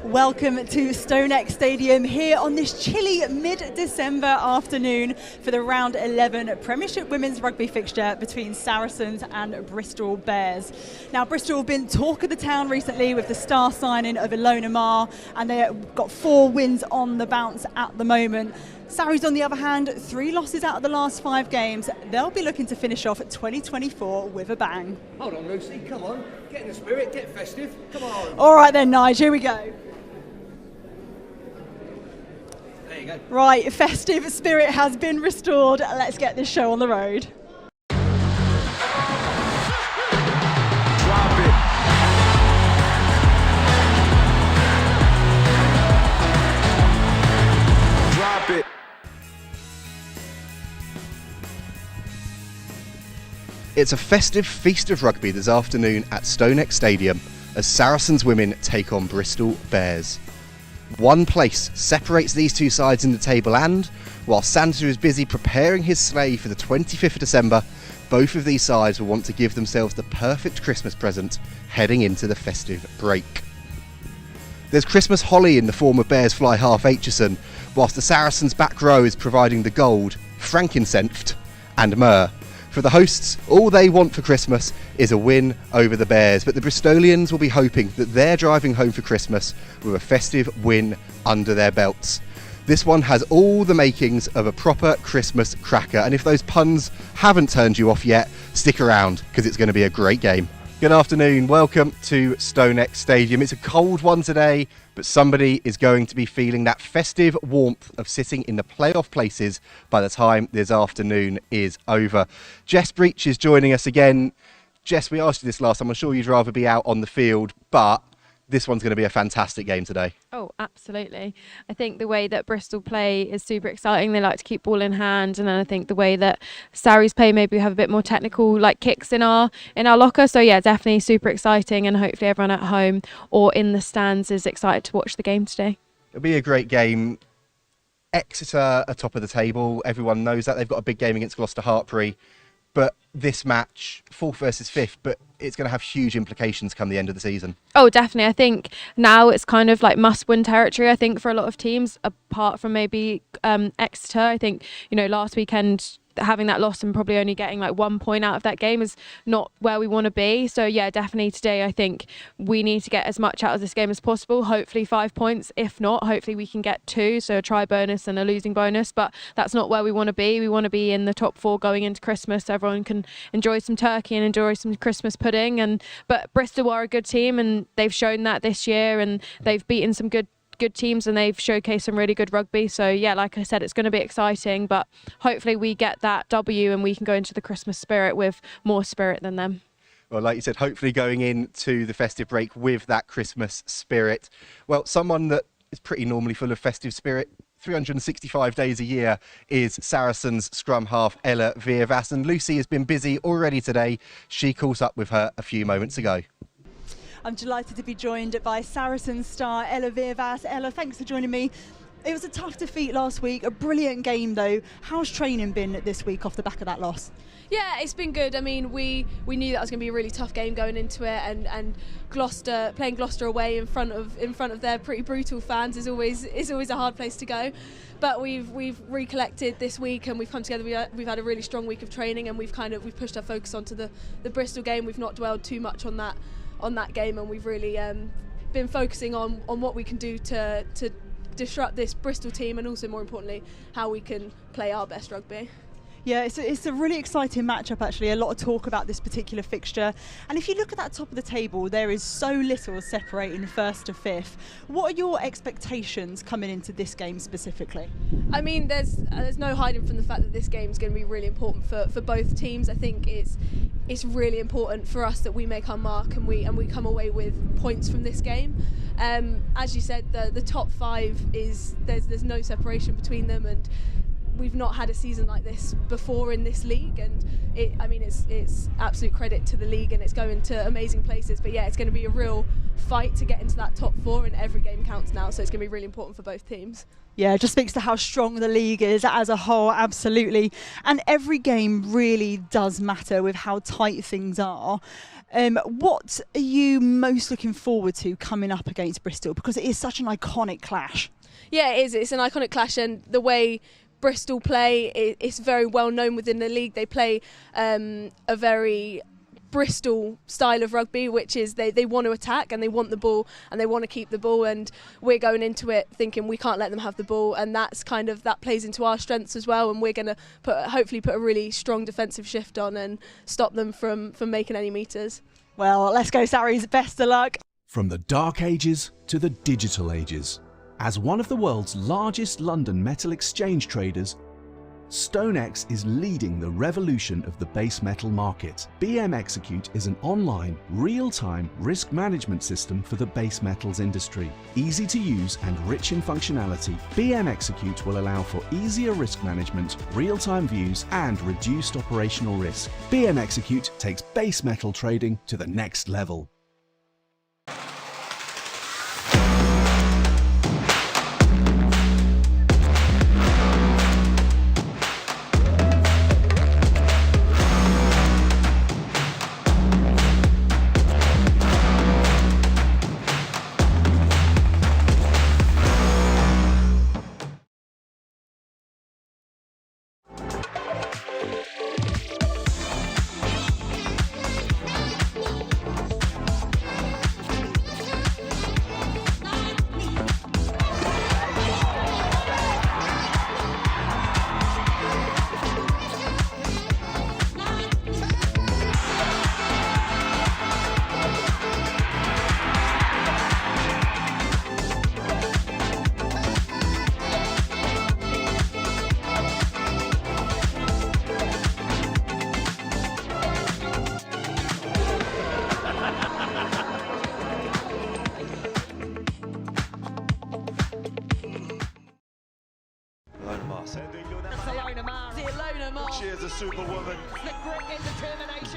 Welcome to Stonex Stadium here on this chilly mid-December afternoon for the round 11 Premiership Women's Rugby fixture between Saracens and Bristol Bears. Now, Bristol have been talk of the town recently with the star signing of Ilona Maher, and they've got 4 wins on the bounce at the moment. Sarries, on the other hand, 3 losses out of the last 5 games. They'll be looking to finish off 2024 with a bang. Hold on, Lucy, come on. Get in the spirit, get festive, come on. All right then, Nige, here we go. There you go. Right, festive spirit has been restored. Let's get this show on the road. Drop it. Drop it. It's a festive feast of rugby this afternoon at Stonex Stadium as Saracens women take on Bristol Bears. One place separates these two sides in the table, and while Santa is busy preparing his sleigh for the 25th of December, both of these sides will want to give themselves the perfect Christmas present heading into the festive break. There's Christmas holly in the form of Bears fly half Aitchison, whilst the Saracens back row is providing the gold, frankincense and myrrh. For the hosts, all they want for Christmas is a win over the Bears, but the Bristolians will be hoping that they're driving home for Christmas with a festive win under their belts. This one has all the makings of a proper Christmas cracker, and if those puns haven't turned you off yet, stick around because it's going to be a great game. Good afternoon, welcome to Stonex Stadium. It's a cold one today, but somebody is going to be feeling that festive warmth of sitting in the playoff places by the time this afternoon is over. Jess Breach is joining us again. Jess, we asked you this last time. I'm sure you'd rather be out on the field, but this one's going to be a fantastic game today. Oh, absolutely. I think the way that Bristol play is super exciting. They like to keep ball in hand, and then I think the way that Sarries play, maybe we have a bit more technical like kicks in our locker. So yeah, definitely super exciting, and hopefully everyone at home or in the stands is excited to watch the game today. It'll be a great game. Exeter are top of the table. Everyone knows that. They've got a big game against Gloucester Hartpury. But this match, 4th versus 5th, but it's going to have huge implications come the end of the season. Oh, definitely. I think now it's kind of like must-win territory, I think, for a lot of teams, apart from maybe Exeter. I think, last weekend, having that loss and probably only getting like 1 point out of that game is not where we want to be. So yeah, definitely today I think we need to get as much out of this game as possible. Hopefully 5 points. If not, hopefully we can get 2, so a try bonus and a losing bonus, but that's not where we want to be. We want to be in the top 4 going into Christmas so everyone can enjoy some turkey and enjoy some Christmas pudding. But Bristol are a good team, and they've shown that this year, and they've beaten some good teams, and they've showcased some really good rugby. So yeah, like I said, it's going to be exciting, but hopefully we get that W and we can go into the Christmas spirit with more spirit than them. Well, like you said, hopefully going into the festive break with that Christmas spirit. Well, someone that is pretty normally full of festive spirit 365 days a year is Saracens scrum half Ella Veervas, and Lucy has been busy already today. She calls up with her a few moments ago. I'm delighted to be joined by Saracens star Ella Veervas. Ella, thanks for joining me. It was a tough defeat last week, a brilliant game though. How's training been this week off the back of that loss? Yeah, it's been good. I mean, we knew that was going to be a really tough game going into it, and Gloucester, playing Gloucester away in front of their pretty brutal fans is always a hard place to go. But we've recollected this week, and we've come together. We've had a really strong week of training, and we've pushed our focus onto the Bristol game. We've not dwelled too much on that game, and we've really been focusing on what we can do to disrupt this Bristol team, and also more importantly how we can play our best rugby. Yeah, it's a really exciting matchup actually. A lot of talk about this particular fixture, and if you look at that top of the table, there is so little separating 1st to 5th. What are your expectations coming into this game specifically? I mean, there's no hiding from the fact that this game is going to be really important for both teams. I think it's really important for us that we make our mark and we come away with points from this game. As you said, the top 5 is there's no separation between them, and we've not had a season like this before in this league, and it's absolute credit to the league, and it's going to amazing places. But yeah, it's going to be a real fight to get into that top 4, and every game counts now, so it's going to be really important for both teams. Yeah, it just speaks to how strong the league is as a whole, absolutely. And every game really does matter with how tight things are. What are you most looking forward to coming up against Bristol? Because it is such an iconic clash. Yeah, it is. It's an iconic clash, and the way Bristol play, it's very well known within the league. They play a very Bristol style of rugby, which is they want to attack and they want the ball and they want to keep the ball, and we're going into it thinking we can't let them have the ball, and that plays into our strengths as well, and we're going to hopefully put a really strong defensive shift on and stop them from making any meters. Well, let's go Sarries, best of luck. From the dark ages to the digital ages, as one of the world's largest London metal exchange traders, StoneX is leading the revolution of the base metal market. BM Execute is an online, real-time risk management system for the base metals industry. Easy to use and rich in functionality, BM Execute will allow for easier risk management, real-time views and reduced operational risk. BM Execute takes base metal trading to the next level. She is a superwoman.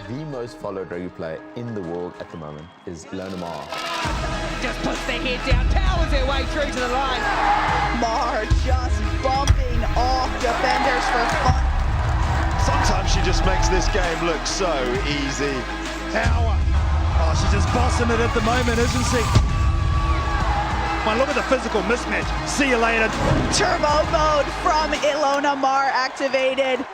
The most followed rugby player in the world at the moment is Lona Mar. Just puts their head down, towers their way through to the line. Mar just bumping off defenders for fun. Sometimes she just makes this game look so easy. Tower. Oh, she's just bossing it at the moment, isn't she? Well, look at the physical mismatch. See you later. Turbo mode from Ilona Mar activated.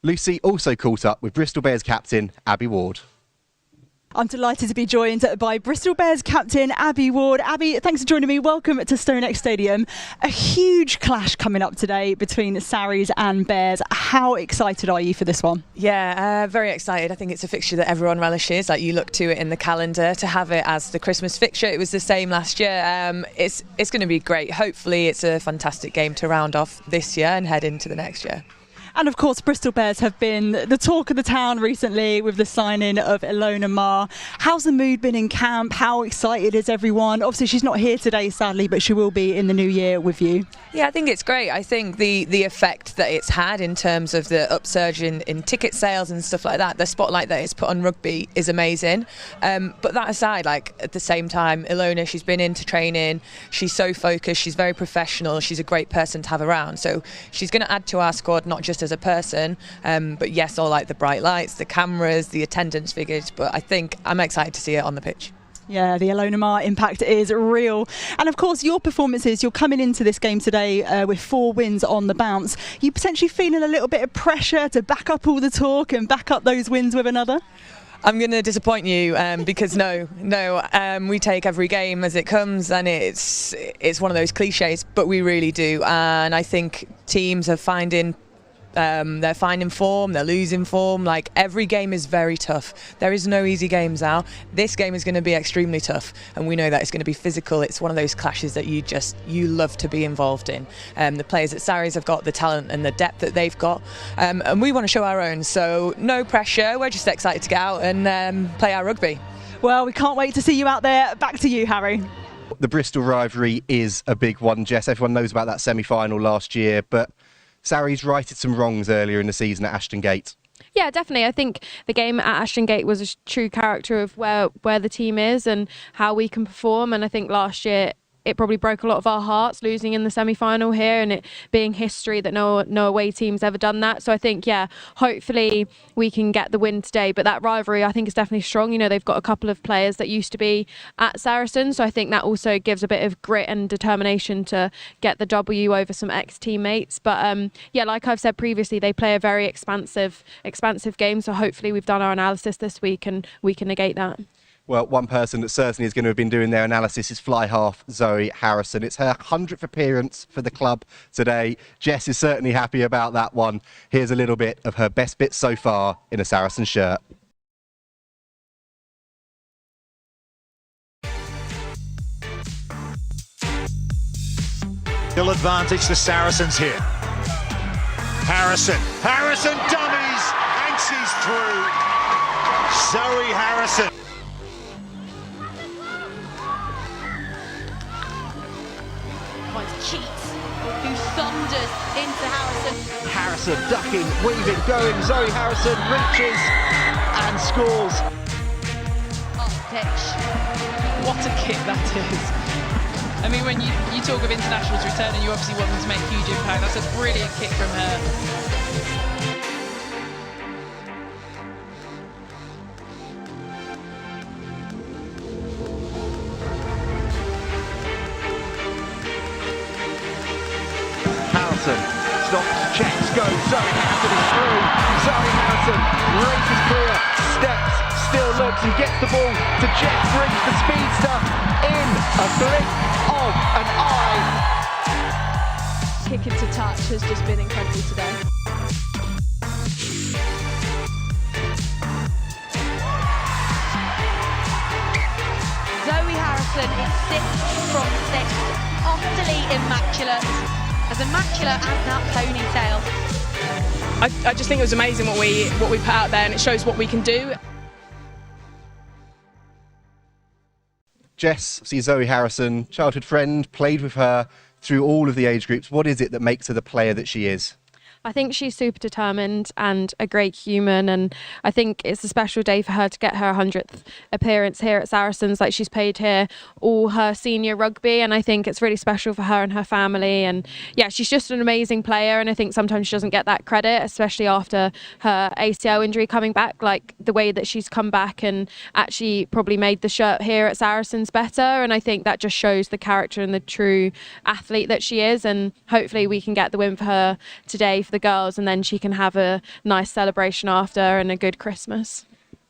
Lucy also caught up with Bristol Bears captain Abby Ward. I'm delighted to be joined by Bristol Bears captain Abby Ward. Abby, thanks for joining me. Welcome to StoneX Stadium. A huge clash coming up today between Sarries and Bears. How excited are you for this one? Yeah, very excited. I think it's a fixture that everyone relishes. Like, you look to it in the calendar to have it as the Christmas fixture. It was the same last year. It's going to be great. Hopefully it's a fantastic game to round off this year and head into the next year. And of course, Bristol Bears have been the talk of the town recently with the signing of Ilona Mar. How's the mood been in camp? How excited is everyone? Obviously, she's not here today, sadly, but she will be in the new year with you. Yeah, I think it's great. I think the effect that it's had in terms of the upsurge in ticket sales and stuff like that, the spotlight that it's put on rugby is amazing. But that aside, like, at the same time, Ilona, she's been into training. She's so focused. She's very professional. She's a great person to have around. So she's going to add to our squad, not just as as a person, but yes, all like the bright lights, the cameras, the attendance figures, but I think I'm excited to see it on the pitch. Yeah, the Alonamar impact is real. And of course, your performances, you're coming into this game today with 4 wins on the bounce. You potentially feeling a little bit of pressure to back up all the talk and back up those wins with another? I'm going to disappoint you because no, we take every game as it comes, and it's one of those cliches, but we really do. And I think teams are finding form, they're losing form. Like, every game is very tough. There is no easy games now. This game is going to be extremely tough, and we know that it's going to be physical. It's one of those clashes that you love to be involved in. The players at Sarries have got the talent and the depth that they've got, and we want to show our own. So no pressure. We're just excited to get out and play our rugby. Well, we can't wait to see you out there. Back to you, Harry. The Bristol rivalry is a big one, Jess. Everyone knows about that semi-final last year, but Sarries righted some wrongs earlier in the season at Ashton Gate. Yeah, definitely. I think the game at Ashton Gate was a true character of where the team is and how we can perform. And I think last year it probably broke a lot of our hearts losing in the semi-final here, and it being history that no away team's ever done that. So I think, yeah, hopefully we can get the win today. But that rivalry, I think, is definitely strong. You know, they've got a couple of players that used to be at Saracens, so I think that also gives a bit of grit and determination to get the W over some ex-teammates. But yeah, like I've said previously, they play a very expansive game. So hopefully we've done our analysis this week and we can negate that. Well, one person that certainly is going to have been doing their analysis is fly half Zoe Harrison. It's her 100th appearance for the club today. Jess is certainly happy about that one. Here's a little bit of her best bits so far in a Saracen shirt. Still advantage the Saracens here. Harrison dummies, and she's through. Zoe Harrison. Cheats, who thunders into Harrison. Harrison ducking, weaving, going. Zoe Harrison reaches and scores. Off pitch. What a kick that is. I mean, when you talk of internationals returning, you obviously want them to make huge impact. That's a brilliant kick from her. Stops, checks, goes. Zoe Harrison is through. Zoe Harrison races through her, steps, still looks and gets the ball to Jess Briggs, the speedster, in a blink of an eye. Kick into touch has just been incredible today. Zoe Harrison is 6 from 6, utterly immaculate. As immaculate as that ponytail. I just think it was amazing what we put out there, and it shows what we can do. Jess, see Zoe Harrison, childhood friend, played with her through all of the age groups. What is it that makes her the player that she is? I think she's super determined and a great human, and I think it's a special day for her to get her 100th appearance here at Saracens. Like, she's played here all her senior rugby, and I think it's really special for her and her family. And yeah, she's just an amazing player, and I think sometimes she doesn't get that credit, especially after her ACL injury coming back. Like, the way that she's come back and actually probably made the shirt here at Saracens better, and I think that just shows the character and the true athlete that she is. And hopefully we can get the win for her today for the girls, and then she can have a nice celebration after and a good Christmas.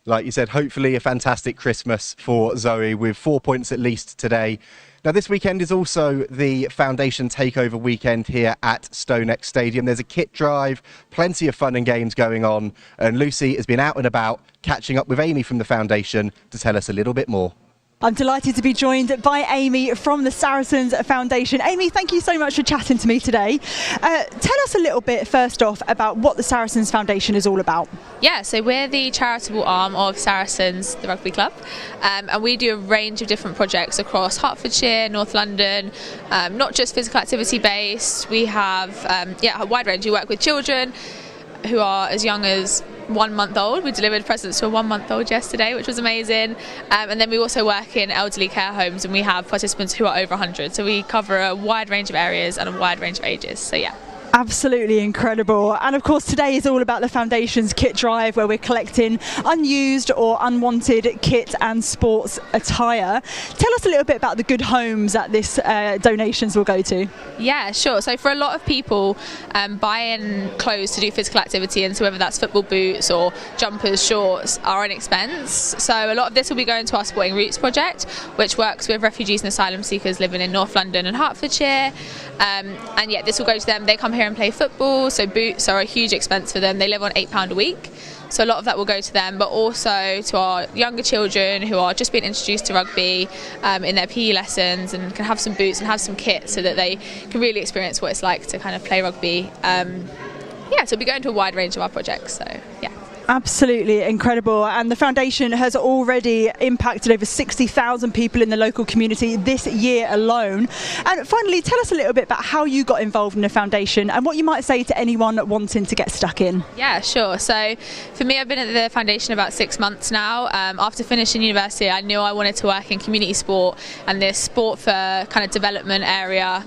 Like you said, hopefully a fantastic Christmas for Zoe with 4 points at least today. Now, this weekend is also the Foundation Takeover weekend here at StoneX Stadium. There's a kit drive, plenty of fun and games going on, and Lucy has been out and about catching up with Amy from the Foundation to tell us a little bit more. I'm delighted to be joined by Amy from the Saracens Foundation. Amy, thank you so much for chatting to me today. Tell us a little bit, first off, about what the Saracens Foundation is all about. Yeah, so we're the charitable arm of Saracens, the rugby club, and we do a range of different projects across Hertfordshire, North London, not just physical activity based. We have a wide range. We work with children who are as young as 1 month old. We delivered presents to a 1 month old yesterday, which was amazing. And then we also work in elderly care homes, and we have participants who are over 100. So we cover a wide range of areas and a wide range of ages. So yeah. Absolutely incredible. And of course today is all about the Foundation's kit drive, where we're collecting unused or unwanted kit and sports attire. Tell us a little bit about the good homes that this donations will go to. Yeah, sure. So for a lot of people, buying clothes to do physical activity, and so whether that's football boots or jumpers, shorts, are an expense. So a lot of this will be going to our Sporting Roots project, which works with refugees and asylum seekers living in North London and Hertfordshire. And yeah, this will go to them. They come here and play football, so boots are a huge expense for them. They live on £8 a week, so a lot of that will go to them, but also to our younger children who are just being introduced to rugby in their PE lessons, and can have some boots and have some kit so that they can really experience what it's like to kind of play rugby. Yeah, so we'll be going to a wide range of our projects, so yeah. Absolutely incredible. And the Foundation has already impacted over 60,000 people in the local community this year alone. And finally, tell us a little bit about how you got involved in the Foundation and what you might say to anyone wanting to get stuck in. Yeah, sure. So for me, I've been at the Foundation about 6 months now. After finishing university, I knew I wanted to work in community sport and this sport for kind of development area.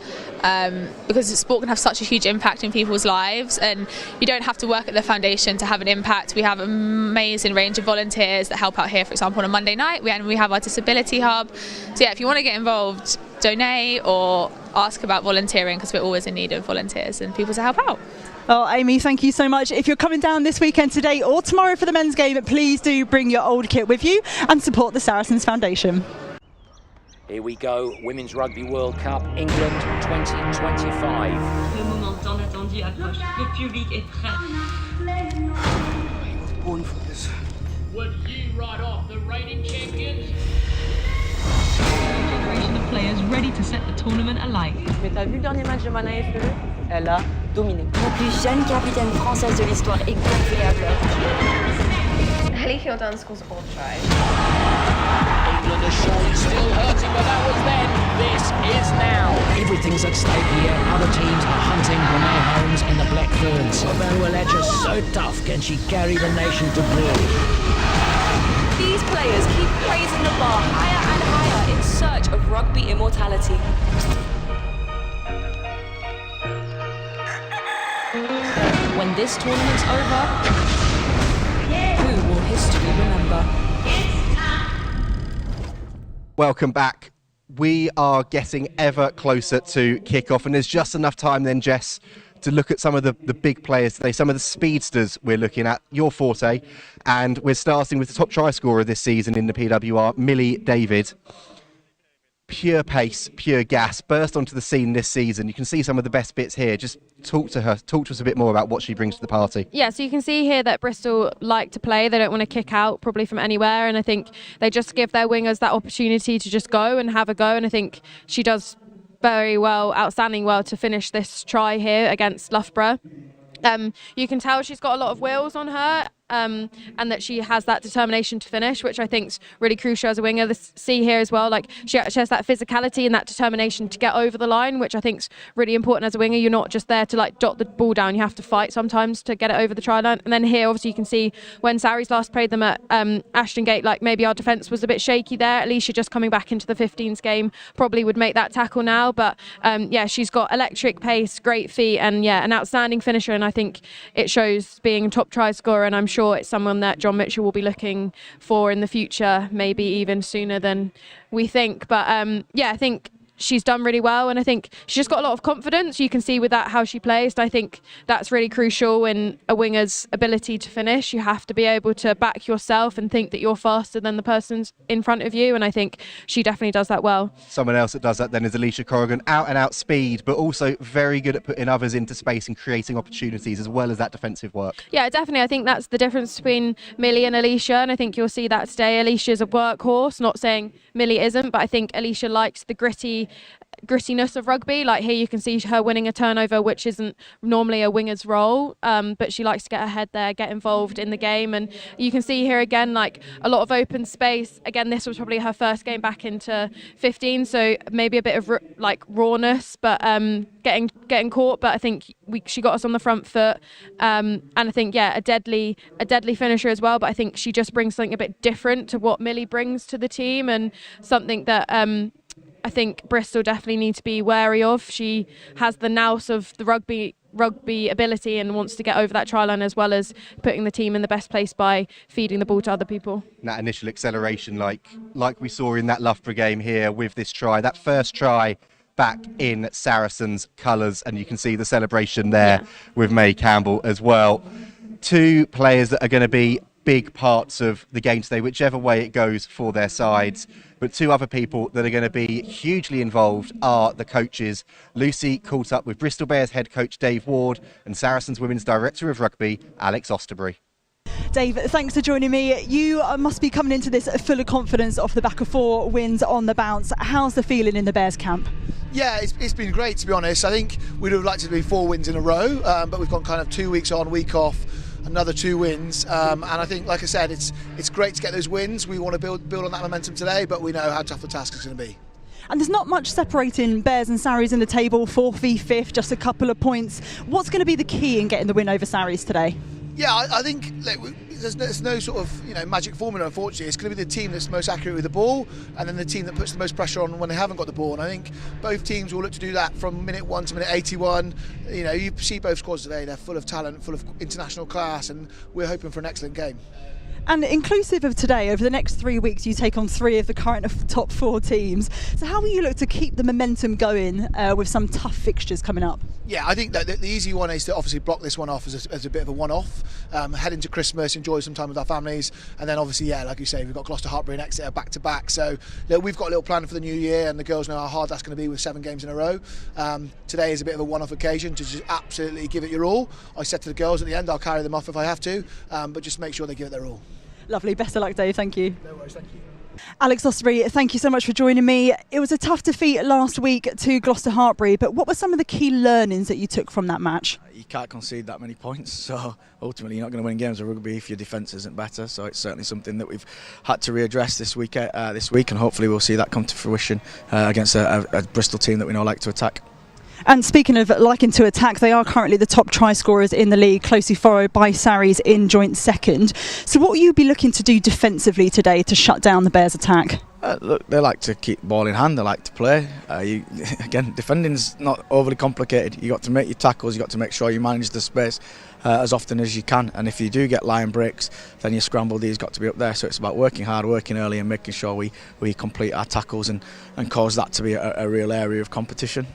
Because sport can have such a huge impact in people's lives, and you don't have to work at the Foundation to have an impact. We have an amazing range of volunteers that help out here. For example, on a Monday night we have our disability hub. So yeah, if you want to get involved, donate or ask about volunteering, because we're always in need of volunteers and people to help out. Well, Amy, thank you so much. If you're coming down this weekend, today or tomorrow for the men's game, please do bring your old kit with you and support the Saracens Foundation. Here we go, Women's Rugby World Cup, England 2025. Le moment tant attendu approche. Le public est prêt. I was born for this. Would you write off the reigning champions? Generation of players ready to set the tournament alight. Mais t'as vu le dernier match de Mana FE? Elle a dominé. La plus jeune capitaine française de l'histoire est gonflée à bloc. Holyfield scores all try. England are surely still hurting, but that was then. This is now. Everything's at stake here. Other teams are hunting Renee Holmes in the Black Ferns. Obanualecha so tough, can she carry the nation to glory? These players keep raising the bar higher and higher in search of rugby immortality. When this tournament's over, who will history remember? Welcome back. We are getting ever closer to kick-off, and there's just enough time then, Jess, to look at some of the big players today, some of the speedsters we're looking at, your forte, and we're starting with the top try scorer this season in the PWR, Millie David. Pure pace, pure gas, burst onto the scene this season. You can see some of the best bits here. Just talk to her, talk to us a bit more about what she brings to the party. Yeah, so you can see here that Bristol like to play. They don't want to kick out probably from anywhere, and I think they just give their wingers that opportunity to just go and have a go, and I think she does very well, outstanding well to finish this try here against Loughborough. You can tell she's got a lot of wheels on her, and that she has that determination to finish, which I think is really crucial as a winger. See here as well, like she actually has that physicality and that determination to get over the line, which I think is really important as a winger. You're not just there to like dot the ball down, you have to fight sometimes to get it over the try line. And then here obviously you can see when Sarries last played them at Ashton Gate, like maybe our defence was a bit shaky there. Alicia just coming back into the 15s game probably would make that tackle now, but yeah, she's got electric pace, great feet, and yeah, an outstanding finisher, and I think it shows being top try scorer, and I'm sure it's someone that John Mitchell will be looking for in the future, maybe even sooner than we think. But yeah, I think she's done really well, and I think she's just got a lot of confidence. You can see with that how she plays. I think that's really crucial in a winger's ability to finish. You have to be able to back yourself and think that you're faster than the person's in front of you, and I think she definitely does that well. Someone else that does that then is Alicia Corrigan. Out and out speed, but also very good at putting others into space and creating opportunities as well as that defensive work. Yeah, definitely. I think that's the difference between Millie and Alicia, and I think you'll see that today. Alicia's a workhorse, not saying Millie isn't, but I think Alicia likes the grittiness of rugby. Like here you can see her winning a turnover, which isn't normally a winger's role, but she likes to get her head there, get involved in the game. And you can see here again like a lot of open space. Again, this was probably her first game back into 15, so maybe a bit of like rawness, but getting caught. But I think she got us on the front foot, and I think yeah, a deadly finisher as well. But I think she just brings something a bit different to what Millie brings to the team, and something that I think Bristol definitely need to be wary of. She has the nous of the rugby rugby ability and wants to get over that try line, as well as putting the team in the best place by feeding the ball to other people. That initial acceleration, like we saw in that Loughborough game here with this try, that first try back in Saracens colours, and you can see the celebration there with May Campbell as well. Two players that are going to be big parts of the game today, whichever way it goes for their sides. But two other people that are going to be hugely involved are the coaches. Lucy caught up with Bristol Bears head coach Dave Ward and Saracens Women's Director of Rugby, Alex Osterbury. Dave, thanks for joining me. You must be coming into this full of confidence off the back of 4 wins on the bounce. How's the feeling in the Bears camp? Yeah, it's been great, to be honest. I think we'd have liked it to be 4 wins in a row, but we've gone kind of 2 weeks on, week off, another 2 wins, and I think, like I said, it's great to get those wins. We want to build on that momentum today, but we know how tough the task is going to be. And there's not much separating Bears and Sarries in the table, 4th v 5th, just a couple of points. What's going to be the key in getting the win over Sarries today? Yeah, I think there's no sort of magic formula, unfortunately. It's going to be the team that's most accurate with the ball, and then the team that puts the most pressure on when they haven't got the ball. And I think both teams will look to do that from minute 1 to minute 81. You see both squads today; they're full of talent, full of international class, and we're hoping for an excellent game. And inclusive of today, over the next 3 weeks, you take on 3 of the current top 4 teams. So how will you look to keep the momentum going with some tough fixtures coming up? Yeah, I think that the easy one is to obviously block this one off as a bit of a one-off, head into Christmas, enjoy some time with our families, and then obviously, yeah, like you say, we've got Gloucester, Hartpury and Exeter back-to-back, so we've got a little plan for the new year, and the girls know how hard that's going to be with 7 games in a row. Today is a bit of a one-off occasion to just absolutely give it your all. I said to the girls at the end, I'll carry them off if I have to, but just make sure they give it their all. Lovely, best of luck, Dave, thank you. No worries, thank you. Alex Osterbury, thank you so much for joining me. It was a tough defeat last week to Gloucester Hartpury, but what were some of the key learnings that you took from that match? You can't concede that many points, so ultimately you're not going to win games of rugby if your defence isn't better, so it's certainly something that we've had to readdress this week, and hopefully we'll see that come to fruition against a Bristol team that we know like to attack. And speaking of liking to attack, they are currently the top try scorers in the league, closely followed by Sarries in joint second. So what will you be looking to do defensively today to shut down the Bears' attack? Look, they like to keep ball in hand, they like to play. Again, defending's not overly complicated. You've got to make your tackles, you've got to make sure you manage the space as often as you can. And if you do get line breaks, then your scramble D's got to be up there. So it's about working hard, working early and making sure we complete our tackles and cause that to be a real area of competition.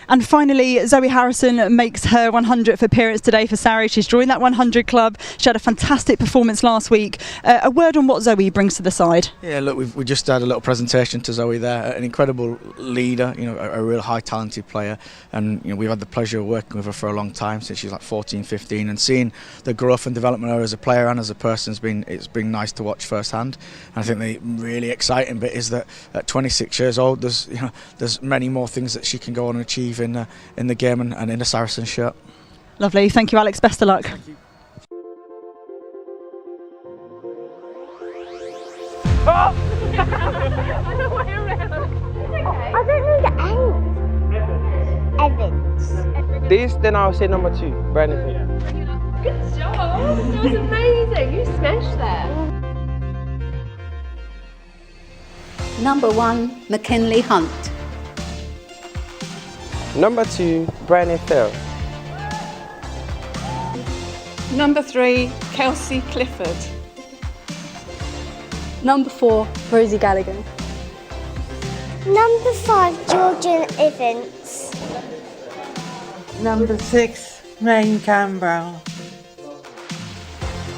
And finally, Zoe Harrison makes her 100th appearance today for Sarri. She's joined that 100 club. She had a fantastic performance last week. A word on what Zoe brings to the side. Yeah, look, we just had a little presentation to Zoe there. An incredible leader, a real high talented player, and we've had the pleasure of working with her for a long time, since she's like 14, 15, and seeing the growth and development of her as a player and as a person it's been nice to watch firsthand. And I think the really exciting bit is that at 26 years old, there's many more things that she can go on and achieve in the game and in a Saracens shirt. Lovely, thank you, Alex. Best of luck. Thank you. Oh! I don't know the Evans. This, then I'll say number 2, Brandon. Good job. That was amazing. You smashed that. Number 1, McKinley Hunt. Number 2, Brandon Phil. Number 3, Kelsey Clifford. Number 4, Rosie Gallagher. Number 5, Georgian Evans. Number 6, Maine Campbell.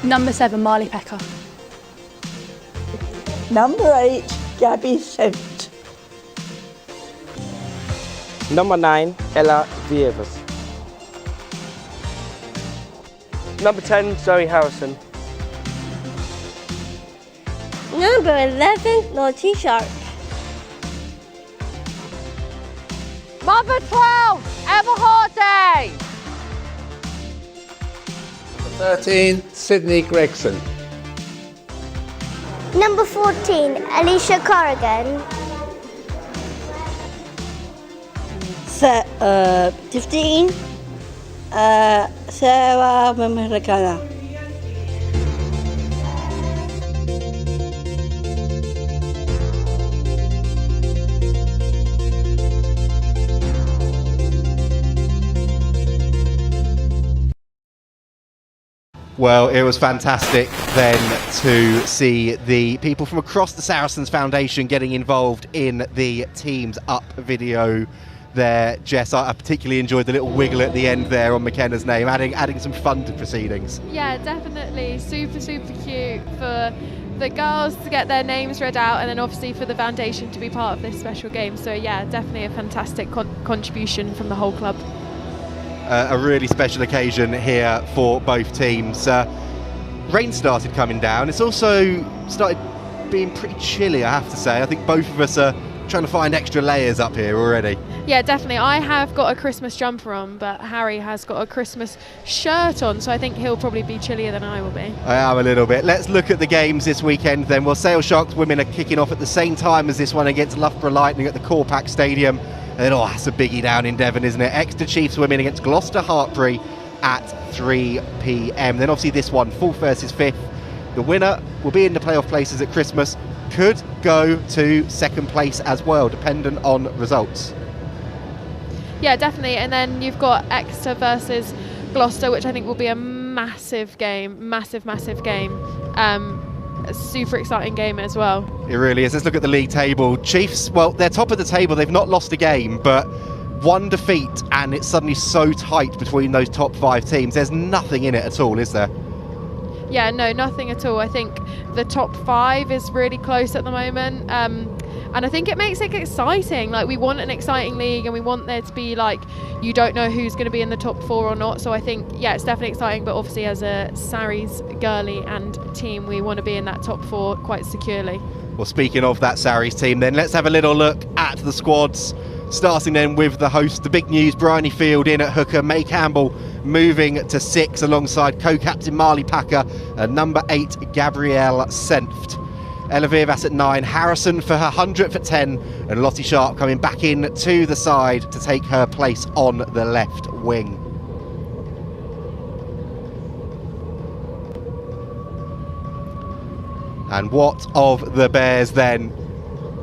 Number 7, Marley Pecker. Number 8, Gabby Sent. Number 9, Ella Vieves. Number 10, Zoe Harrison. Number 11, Lottie Sharp. Number 12, Emma Hardy. Number 13, Sydney Gregson. Number 14, Alicia Corrigan. 15, Sarah Mamaragana. Well, it was fantastic then to see the people from across the Saracens Foundation getting involved in the Teams Up video there. Jess, I particularly enjoyed the little wiggle at the end there on McKenna's name, adding some fun to proceedings. Yeah, definitely. Super cute for the girls to get their names read out, and then obviously for the foundation to be part of this special game. So yeah, definitely a fantastic contribution from the whole club. A really special occasion here for both teams. Rain started coming down. It's also started being pretty chilly, I have to say. I think both of us are trying to find extra layers up here already. Yeah, definitely. I have got a Christmas jumper on, but Harry has got a Christmas shirt on, so I think he'll probably be chillier than I will be. I am a little bit. Let's look at the games this weekend then. Well, Sale Sharks women are kicking off at the same time as this one against Loughborough Lightning at the Corpac Stadium. And then, that's a biggie down in Devon, isn't it? Exeter Chiefs women against Gloucester Hartpury at 3 p.m. Then obviously this one, 4th versus 5th. The winner will be in the playoff places at Christmas. Could go to second place as well, dependent on results. Yeah, definitely. And then you've got Exeter versus Gloucester, which I think will be a massive game. Massive game. A super exciting game as well. It really is. Let's look at the league table. Chiefs, well, they're top of the table. They've not lost a game, but one defeat, and it's suddenly so tight between those top 5 teams. There's nothing in it at all, is there? Yeah, no, nothing at all. I think the top 5 is really close at the moment. And I think it makes it exciting. Like, we want an exciting league, and we want there to be, like, you don't know who's going to be in the top 4 or not. So I think, yeah, it's definitely exciting. But obviously, as a Sarries girly and team, we want to be in that top 4 quite securely. Well, speaking of that Sarries team, then let's have a little look at the squads. Starting then with the host, the big news, Bryony Field in at hooker, May Campbell moving to 6 alongside co-captain Marley Packer and number 8 Gabrielle Senft. Ella Vivas at 9, Harrison for her 100th at 10, and Lottie Sharp coming back in to the side to take her place on the left wing. And what of the Bears then?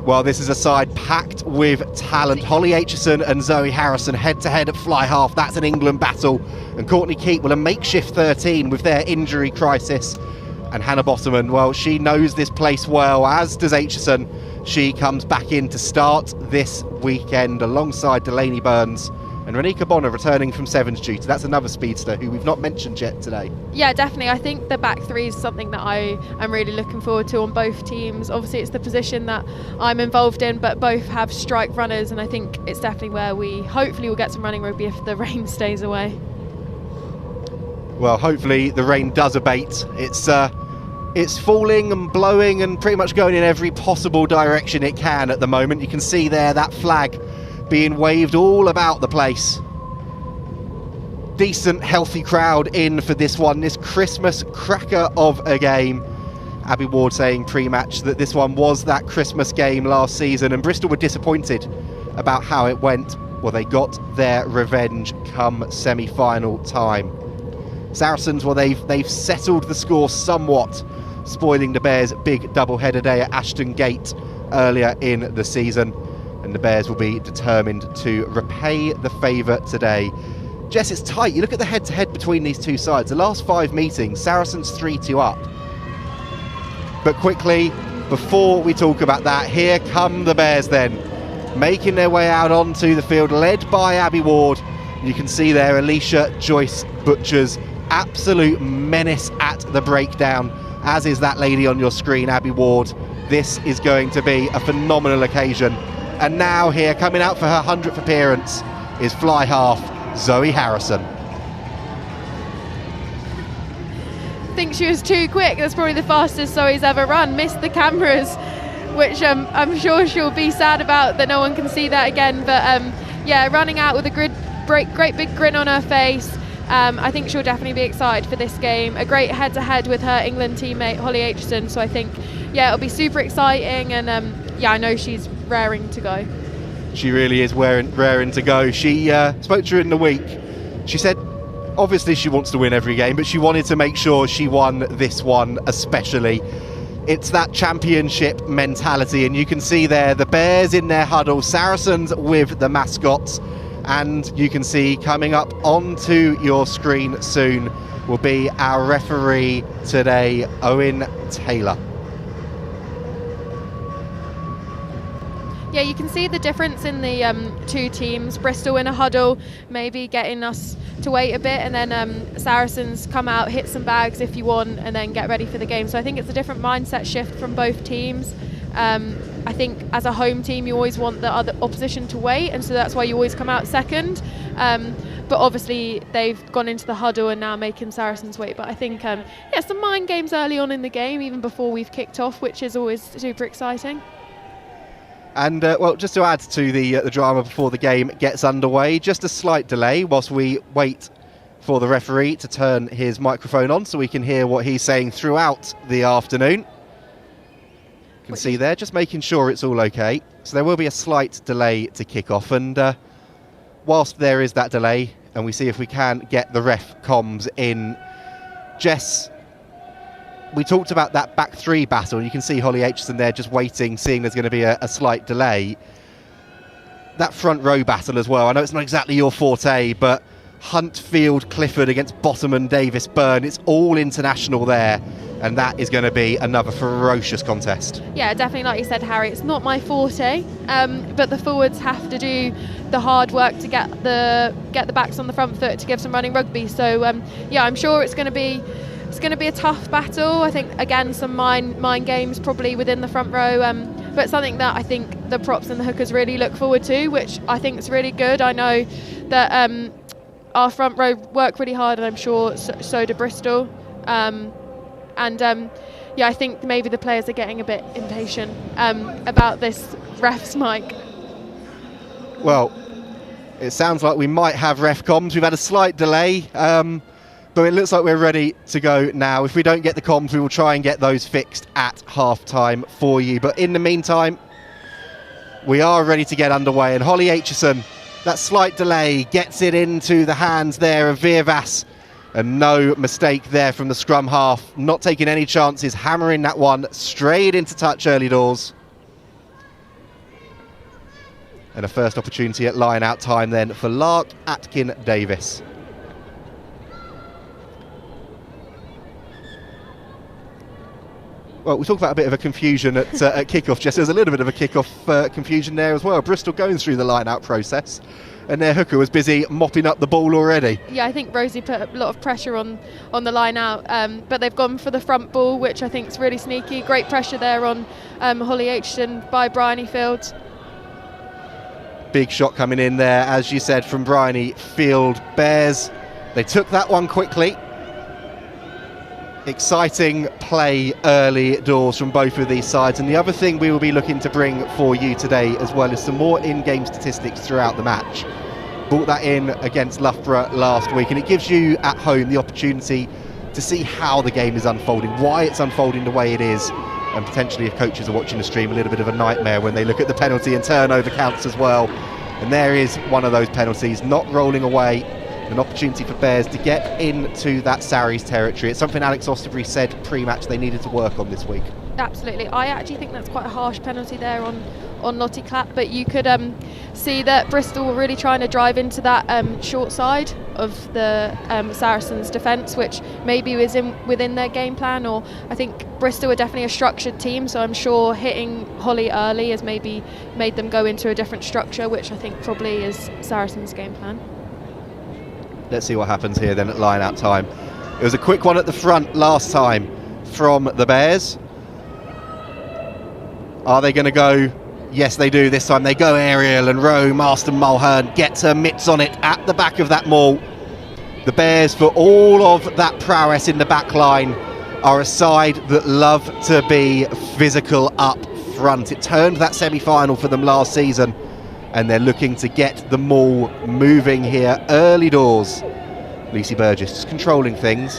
Well, this is a side packed with talent. Holly Aitchison and Zoe Harrison head-to-head at fly half. That's an England battle. And Courtney Keat will a makeshift 13 with their injury crisis. And Hannah Bottoman, well, she knows this place well, as does Aitchison. She comes back in to start this weekend alongside Delaney Burns and Renika Bonner returning from Sevens duty. That's another speedster who we've not mentioned yet today. Yeah, definitely. I think the back 3 is something that I am really looking forward to on both teams. Obviously, it's the position that I'm involved in, but both have strike runners, and I think it's definitely where we hopefully will get some running rugby if the rain stays away. Well, hopefully the rain does abate. It's falling and blowing and pretty much going in every possible direction it can at the moment. You can see there that flag being waved all about the place. Decent, healthy crowd in for this one, this Christmas cracker of a game. Abby Ward saying pre-match that this one was that Christmas game last season, and Bristol were disappointed about how it went. Well, they got their revenge come semi-final time. Saracens, well, they've settled the score somewhat, spoiling the Bears' big double-header day at Ashton Gate earlier in the season. And the Bears will be determined to repay the favour today. Jess, it's tight. You look at the head-to-head between these two sides. The last 5 meetings, Saracens 3-2 up. But quickly, before we talk about that, here come the Bears then, making their way out onto the field, led by Abby Ward. You can see there Alicia Joyce Butchers, absolute menace at the breakdown, as is that lady on your screen, Abby Ward. This is going to be a phenomenal occasion. And now here, coming out for her 100th appearance, is fly half Zoe Harrison. I think she was too quick. That's probably the fastest Zoe's ever run. Missed the cameras, which I'm sure she'll be sad about that no one can see that again. But yeah, running out with a great big grin on her face. I think she'll definitely be excited for this game. A great head-to-head with her England teammate Holly Aitchison. So I think, yeah, it'll be super exciting. And yeah, I know she's raring to go. She really is raring to go. She spoke to her in the week. She said, obviously she wants to win every game, but she wanted to make sure she won this one especially. It's that championship mentality, and you can see there the Bears in their huddle, Saracens with the mascots, and you can see coming up onto your screen soon will be our referee today, Owen Taylor. Yeah, you can see the difference in the two teams. Bristol in a huddle, maybe getting us to wait a bit, and then Saracens come out, hit some bags if you want, and then get ready for the game. So I think it's a different mindset shift from both teams. I think as a home team, you always want the other opposition to wait, and so that's why you always come out second. But obviously they've gone into the huddle and now making Saracens wait. But I think some mind games early on in the game, even before we've kicked off, which is always super exciting. And well, just to add to the drama before the game gets underway, just a slight delay whilst we wait for the referee to turn his microphone on so we can hear what he's saying throughout the afternoon. You can see there, just making sure it's all okay. So there will be a slight delay to kick off, and whilst there is that delay, and we see if we can get the ref comms in. Jess, we talked about that back three battle. You can see Holly Aitchison there just waiting, seeing there's going to be a slight delay. That front row battle as well. I know it's not exactly your forte, but Hunt, Field, Clifford against Bottomon, Davis, Byrne. It's all international there, and that is going to be another ferocious contest. Yeah, definitely, like you said, Harry, it's not my forte, but the forwards have to do the hard work to get the backs on the front foot to give some running rugby. So yeah, I'm sure it's going to be a tough battle. I think, again, some mind games probably within the front row, but something that I think the props and the hookers really look forward to, which I think is really good. I know that our front row work really hard, and I'm sure so do Bristol. Yeah, I think maybe the players are getting a bit impatient about this ref's mic. Well, it sounds like we might have ref comms. We've had a slight delay. But it looks like we're ready to go now. If we don't get the comms, we will try and get those fixed at half-time for you. But in the meantime, we are ready to get underway. And Holly Aitchison, that slight delay, gets it into the hands there of Virvas. And no mistake there from the scrum half. Not taking any chances, hammering that one straight into touch early doors. And a first opportunity at line-out time then for Lark, Atkin, Davis. Well, we talked about a bit of a confusion at kick-off, Jess. There's a little bit of a kick-off confusion there as well. Bristol going through the line-out process, and their hooker was busy mopping up the ball already. Yeah, I think Rosie put a lot of pressure on the line-out, but they've gone for the front ball, which I think is really sneaky. Great pressure there on Holly Aitchison by Bryony Field. Big shot coming in there, as you said, from Bryony Field. Bears, they took that one quickly. Exciting play early doors from both of these sides, and the other thing we will be looking to bring for you today as well is some more in-game statistics throughout the match. Brought that in against Loughborough last week, and it gives you at home the opportunity to see how the game is unfolding, why it's unfolding the way it is, and potentially if coaches are watching the stream, a little bit of a nightmare when they look at the penalty and turnover counts as well. And there is one of those penalties, not rolling away. An opportunity for Bears to get into that Sarries territory. It's something Alex Osterbury said pre-match they needed to work on this week. Absolutely. I actually think that's quite a harsh penalty there on Lottie Clapp, but you could see that Bristol were really trying to drive into that short side of the Saracens defence, which maybe was within their game plan, or I think Bristol are definitely a structured team, so I'm sure hitting Holly early has maybe made them go into a different structure, which I think probably is Saracens' game plan. Let's see what happens here then at line-out time. It was a quick one at the front last time from the Bears. Are they going to go? Yes, they do this time. They go aerial, and Rowe Marston Mulhern gets her mitts on it at the back of that maul. The Bears, for all of that prowess in the back line, are a side that love to be physical up front. It turned that semi-final for them last season, and they're looking to get the maul moving here early doors. Lucy Burgess just controlling things,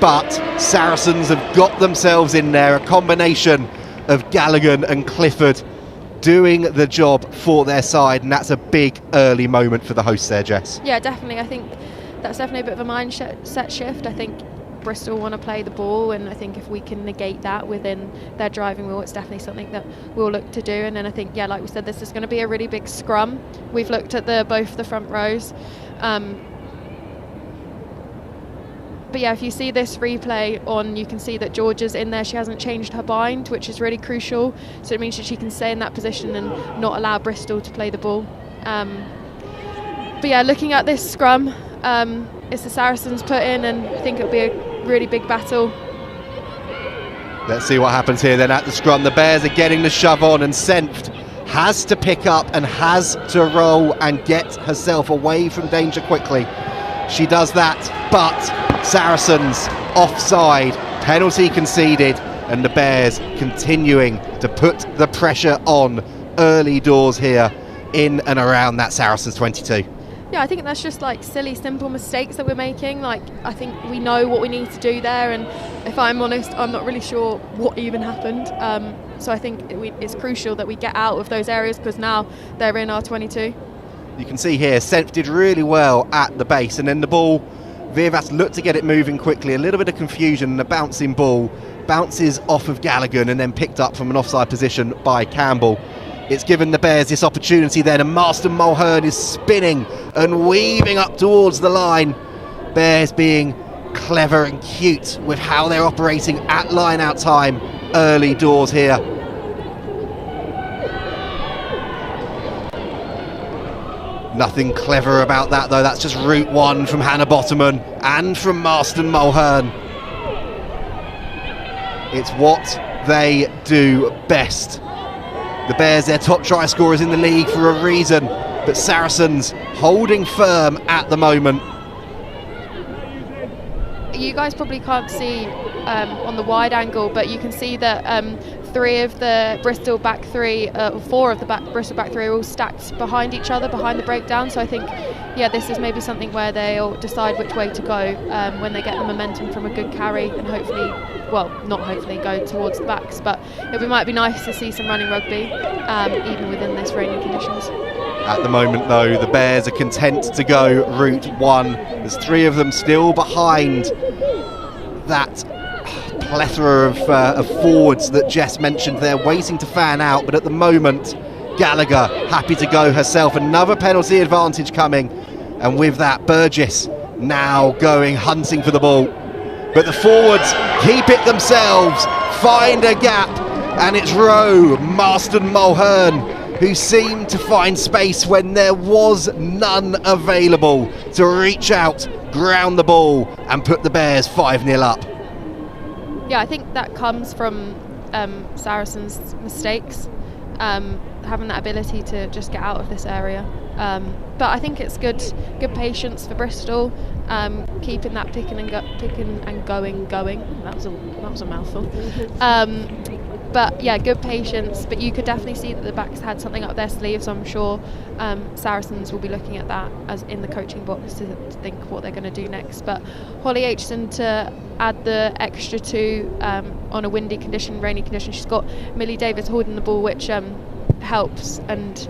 but Saracens have got themselves in there, a combination of Gallagher and Clifford doing the job for their side, and that's a big early moment for the hosts there, Jess. Yeah, definitely. I think that's definitely a bit of a mindset shift. I think Bristol want to play the ball, and I think if we can negate that within their driving wheel, it's definitely something that we'll look to do. And then I think, yeah, like we said, this is going to be a really big scrum. We've looked at both the front rows, But yeah, if you see this replay on, you can see that Georgia's in there. She hasn't changed her bind, which is really crucial. So it means that she can stay in that position and not allow Bristol to play the ball. But yeah, looking at this scrum, it's the Saracens put in, and I think it'll be a really big battle. Let's see what happens here then at the scrum. The Bears are getting the shove on, and Senft has to pick up and has to roll and get herself away from danger quickly. She does that, but Saracens offside, penalty conceded, and the Bears continuing to put the pressure on early doors here in and around that Saracens 22. Yeah, I think that's just like silly, simple mistakes that we're making. Like, I think we know what we need to do there, and if I'm honest, I'm not really sure what even happened. So I think it's crucial that we get out of those areas, because now they're in our 22. You can see here, Senft did really well at the base, and then the ball, Vivas looked to get it moving quickly. A little bit of confusion, and a bouncing ball bounces off of Gallagher and then picked up from an offside position by Campbell. It's given the Bears this opportunity then, and Marston Mulhern is spinning and weaving up towards the line. Bears being clever and cute with how they're operating at line-out time early doors here. Nothing clever about that though, that's just route one from Hannah Bottoman and from Marston Mulhern. It's what they do best. The Bears, their top try scorers in the league for a reason, but Saracens holding firm at the moment. You guys probably can't see on the wide angle, but you can see that three of the Bristol back three, four of the Bristol back three are all stacked behind each other, behind the breakdown. So I think, yeah, this is maybe something where they'll decide which way to go when they get the momentum from a good carry, and hopefully, well, not hopefully, go towards the backs. But it might be nice to see some running rugby, even within this raining conditions. At the moment though, the Bears are content to go route one. There's three of them still behind that plethora of forwards that Jess mentioned there, waiting to fan out, but at the moment Gallagher happy to go herself. Another penalty advantage coming, and with that Burgess now going hunting for the ball, but the forwards keep it themselves, find a gap, and it's Rowe, Marston Mulhern, who seemed to find space when there was none available to reach out, ground the ball and put the Bears 5-0 up. Yeah, I think that comes from Saracens' mistakes, having that ability to just get out of this area. But I think it's good patience for Bristol, keeping that picking and going. That was a mouthful. But yeah, good patience. But you could definitely see that the backs had something up their sleeves. So I'm sure Saracens will be looking at that as in the coaching box to think what they're going to do next. But Holly Aitchison to add the extra two on a windy condition, rainy condition. She's got Millie Davis holding the ball, which helps, and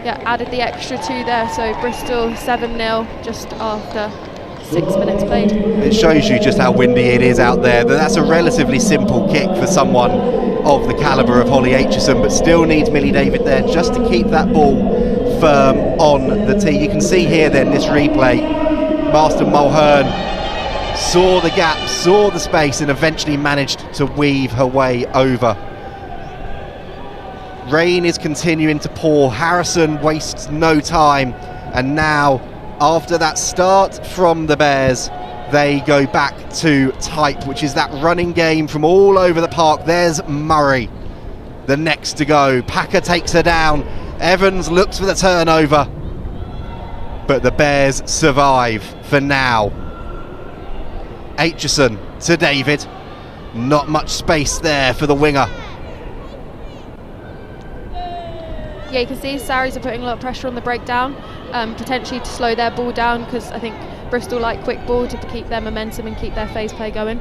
yeah, added the extra two there. So Bristol 7-0 just after 6 minutes played. It shows you just how windy it is out there. That's a relatively simple kick for someone of the calibre of Holly Aitchison, but still needs Millie David there just to keep that ball firm on the tee. You can see here then this replay, Marston Mulhern saw the gap, saw the space, and eventually managed to weave her way over. Rain is continuing to pour. Harrison wastes no time, and now after that start from the Bears, they go back to type, which is that running game from all over the park. There's Murray, the next to go. Packer takes her down. Evans looks for the turnover, but the Bears survive for now. Aitchison to David. Not much space there for the winger. Yeah, you can see Sarries are putting a lot of pressure on the breakdown, potentially to slow their ball down, because I think Bristol like quick ball to keep their momentum and keep their phase play going.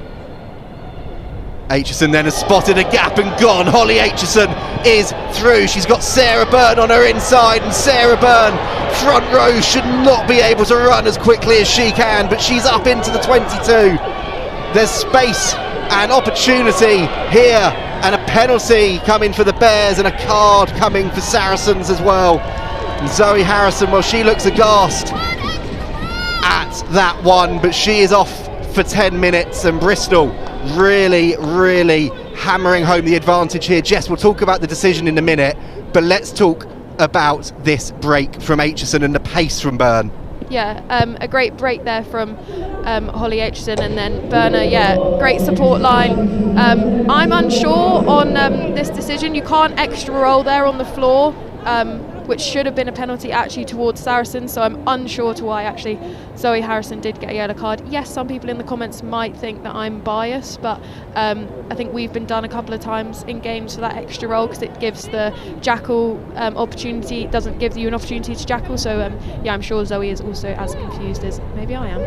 Aitchison then has spotted a gap and gone. Holly Aitchison is through. She's got Sarah Byrne on her inside, and Sarah Byrne, front row, should not be able to run as quickly as she can, but she's up into the 22. There's space and opportunity here, and a penalty coming for the Bears and a card coming for Saracens as well. And Zoe Harrison, well, she looks aghast at that one, but she is off for 10 minutes, and Bristol really hammering home the advantage here. Jess, we'll talk about the decision in a minute, but let's talk about this break from Aitchison and the pace from Byrne. Yeah, a great break there from Holly Aitchison, and then Burner, great support line. I'm unsure on this decision. You can't extra roll there on the floor, which should have been a penalty actually towards Saracens, so I'm unsure to why actually Zoe Harrison did get a yellow card. Yes, some people in the comments might think that I'm biased, but I think we've been done a couple of times in games for that extra roll, because it gives the jackal opportunity, doesn't give you an opportunity to jackal, so I'm sure Zoe is also as confused as maybe I am.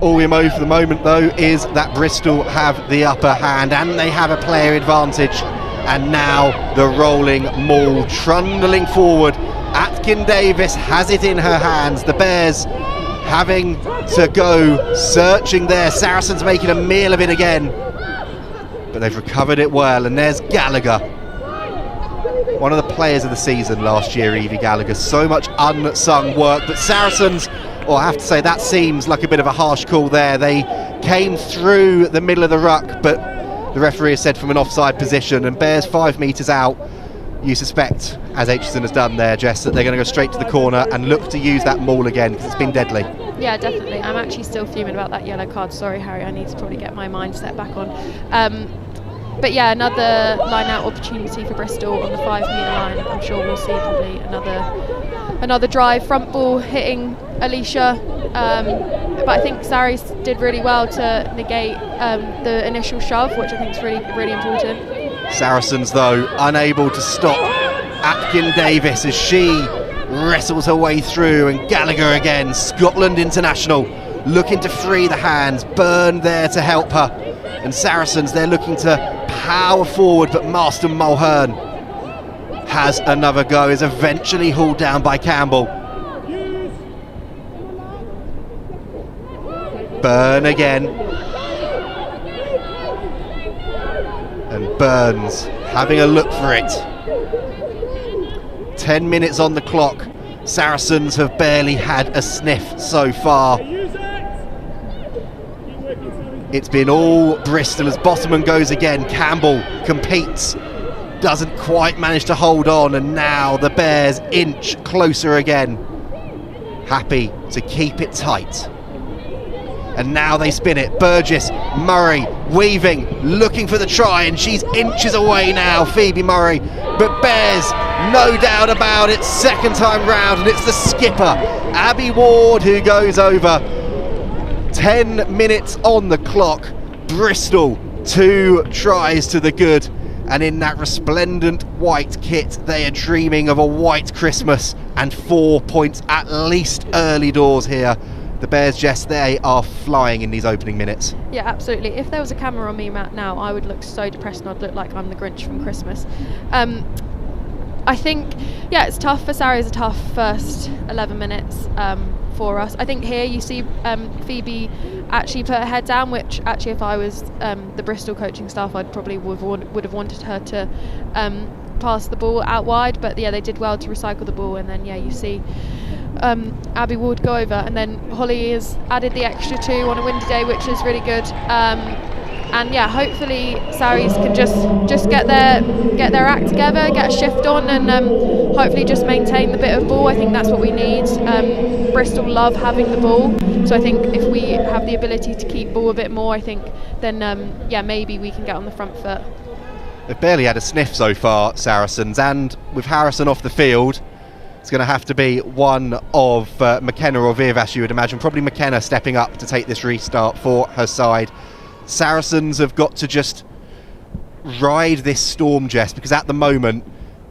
All we know for the moment though is that Bristol have the upper hand and they have a player advantage. And now the rolling maul trundling forward. Atkin Davis has it in her hands. The Bears having to go searching there. Saracens making a meal of it again. But they've recovered it well. And there's Gallagher. One of the players of the season last year, Evie Gallagher. So much unsung work. But Saracens, I have to say that seems like a bit of a harsh call there. They came through the middle of the ruck, but the referee has said from an offside position, and Bears 5 metres out. You suspect, as Aitchison has done there, Jess, that they're going to go straight to the corner and look to use that maul again, because it's been deadly. Yeah, definitely. I'm actually still fuming about that yellow card. Sorry, Harry, I need to probably get my mindset back on. But yeah, another line-out opportunity for Bristol on the 5 metre line. I'm sure we'll see probably another drive, front ball hitting Alicia. But I think Saris did really well to negate the initial shove, which I think is really important. Saracens, though, unable to stop Atkin Davis as she wrestles her way through, and Gallagher again, Scotland international, looking to free the hands. Byrne there to help her, and Saracens, they're looking to power forward, but Marston Mulhern has another go, is eventually hauled down by Campbell. Byrne again, and Burns having a look for it. 10 minutes on the clock. Saracens have barely had a sniff so far. It's been all Bristol as Bottomman goes again. Campbell competes, doesn't quite manage to hold on, and now the Bears inch closer again, happy to keep it tight. And now they spin it. Burgess, Murray, weaving, looking for the try, and she's inches away now, Phoebe Murray. But Bears, no doubt about it, second time round, and it's the skipper, Abby Ward, who goes over. 10 minutes on the clock. Bristol, 2 tries to the good. And in that resplendent white kit, they are dreaming of a white Christmas and 4 points at least early doors here. The Bears, Jess, they are flying in these opening minutes. Yeah, absolutely. If there was a camera on me now, I would look so depressed and I'd look like I'm the Grinch from Christmas. I think, it's tough for Sarri. It's a tough first 11 minutes for us. I think here you see Phoebe actually put her head down, which actually if I was the Bristol coaching staff, I'd probably would have wanted her to pass the ball out wide. But yeah, they did well to recycle the ball, and then you see Abby Ward go over, and then Holly has added the extra 2 on a windy day, which is really good. And hopefully Sarries can just get their act together, get a shift on, and hopefully just maintain the bit of ball. I think that's what we need. Bristol love having the ball, so I think if we have the ability to keep ball a bit more, I think then maybe we can get on the front foot. They've barely had a sniff so far, Saracens, and with Harrison off the field, it's going to have to be one of McKenna or Virvash, you would imagine. Probably McKenna stepping up to take this restart for her side. Saracens have got to just ride this storm, Jess, because at the moment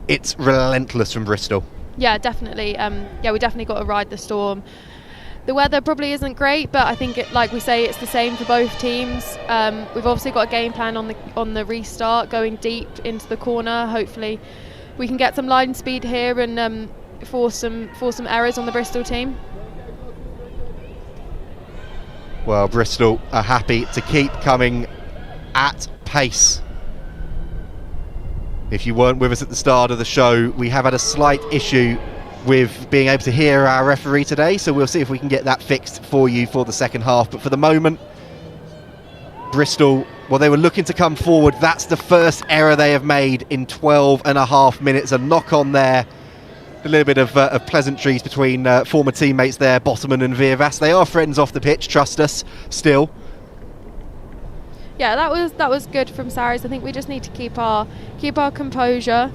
it's relentless from Bristol. Yeah, definitely. We definitely got to ride the storm. The weather probably isn't great, but I think, like we say, it's the same for both teams. We've obviously got a game plan on the restart, going deep into the corner. Hopefully we can get some line speed here and force some errors on the Bristol team. Well, Bristol are happy to keep coming at pace. If you weren't with us at the start of the show, we have had a slight issue with being able to hear our referee today, so we'll see if we can get that fixed for you for the second half. But for the moment, Bristol, well, they were looking to come forward. That's the first error they have made in 12 and a half minutes. A knock on there. A little bit of pleasantries between former teammates there, Bottoman and Viervas. They are friends off the pitch, trust us, still. Yeah, that was good from Saracens. I think we just need to keep our composure,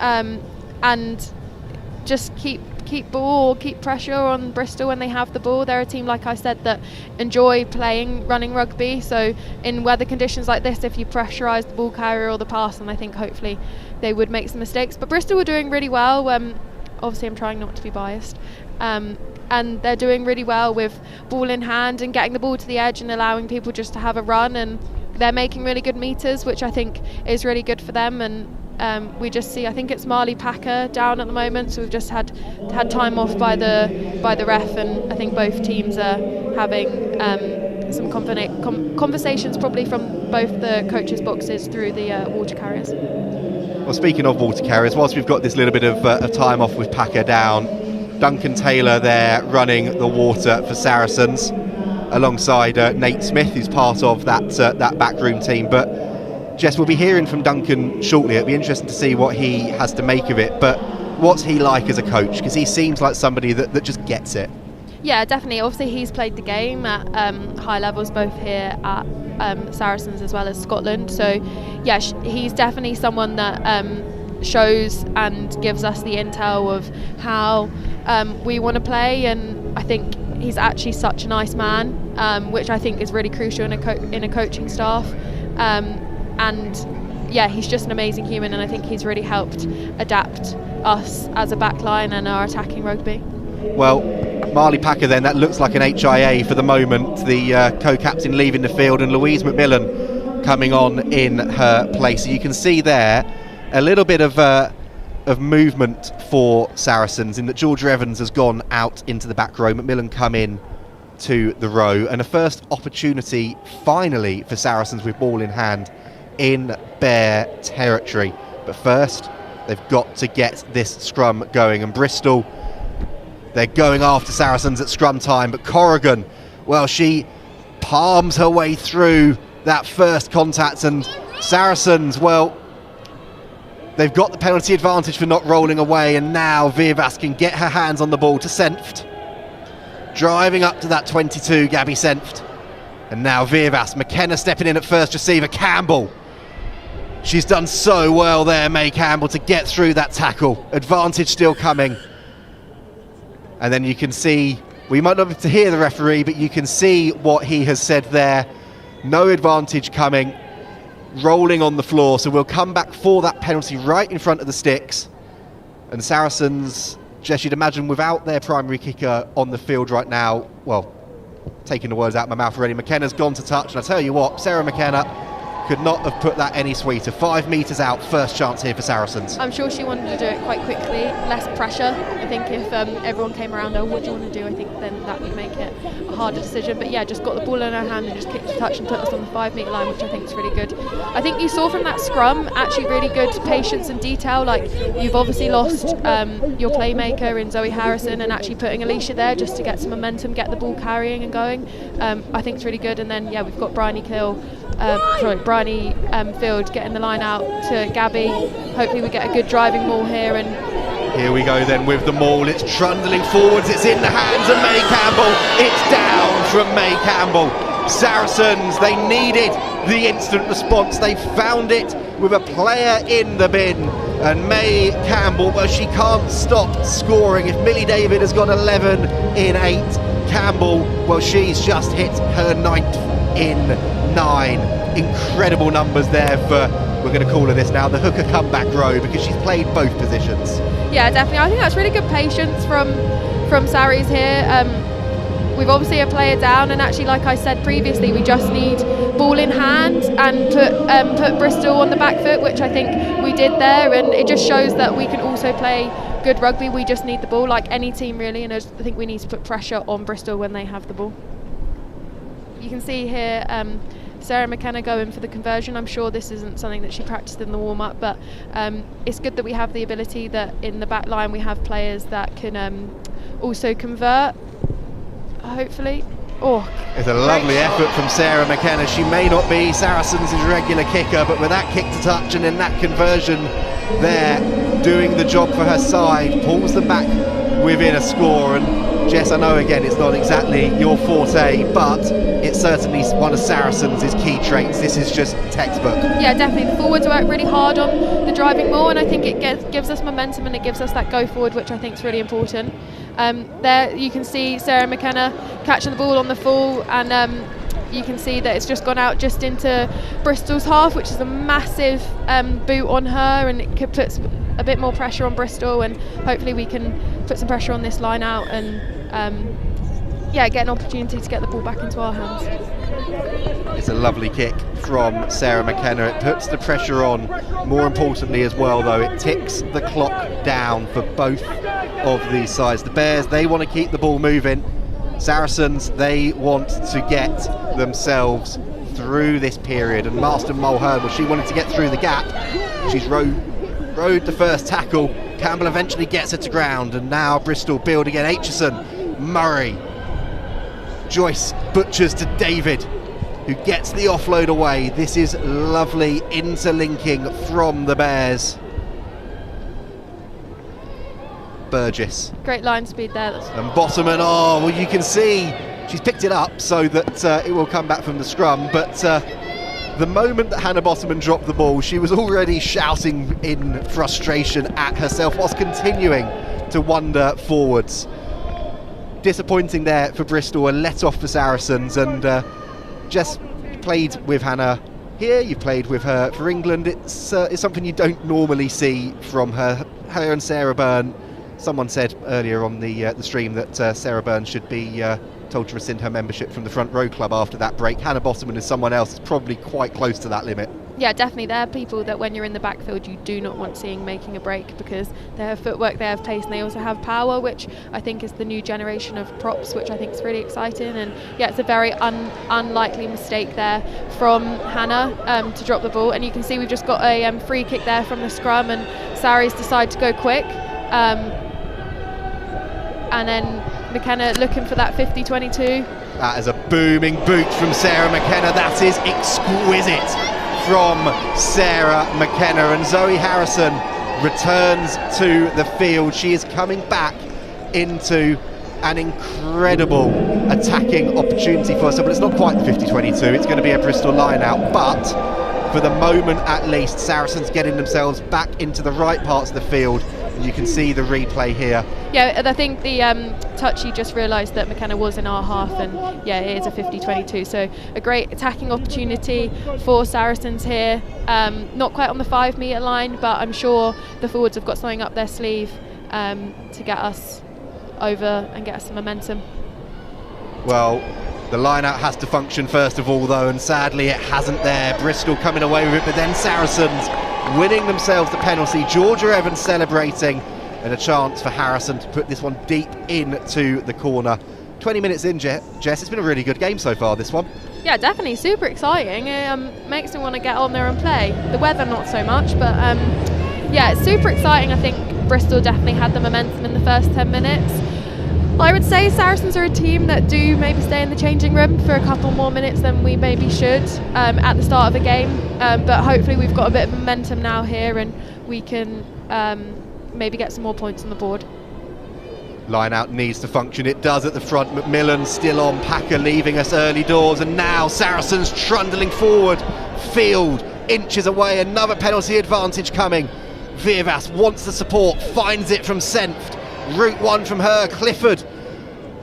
and just keep pressure on Bristol when they have the ball. They're a team, like I said, that enjoy running rugby. So in weather conditions like this, if you pressurise the ball carrier or the pass, and I think hopefully they would make some mistakes. But Bristol were doing really well. Obviously, I'm trying not to be biased. And they're doing really well with ball in hand and getting the ball to the edge and allowing people just to have a run, and they're making really good meters, which I think is really good for them. And we just see, I think it's Marley Packer down at the moment, so we've just had time off by the ref, and I think both teams are having some conversations probably from both the coaches' boxes through the water carriers. Well, speaking of water carriers, whilst we've got this little bit of time off with Packer down, Duncan Taylor there running the water for Saracens alongside Nate Smith, who's part of that backroom team. But Jess, we'll be hearing from Duncan shortly. It'll be interesting to see what he has to make of it. But what's he like as a coach? Because he seems like somebody that just gets it. Yeah, definitely. Obviously, he's played the game at high levels, both here at Saracens as well as Scotland. So, yeah, he's definitely someone that shows and gives us the intel of how we want to play. And I think he's actually such a nice man, which I think is really crucial in a coaching staff. And yeah, he's just an amazing human, and I think he's really helped adapt us as a backline and our attacking rugby. Well, Marley Packer then, that looks like an HIA for the moment, the co-captain leaving the field, and Louise McMillan coming on in her place. So you can see there a little bit of movement for Saracens in that Georgia Evans has gone out into the back row, McMillan come in to the row, and a first opportunity finally for Saracens with ball in hand in Bear territory. But first they've got to get this scrum going, and Bristol, they're going after Saracens at scrum time, but Corrigan, well, she palms her way through that first contact, and Saracens, well, they've got the penalty advantage for not rolling away, and now Viervas can get her hands on the ball to Senft. Driving up to that 22, Gabby Senft. And now Viervas, McKenna stepping in at first receiver, Campbell. She's done so well there, May Campbell, to get through that tackle. Advantage still coming. And then you can see, we might not be able to hear the referee, but you can see what he has said there. No advantage coming. Rolling on the floor, so we'll come back for that penalty right in front of the sticks. And Saracens, Jess, you'd imagine without their primary kicker on the field right now, well, taking the words out of my mouth already, McKenna's gone to touch, and I tell you what, Sarah McKenna could not have put that any sweeter. 5 metres out, first chance here for Saracens. I'm sure she wanted to do it quite quickly, less pressure. I think if everyone came around her, what do you want to do? I think then that would make it a harder decision. But yeah, just got the ball in her hand and just kicked the touch and put us on the 5 metre line, which I think is really good. I think you saw from that scrum actually really good patience and detail. Like, you've obviously lost your playmaker in Zoe Harrison, and actually putting Alicia there just to get some momentum, get the ball carrying and going, I think it's really good. And then yeah, we've got Bryony Field getting the line out to Gabby. Hopefully we get a good driving maul here, and here we go then with the maul. It's trundling forwards, it's in the hands of May Campbell. It's down from May Campbell. Saracens, they needed the instant response. They found it with a player in the bin, and May Campbell, well, she can't stop scoring. If Millie David has got 11 in 8, Campbell, well, she's just hit her 9th in 9. Incredible numbers there for, we're going to call her this now, the hooker comeback row, because she's played both positions. Yeah, definitely. I think that's really good patience from Saris here. We've obviously a player down, and actually, like I said previously, we just need ball in hand and put Bristol on the back foot, which I think we did there, and it just shows that we can also play good rugby. We just need the ball, like any team really, and I think we need to put pressure on Bristol when they have the ball. You can see here Sarah McKenna going for the conversion. I'm sure this isn't something that she practiced in the warm-up, but it's good that we have the ability that in the back line we have players that can also convert, hopefully. Oh, it's a lovely effort from Sarah McKenna. She may not be Saracens' regular kicker, but with that kick to touch and in that conversion there, doing the job for her side, pulls them back within a score. And Jess, I know again it's not exactly your forte, but it's certainly one of Saracens' key traits. This is just textbook. Yeah, definitely. The forwards work really hard on the driving ball, and I think it gives us momentum and it gives us that go forward, which I think is really important. There you can see Sarah McKenna catching the ball on the full, and you can see that it's just gone out just into Bristol's half, which is a massive boot on her, and it puts a bit more pressure on Bristol, and hopefully we can put some pressure on this line out and get an opportunity to get the ball back into our hands. It's a lovely kick from Sarah McKenna. It puts the pressure on. More importantly as well, though, it ticks the clock down for both of these sides. The Bears, they want to keep the ball moving. Saracens, they want to get themselves through this period. And Marston Mulhern, well, she wanted to get through the gap. She's rode the first tackle. Campbell eventually gets her to ground, and now Bristol build again. Aitchison, Murray, Joyce butchers to David, who gets the offload away. This is lovely interlinking from the Bears. Burgess. Great line speed there. And Bottoman, oh, well, you can see she's picked it up so that it will come back from the scrum, but the moment that Hannah Bottoman dropped the ball, she was already shouting in frustration at herself whilst continuing to wander forwards. Disappointing there for Bristol, a let off for Saracens, and just played with Hannah here, you played with her for England. It's something you don't normally see from her and Sarah Byrne. Someone said earlier on the stream that Sarah Byrne should be told to rescind her membership from the Front Row Club after that break. Hannah Bottoman is someone else that's probably quite close to that limit. Yeah, definitely. There are people that when you're in the backfield you do not want seeing making a break, because they have footwork, they have pace, and they also have power, which I think is the new generation of props, which I think is really exciting. And yeah, it's a very unlikely mistake there from Hannah to drop the ball. And you can see we've just got a free kick there from the scrum, and Saris decide to go quick. And then McKenna looking for that 50-22. That is a booming boot from Sarah McKenna. That is exquisite from Sarah McKenna. And Zoe Harrison returns to the field. She is coming back into an incredible attacking opportunity for us. But it's not quite the 50-22. It's going to be a Bristol line out. But for the moment at least, Saracens getting themselves back into the right parts of the field. You can see the replay here. Yeah, I think the touchy just realised that McKenna was in our half, and yeah, it is a 50-22. So a great attacking opportunity for Saracens here. Not quite on the 5 metre line, but I'm sure the forwards have got something up their sleeve to get us over and get us some momentum. Well, the line-out has to function first of all, though, and sadly it hasn't there. Bristol coming away with it, but then Saracens winning themselves the penalty. Georgia Evans celebrating, and a chance for Harrison to put this one deep into the corner. 20 minutes in, Jess, it's been a really good game so far, this one. Yeah, definitely, super exciting. It makes me want to get on there and play. The weather not so much, but yeah, it's super exciting. I think Bristol definitely had the momentum in the first 10 minutes. I would say Saracens are a team that do maybe stay in the changing room for a couple more minutes than we maybe should at the start of a game, but hopefully we've got a bit of momentum now here and we can maybe get some more points on the board. Line out needs to function, it does at the front. McMillan still on, Packer leaving us early doors, and now Saracens trundling forward. Field inches away, another penalty advantage coming. Viervas wants the support, finds it from Senft. Route one from her, Clifford.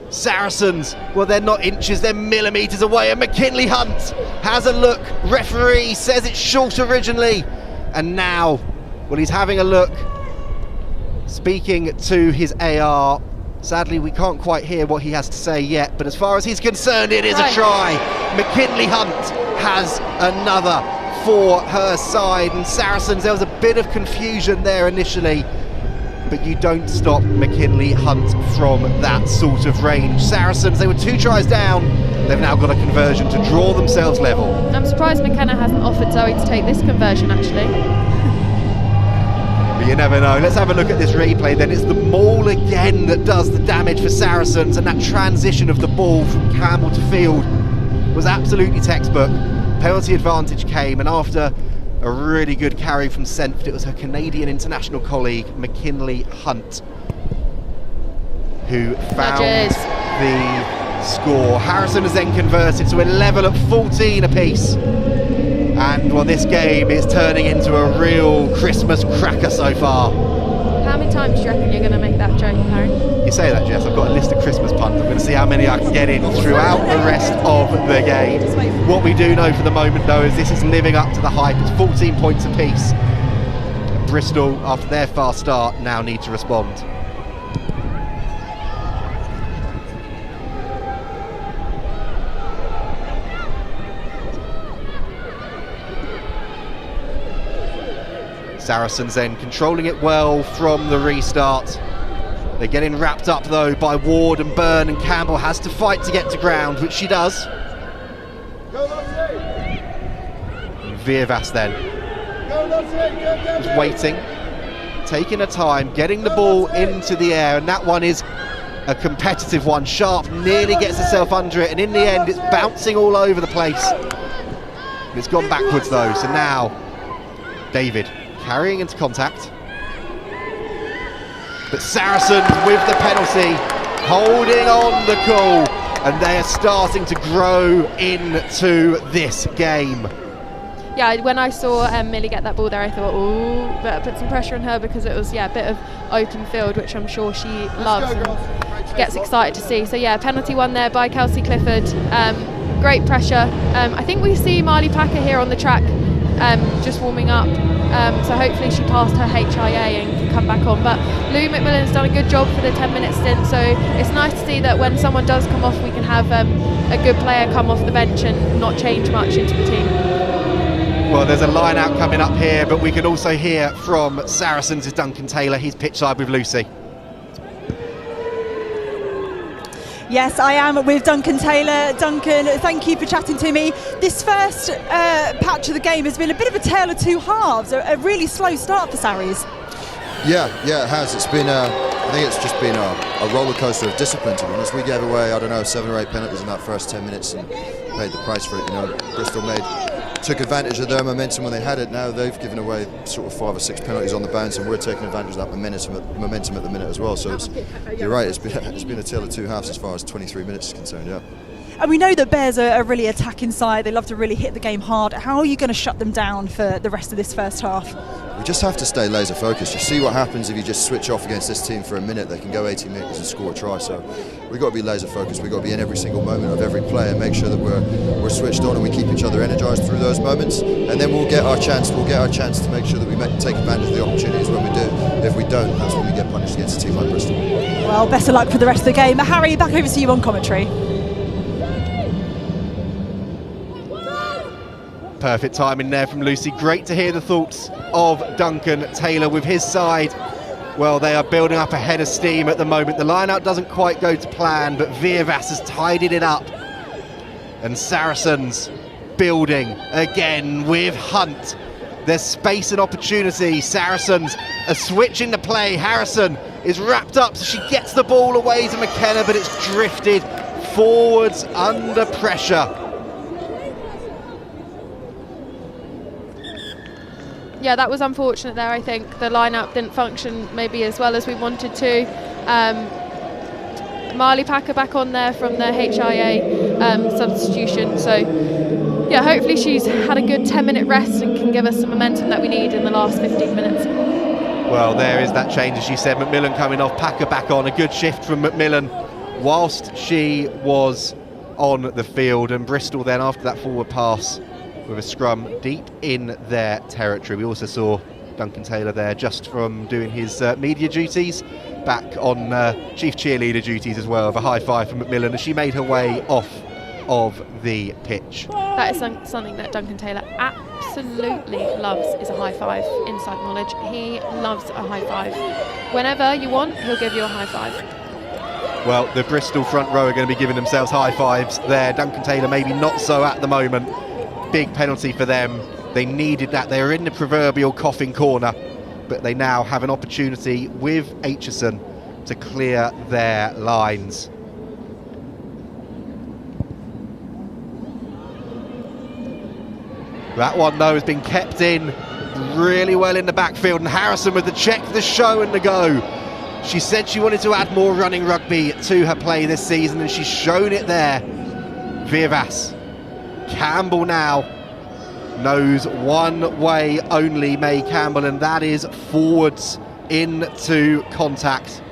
Saracens, well, they're not inches, they're millimetres away, and McKinley Hunt has a look. Referee says it's short originally, and now, well, he's having a look, speaking to his AR. Sadly, we can't quite hear what he has to say yet, but as far as he's concerned, it is a try. McKinley Hunt has another for her side, and Saracens, there was a bit of confusion there initially, but you don't stop McKinley Hunt from that sort of range. Saracens, they were 2 tries down They've now got a conversion to draw themselves level. I'm surprised McKenna hasn't offered Zoe to take this conversion, actually. But you never know. Let's have a look at this replay then. It's the maul again that does the damage for Saracens, and that transition of the ball from Campbell to Field was absolutely textbook. Penalty advantage came, and after a really good carry from Senft, it was her Canadian international colleague McKinley Hunt who found the score. Harrison has then converted to a level at 14 apiece, and well, this game is turning into a real Christmas cracker so far. How many times do you reckon you're going to make that joke, Harry? You say that, Jess. I've got a list of Christmas puns. I'm going to see how many I can get in throughout the rest of the game. What we do know for the moment, though, is this is living up to the hype. It's 14 points apiece. Bristol, after their fast start, now need to respond. Saracens then controlling it well from the restart. They're getting wrapped up though by Ward and Byrne, and Campbell has to fight to get to ground, which she does. Viervas then is waiting, taking her time, getting the ball into the air, and that one is a competitive one. Sharp nearly gets herself under it, and in the end it's bouncing all over the place. It's gone backwards though, so now David carrying into contact, but Saracens with the penalty, holding on the cool, and they are starting to grow into this game. Yeah, when I saw Millie get that ball there, I thought, ooh, better put some pressure on her, because it was a bit of open field, which I'm sure she loves and she gets excited to see. So yeah, penalty one there by Kelsey Clifford. Great pressure. I think we see Marley Packer here on the track, just warming up. So hopefully she passed her HIA and can come back on. But Lou McMillan's done a good job for the 10-minute stint, so it's nice to see that when someone does come off, we can have a good player come off the bench and not change much into the team. Well, there's a line out coming up here, but we can also hear from Saracens' Duncan Taylor. He's pitch side with Lucy. Yes, I am with Duncan Taylor. Duncan, thank you for chatting to me. This first patch of the game has been a bit of a tale of two halves, a really slow start for Sarries. Yeah, it has. It's been, I think it's just been a roller coaster of discipline, to be honest. We gave away, 7 or 8 penalties in that first 10 minutes and paid the price for it. Bristol took advantage of their momentum when they had it. Now they've given away sort of 5 or 6 penalties on the bounce, and we're taking advantage of that momentum at the minute as well. So you're right, it's been a tale of two halves as far as 23 minutes is concerned, yeah. And we know that Bears are really attacking side. They love to really hit the game hard. How are you going to shut them down for the rest of this first half? We just have to stay laser focused. You see what happens if you just switch off against this team for a minute. They can go 80 minutes and score a try. So we've got to be laser focused. We've got to be in every single moment of every play and make sure that we're switched on and we keep each other energised through those moments. And then we'll get our chance. We'll get our chance to make sure that we take advantage of the opportunities when we do. If we don't, that's when we get punished against a team like Bristol. Well, best of luck for the rest of the game. Harry, back over to you on commentary. Perfect timing there from Lucy. Great to hear the thoughts of Duncan Taylor with his side. Well, they are building up a head of steam at the moment. The line-out doesn't quite go to plan, but Viervas has tidied it up. And Saracens building again with Hunt. There's space and opportunity. Saracens are switching the play. Harrison is wrapped up, so she gets the ball away to McKenna, but it's drifted forwards under pressure. Yeah, that was unfortunate there. I think the line-up didn't function maybe as well as we wanted to. Marley Packer back on there from the HIA substitution. So, yeah, hopefully she's had a good 10-minute rest and can give us some momentum that we need in the last 15 minutes. Well, there is that change, as you said. McMillan coming off, Packer back on. A good shift from McMillan whilst she was on the field. And Bristol then, after that forward pass, with a scrum deep in their territory. We also saw Duncan Taylor there just from doing his media duties, back on chief cheerleader duties as well, with a high five from McMillan as she made her way off of the pitch. That is something that Duncan Taylor absolutely loves, is a high five. Inside knowledge, he loves a high five. Whenever you want, he'll give you a high five. Well, the Bristol front row are going to be giving themselves high fives there. Duncan Taylor maybe not so at the moment. Big penalty for them. They needed that. They were in the proverbial coffin corner, but they now have an opportunity with Aitchison to clear their lines. That one, though, has been kept in really well in the backfield, and Harrison with the check, the show and the go. She said she wanted to add more running rugby to her play this season, and she's shown it there. Viervas. Campbell now knows one way only, May Campbell, and that is forwards into contact.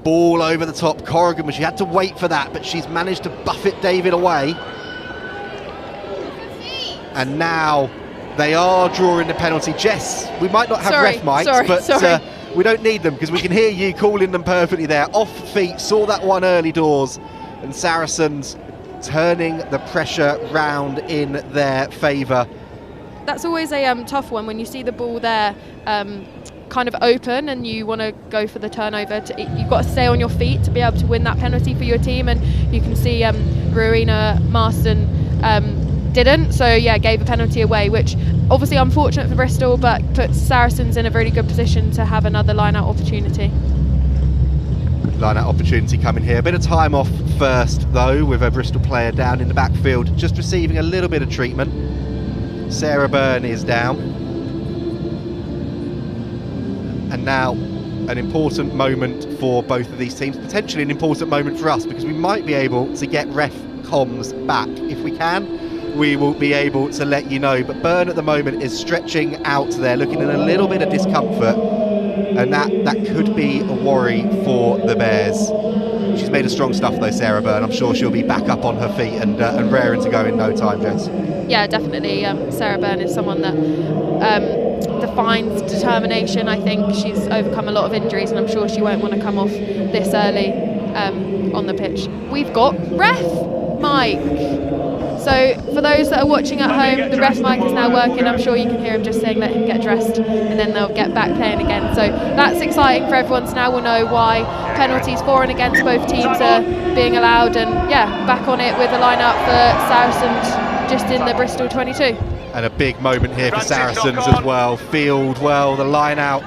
Ball over the top, Corrigan, but she had to wait for that, but she's managed to buffet David away. And now they are drawing the penalty. Jess, we might not have ref mics, but we don't need them because we can hear you calling them perfectly there. Off feet, saw that one early doors, and Saracens turning the pressure round in their favour. That's always a tough one when you see the ball there kind of open and you want to go for the turnover. You've got to stay on your feet to be able to win that penalty for your team, and you can see Rowena Marston didn't, so yeah, gave a penalty away, which obviously unfortunate for Bristol, but puts Saracens in a really good position to have another line-out opportunity. Line-out opportunity coming here. A bit of time off first, though, with a Bristol player down in the backfield, just receiving a little bit of treatment. Sarah Byrne is down. And now an important moment for both of these teams, potentially an important moment for us, because we might be able to get ref comms back. If we can, we will be able to let you know. But Byrne at the moment is stretching out there, looking in a little bit of discomfort, and that could be a worry for the Bears. She's made of strong stuff though, Sarah Byrne. I'm sure she'll be back up on her feet and raring to go in no time, Jess. Yeah, definitely. Sarah Byrne is someone that defines determination. I think she's overcome a lot of injuries, and I'm sure she won't want to come off this early on the pitch. We've got ref Mike. So for those that are watching at home, the ref mic is now working. I'm sure you can hear him just saying let him get dressed, and then they'll get back playing again. So that's exciting for everyone. So now we'll know why penalties for and against both teams are being allowed, and yeah, back on it with a line-up for Saracens just in the Bristol 22. And a big moment here for Saracens as well. Field, well, the line-out,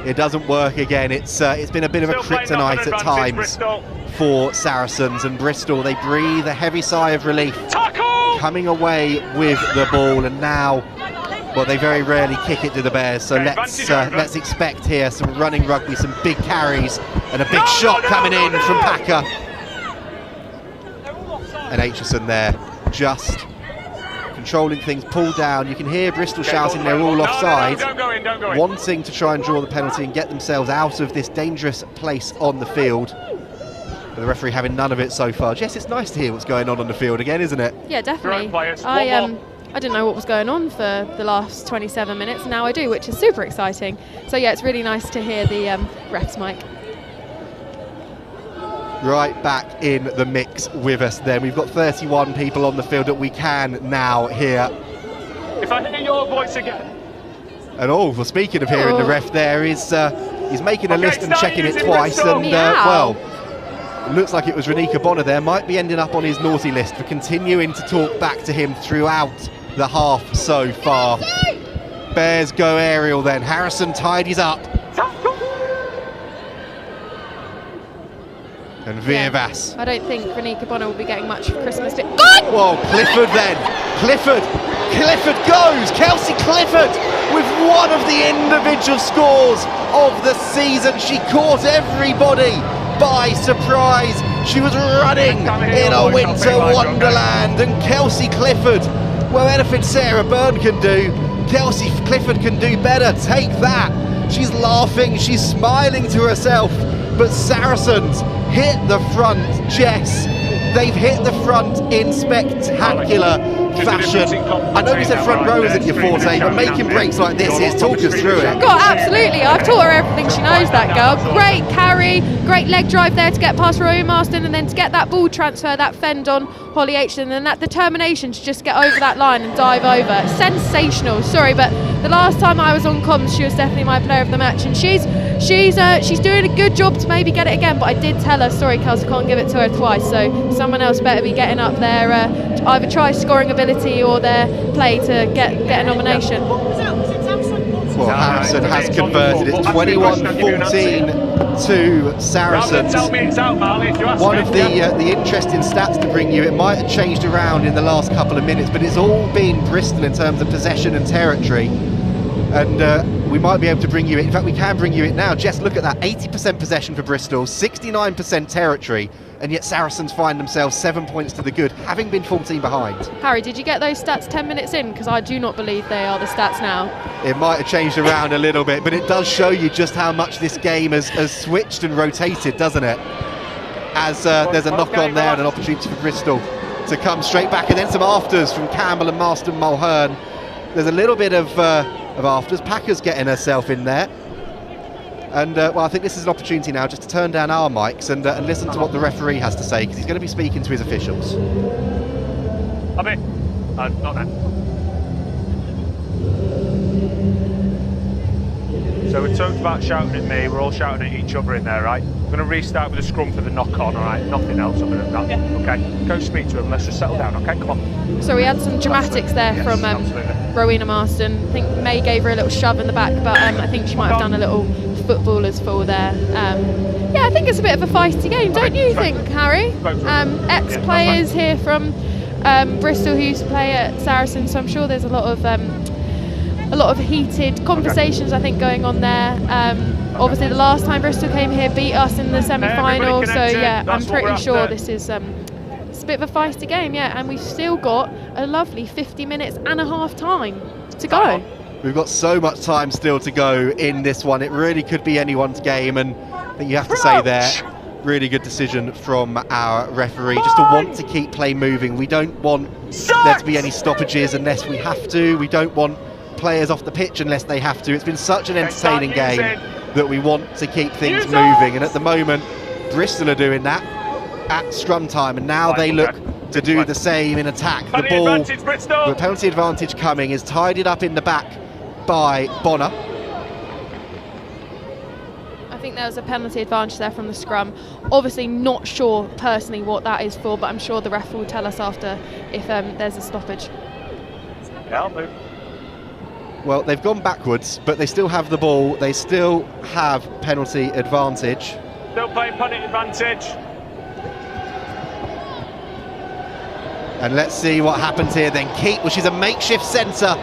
it doesn't work again. It's been a bit of a kryptonite at times for Saracens, and Bristol, they breathe a heavy sigh of relief coming away with the ball. And now, well, they very rarely kick it to the Bears, so let's expect here some running rugby, some big carries, and a big shot coming in from Packer. And Aitchison there just controlling things, pulled down. You can hear Bristol shouting they're all offside, wanting to try and draw the penalty and get themselves out of this dangerous place on the field. But the referee having none of it so far. Jess, it's nice to hear what's going on the field again, isn't it? Yeah, definitely. I didn't know what was going on for the last 27 minutes, and now I do, which is super exciting. So yeah, it's really nice to hear the ref's mic. Right back in the mix with us then. We've got 31 people on the field that we can now hear. If I hear your voice again. And well, speaking of hearing the ref there, he's making a list and checking it twice, and well, looks like it was Renika Bonner there, might be ending up on his naughty list for continuing to talk back to him throughout the half so far. Bears go aerial then. Harrison tidies up. And Viervas. I don't think Renika Bonner will be getting much for Christmas. Well, Clifford then. Clifford goes. Kelsey Clifford with one of the individual scores of the season. She caught everybody by surprise. She was running in a winter wonderland, and Kelsey Clifford, well, anything Sarah Byrne can do, Kelsey Clifford can do better. Take that. She's laughing, she's smiling to herself. But Saracens hit the front, Jess. They've hit the front in spectacular fashion. I know you said front row isn't your forte, but making breaks like this is, talk us through it. God, absolutely. I've taught her everything she knows, that girl. Great carry, great leg drive there to get past Rowan Marston, and then to get that ball transfer, that fend on Holly Aitchison, and that determination to just get over that line and dive over. Sensational. Sorry, but the last time I was on comms, she was definitely my player of the match, and she's she's doing a good job to maybe get it again, but I did tell her, sorry Kelsey, can't give it to her twice, so someone else better be getting up their either try scoring ability or their play to get a nomination. Well, Harrison has converted. It's 21-14 to Saracens. One of the interesting stats to bring you, it might have changed around in the last couple of minutes, but it's all been Bristol in terms of possession and territory. And we might be able to bring you it. In fact, we can bring you it now. Just look at that, 80% possession for Bristol, 69% territory, and yet Saracens find themselves 7 points to the good, having been 14 behind. Harry, did you get those stats 10 minutes in? Because I do not believe they are the stats now. It might have changed around a little bit, but it does show you just how much this game has switched and rotated, doesn't it? As there's a knock-on there and an opportunity for Bristol to come straight back, and then some afters from Campbell and Marston Mulhern. There's a little bit of afters. Packer's getting herself in there. And well, I think this is an opportunity now just to turn down our mics and listen to what the referee has to say, because he's going to be speaking to his officials. Not that. So we talked about shouting at me, we're all shouting at each other in there, right? We're going to restart with a scrum for the knock-on, all right? Nothing else other than that, okay? Go speak to him, let's just settle down, okay? Come on. So we had some dramatics there from Rowena Marston. I think May gave her a little shove in the back, but I think she might have done a little footballer's fall there. Yeah, I think it's a bit of a feisty game, don't you think, Harry? Ex-players here from Bristol who used to play at Saracens, so I'm sure there's a lot of heated conversations, I think, going on there. Obviously, the last time Bristol came here beat us in the semi-final, so yeah, I'm pretty sure this is it's a bit of a feisty game, yeah, and we've still got a lovely 50 minutes and a half time to go. We've got so much time still to go in this one. It really could be anyone's game, and I think you have to say there, really good decision from our referee, just to want to keep play moving. We don't want there to be any stoppages unless we have to. We don't want players off the pitch unless they have to. It's been such an entertaining game that we want to keep things moving, and at the moment Bristol are doing that at scrum time, and now they look to do the same in attack. The ball, the penalty advantage coming, is tidied up in the back by Bonner. I think there was a penalty advantage there from the scrum. Obviously not sure personally what that is for, but I'm sure the ref will tell us after if there's a stoppage. Yeah, I'll move. Well, they've gone backwards, but they still have the ball. They still have penalty advantage. Still playing penalty advantage. And let's see what happens here then. Keat, well, she's a makeshift centre,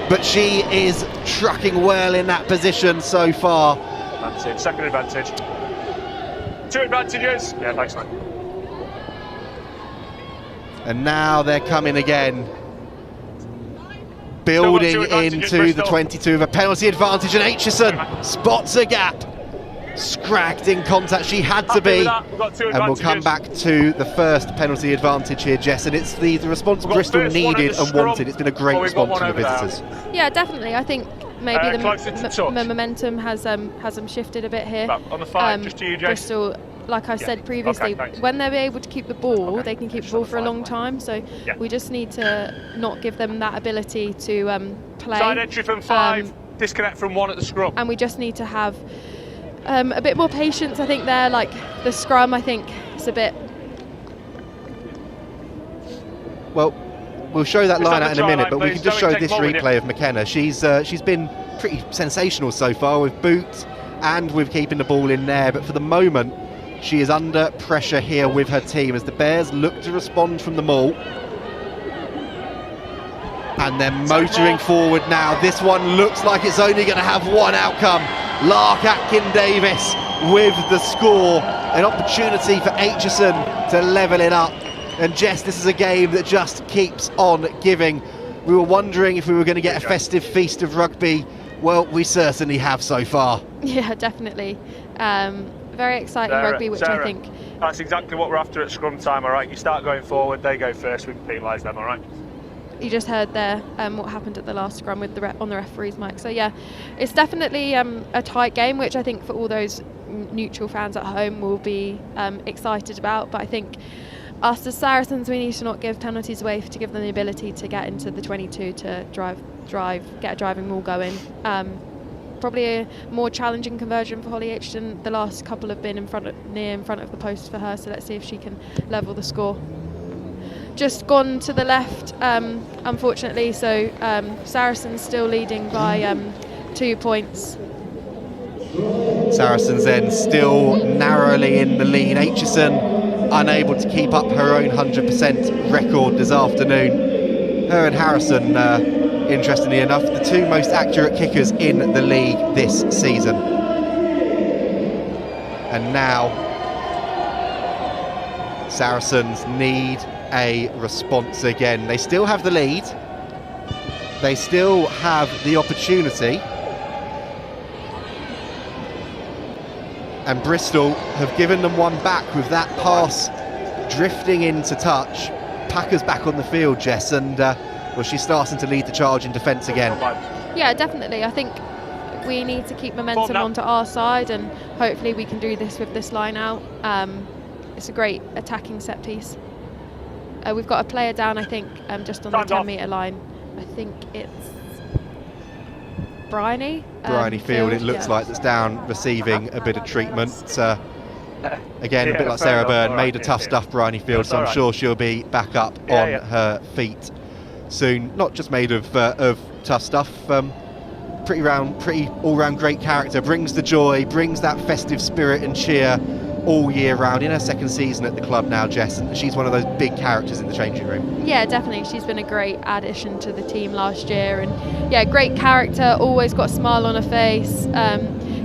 but she is trucking well in that position so far. Advantage, second advantage. 2 advantages. Yeah, thanks, mate. And now they're coming again. Building into the 22 of a penalty advantage, and Aitchison spots a gap. Scragged in contact, she had to be, and we'll come back to the first penalty advantage here, Jess, and it's the response Bristol needed and wanted. It's been a great response from the visitors. Yeah, definitely. I think maybe the momentum has shifted a bit here. On the 5, just to you, Jess. Bristol, like I said previously, when they're able to keep the ball, they can keep the ball for a long time, so we just need to not give them that ability to play. Side entry from 5, disconnect from 1 at the scrum. And we just need to have a bit more patience, I think, there. Like the scrum, I think it's a bit... Well, we'll show that line out in a minute, but we can just show this replay of McKenna. She's been pretty sensational so far with boot and with keeping the ball in there, but for the moment she is under pressure here with her team as the Bears look to respond from the maul. And they're motoring forward now. This one looks like it's only going to have one outcome. Lark Atkin-Davis with the score. An opportunity for Aitchison to level it up. And Jess, this is a game that just keeps on giving. We were wondering if we were going to get a festive feast of rugby. Well, we certainly have so far. Yeah, definitely. Very exciting rugby, which Sarah, I think... That's exactly what we're after at scrum time, all right? You start going forward, they go first, we can penalise them, all right? You just heard there what happened at the last scrum with on the referee's mic. So yeah, it's definitely a tight game, which I think for all those neutral fans at home will be excited about. But I think us as Saracens, we need to not give penalties away to give them the ability to get into the 22 to drive, get a driving maul going. probably a more challenging conversion for Holly Aitchison. The last couple have been in front of the post for her, so let's see if she can level the score. Just gone to the left, unfortunately, so Saracens still leading by 2 points. Saracens then still narrowly in the lead. Aitchison unable to keep up her own 100% record this afternoon. Her and Harrison, interestingly enough, the two most accurate kickers in the league this season. And now Saracens need a response again. They still have the lead. They still have the opportunity. And Bristol have given them one back with that pass drifting into touch. Packer's back on the field, Jess, and well, she's starting to lead the charge in defence again. Yeah, definitely. I think we need to keep momentum onto our side, and hopefully we can do this with this line out. It's a great attacking set piece. We've got a player down, I think, just on the 10-metre line. I think it's Bryony Field, it looks like, that's down receiving a bit of treatment. Again, a bit like Sarah Byrne, made of tough stuff, Bryony Field, so I'm sure she'll be back up on her feet soon. Not just made of tough stuff, pretty all-round great character, brings the joy, brings that festive spirit and cheer all year round. In her second season at the club now, Jess, and she's one of those big characters in the changing room. Yeah, definitely. She's been a great addition to the team last year, and yeah, great character, always got a smile on her face,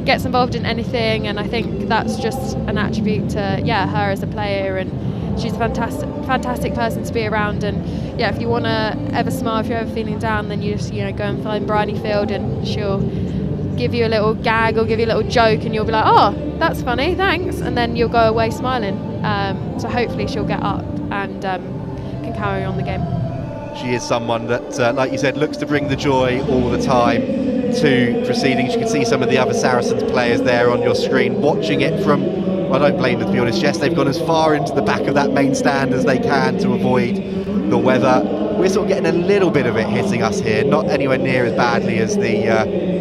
gets involved in anything, and I think that's just an attribute to her as a player, and she's a fantastic person to be around. And yeah, if you want to ever smile, if you're ever feeling down, then you just go and find Bryony Field, and she'll give you a little gag or give you a little joke, and you'll be like, oh, that's funny, thanks, and then you'll go away smiling. So hopefully she'll get up and can carry on the game. She is someone that, like you said, looks to bring the joy all the time to proceedings. You can see some of the other Saracens players there on your screen watching it from, well, I don't blame them, to be honest, Jess. They've gone as far into the back of that main stand as they can to avoid the weather. We're sort of getting a little bit of it hitting us here, not anywhere near as badly as the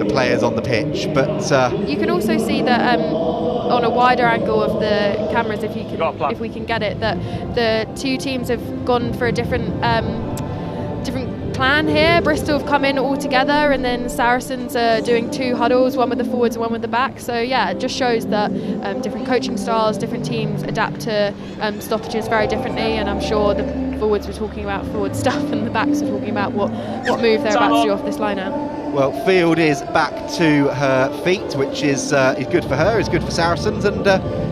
players on the pitch, but you can also see that on a wider angle of the cameras, if we can get it, that the two teams have gone for a different plan here. Bristol have come in all together, and then Saracens are doing two huddles, one with the forwards and one with the back. So yeah, it just shows that different coaching styles, different teams adapt to stoppages very differently, and I'm sure the forwards were talking about forward stuff and the backs were talking about what move they're about to do off this line out. Well, Field is back to her feet, which is good for her, is good for Saracens, and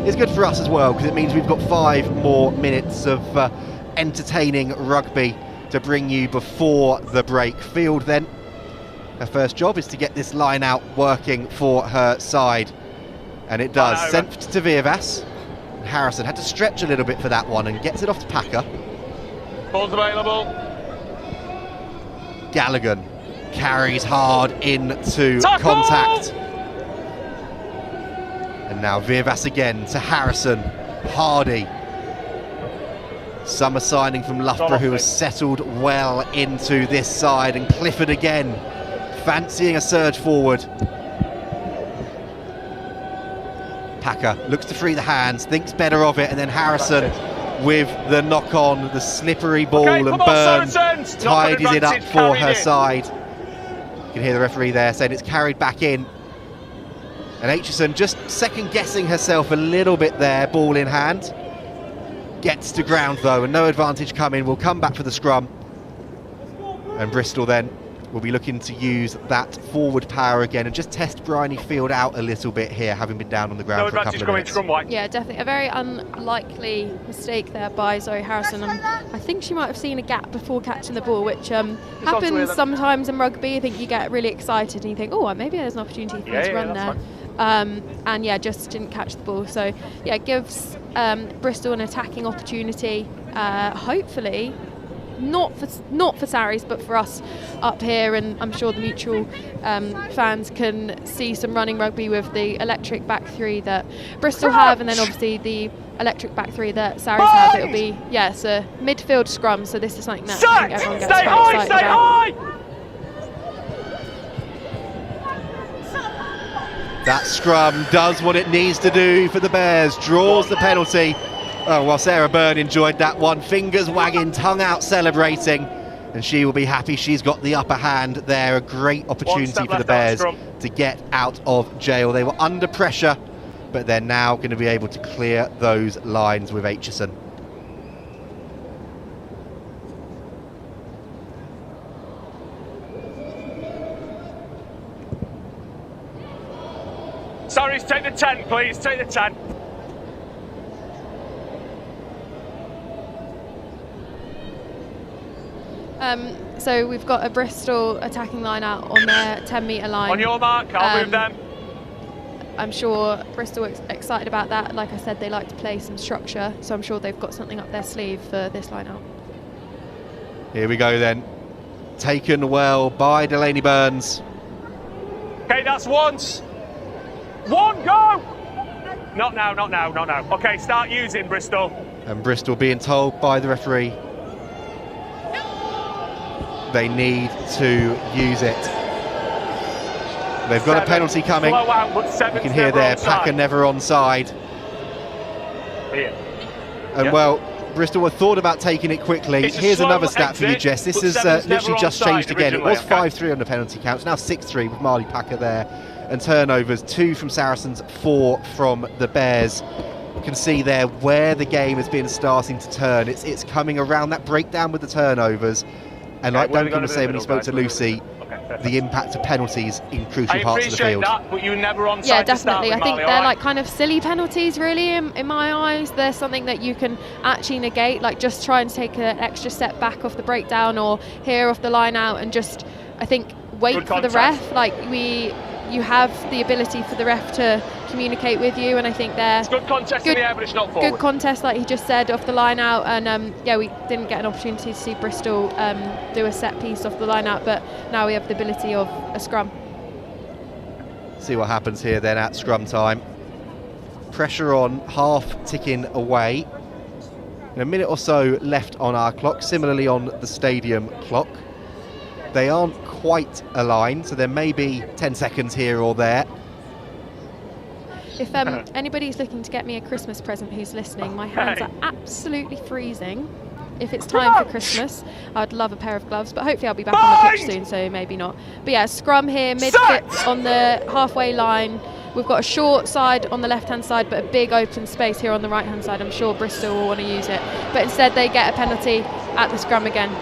is good for us as well, because it means we've got 5 more minutes of entertaining rugby to bring you before the break. Field then, her first job is to get this line out working for her side, and it does. Sent to Virvas. Harrison had to stretch a little bit for that one and gets it off to Packer. Ball's available. Gallagher carries hard into contact. And now Virvas again to Harrison. Hardy. Summer signing from Loughborough, who has settled well into this side. And Clifford again, fancying a surge forward. Packer looks to free the hands, thinks better of it, and then Harrison with the knock on, the slippery ball, and Byrne tidies it up for her side. You can hear the referee there saying it's carried back in. And Aitchison just second guessing herself a little bit there, ball in hand. Gets to ground though, and no advantage coming. We'll come back for the scrum. And Bristol then will be looking to use that forward power again and just test Bryony Field out a little bit here, having been down on the ground for a couple of minutes. Yeah, definitely. A very unlikely mistake there by Zoe Harrison. I think she might have seen a gap before catching the ball, which happens sometimes in rugby. I think you get really excited and you think, oh, maybe there's an opportunity for me to run there. And yeah, just didn't catch the ball. So yeah, it gives Bristol an attacking opportunity, hopefully. Not for Saris, but for us up here, and I'm sure the mutual fans can see some running rugby with the electric back three that Bristol have, and then obviously the electric back three that Saris have. It'll be, it's a midfield scrum, so this is something that I think everyone gets quite excited about. That scrum does what it needs to do for the Bears, draws the penalty. Oh, well, Sarah Byrne enjoyed that one, fingers wagging, tongue out celebrating, and she will be happy she's got the upper hand there. A great opportunity for the Bears to get out of jail. They were under pressure, but they're now going to be able to clear those lines with Aitchison. Sorry, take the 10, please. Take the 10. So we've got a Bristol attacking line out on their 10-metre line. On your mark, I'll move them. I'm sure Bristol are excited about that. Like I said, they like to play some structure, so I'm sure they've got something up their sleeve for this line out. Here we go then. Taken well by Delaney Burns. Okay, that's once. One, go! Not now, not now, not now. Okay, start using Bristol. And Bristol being told by the referee they need to use it. They've got a penalty coming. Blow out, but you can hear there, Packer never onside. Here. And well, Bristol had thought about taking it quickly. Here's another stat for you, Jess. This has literally just changed again. It was 5-3 on the penalty count. It's now 6-3 with Marley Packer there. And turnovers, 2 from Saracens, 4 from the Bears. You can see there where the game has been starting to turn. It's coming around that breakdown with the turnovers. And like Duncan was saying when he spoke to Lucy, the impact of penalties in crucial parts of the field. That, but you never onside. Yeah, definitely. I think Marley, they're like kind of silly penalties, really, in my eyes. They're something that you can actually negate, like just try and take an extra step back off the breakdown or here off the line out and just, I think, wait for the ref. Like you have the ability for the ref to communicate with you, and I think they're good contest in the air, but it's not forward. Good contest, like he just said, off the line out, and yeah, we didn't get an opportunity to see Bristol do a set piece off the line out, but now we have the ability of a scrum. See what happens here then at scrum time. Pressure on, half ticking away. And a minute or so left on our clock, similarly on the stadium clock. They aren't quite aligned, so there may be 10 seconds here or there. If anybody's looking to get me a Christmas present who's listening, my hands are absolutely freezing. If it's time for Christmas, I'd love a pair of gloves, but hopefully I'll be back on the pitch soon, so maybe not. But yeah, scrum here, mid-fit on the halfway line. We've got a short side on the left-hand side, but a big open space here on the right-hand side. I'm sure Bristol will want to use it. But instead they get a penalty at the scrum again.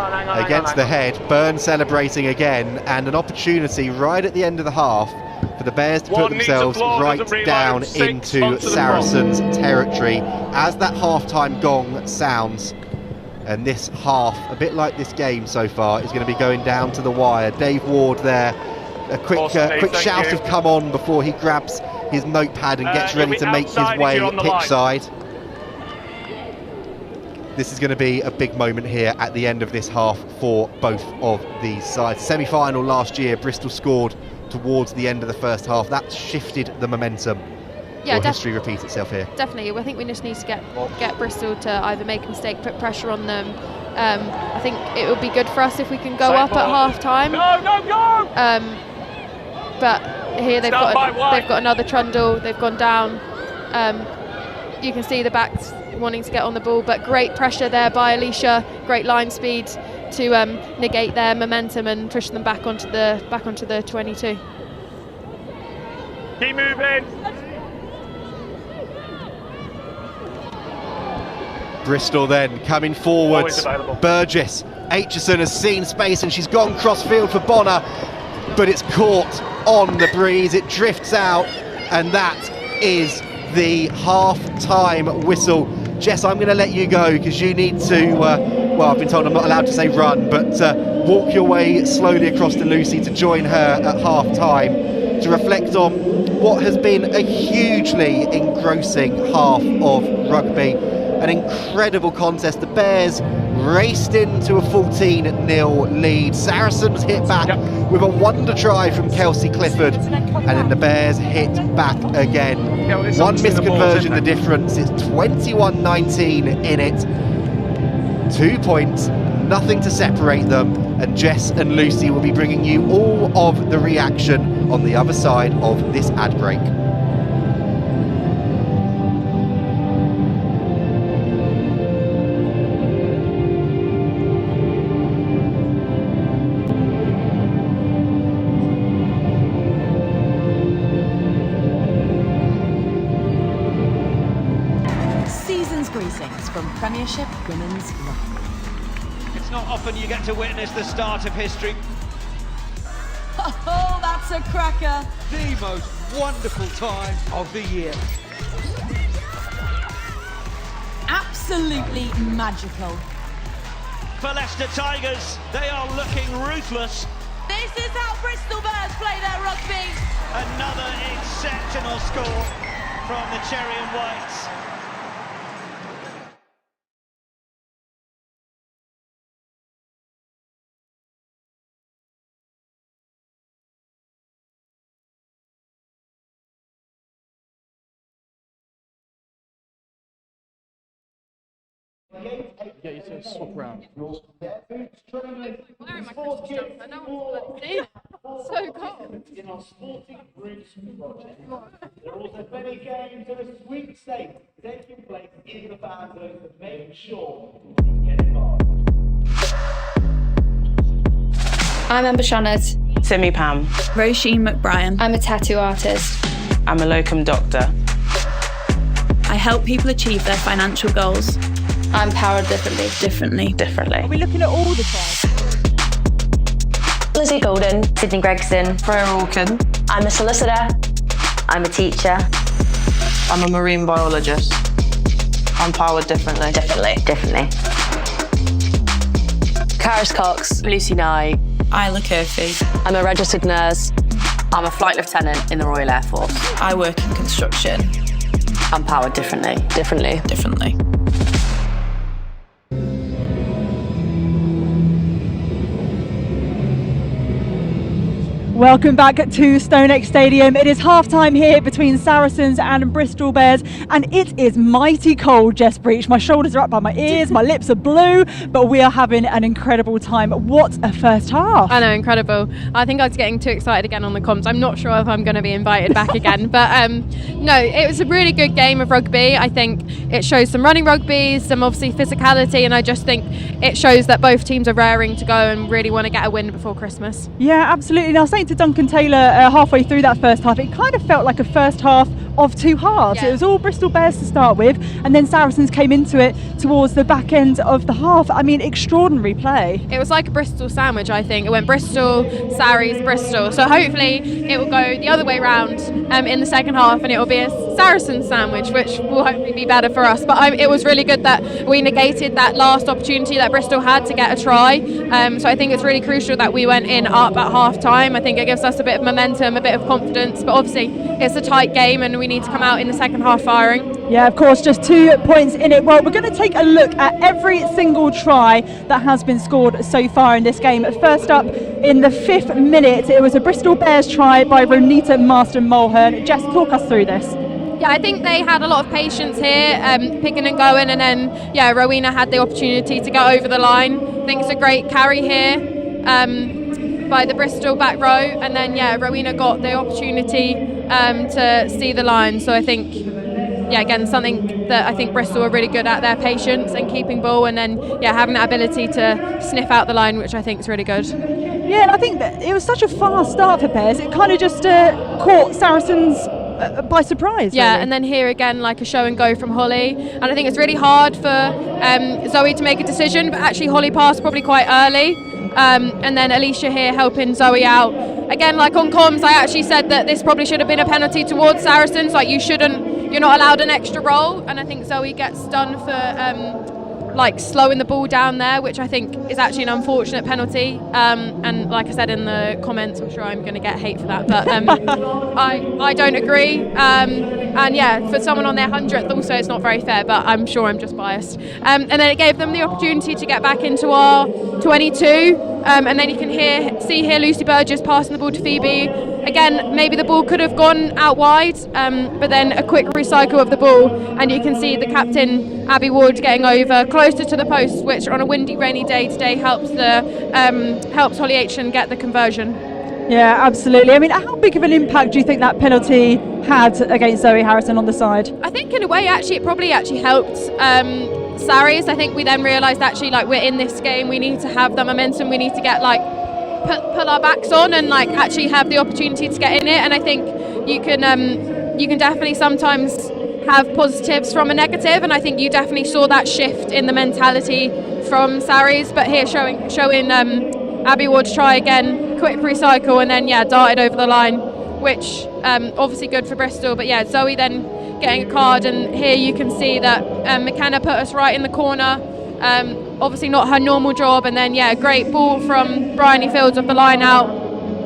Against the head, Byrne celebrating again, and an opportunity right at the end of the half for the Bears to put themselves right down into Saracens territory as that half-time gong sounds. And this half, a bit like this game so far, is going to be going down to the wire. Dave Ward there, a quick shout of come on before he grabs his notepad and gets ready to make his way pitch side. This is going to be a big moment here at the end of this half for both of these sides. Semi-final last year, Bristol scored towards the end of the first half. That shifted the momentum. Yeah, history repeats itself here. Definitely. I think we just need to get Bristol to either make a mistake, put pressure on them. I think it would be good for us if we can go up at half-time. Go! But here they've got another trundle. They've gone down. You can see the backs wanting to get on the ball, but great pressure there by Alicia. Great line speed to negate their momentum and push them back onto the 22. Keep moving. Bristol then coming forwards. Burgess, Aitchison has seen space and she's gone cross-field for Bonner, but it's caught on the breeze. It drifts out, and that is the half-time whistle. Jess, I'm going to let you go because you need to, well, I've been told I'm not allowed to say run, but walk your way slowly across to Lucy to join her at half-time to reflect on what has been a hugely engrossing half of rugby. An incredible contest. The Bears raced into a 14-0 lead. Saracens hit back with a wonder try from Kelsey Clifford, and then the Bears hit back again. One misconversion, the difference is 21-19 in it. 2 points, nothing to separate them, and Jess and Lucy will be bringing you all of the reaction on the other side of this ad break. Greetings from Premiership Women's Rugby. It's not often you get to witness the start of history. Oh, that's a cracker. The most wonderful time of the year. Absolutely magical. For Leicester Tigers, they are looking ruthless. This is how Bristol Bears play their rugby. Another exceptional score from the Cherry and Whites. Get you to swap around. Wearing my Christmas jumper, no one's see. So cold. In our sporting groups project. There are also many games and a sweepstakes taking place in the fan zone to make sure you get involved. I'm Amber Shannard. Simi Pam. Roisin McBrien. I'm a tattoo artist. I'm a locum doctor. I help people achieve their financial goals. I'm powered differently. Are we looking at all the tribes? Lizzie Golden, Sydney Gregson, Freya Orkin. I'm a solicitor. I'm a teacher. I'm a marine biologist. I'm powered differently. Definitely. Karis Cox, Lucy Nye. Isla Curfey. I'm a registered nurse. I'm a flight lieutenant in the Royal Air Force. I work in construction. I'm powered differently. Welcome back to Stonex Stadium. It is half-time here between Saracens and Bristol Bears, and it is mighty cold, Jess Breach. My shoulders are up by my ears, my lips are blue, but we are having an incredible time. What a first half. I know, incredible. I think I was getting too excited again on the comms. I'm not sure if I'm going to be invited back again, but no, it was a really good game of rugby. I think it shows some running rugby, some obviously physicality, and I just think it shows that both teams are raring to go and really want to get a win before Christmas. Yeah, absolutely. Now, saying to Duncan Taylor halfway through that first half, it kind of felt like a first half of two halves. It was all Bristol Bears to start with, and then Saracens came into it towards the back end of the half. I mean, extraordinary play. It was like a Bristol sandwich, I think. It went Bristol, Saris, Bristol. So hopefully it will go the other way round in the second half, and it will be a Saracens sandwich, which will hopefully be better for us. But it was really good that we negated that last opportunity that Bristol had to get a try. So I think it's really crucial that we went in up at half time. I think it gives us a bit of momentum, a bit of confidence, but obviously it's a tight game and we need to come out in the second half firing. Yeah, of course, just 2 points in it. Well, we're going to take a look at every single try that has been scored so far in this game. First up, in the 5th minute, it was a Bristol Bears try by Ronita Marston-Mulhern. Jess, talk us through this. Yeah, I think they had a lot of patience here, picking and going, and then, Rowena had the opportunity to get over the line. I think it's a great carry here by the Bristol back row, and then, Rowena got the opportunity to see the line. So I think, again, something that I think Bristol are really good at, their patience and keeping ball, and then, having that ability to sniff out the line, which I think is really good. Yeah, and I think that it was such a fast start for Bears. It kind of just caught Saracens by surprise. Yeah, really. And then here again, like a show and go from Holly, and I think it's really hard for Zoe to make a decision, but actually Holly passed probably quite early, and then Alicia here helping Zoe out. Again, like on comms, I actually said that this probably should have been a penalty towards Saracens, like you're not allowed an extra roll, and I think Zoe gets done for slowing the ball down there, which I think is actually an unfortunate penalty, and like I said in the comments, I'm sure I'm going to get hate for that, but I don't agree, and for someone on their 100th also it's not very fair, but I'm sure I'm just biased, and then it gave them the opportunity to get back into our 22. and then you can see here Lucy Burgess passing the ball to Phoebe. Again, maybe the ball could have gone out wide, but then a quick recycle of the ball, and you can see the captain Abby Ward getting over closer to the post, which on a windy, rainy day today helps Holly Aitchen get the conversion. Yeah, absolutely. I mean, how big of an impact do you think that penalty had against Zoe Harrison on the side? I think in a way, it probably helped Sarries. I think we then realised we're in this game, we need to have the momentum, we need to get pull our backs on and actually have the opportunity to get in it. And I think you can definitely sometimes have positives from a negative, and I think you definitely saw that shift in the mentality from Sarries. But here showing Abby Ward try again, quick recycle, and then darted over the line, which obviously good for Bristol. But Zoe then getting a card, and here you can see that McKenna put us right in the corner. Obviously not her normal job, and then great ball from Bryony Fields off the line out,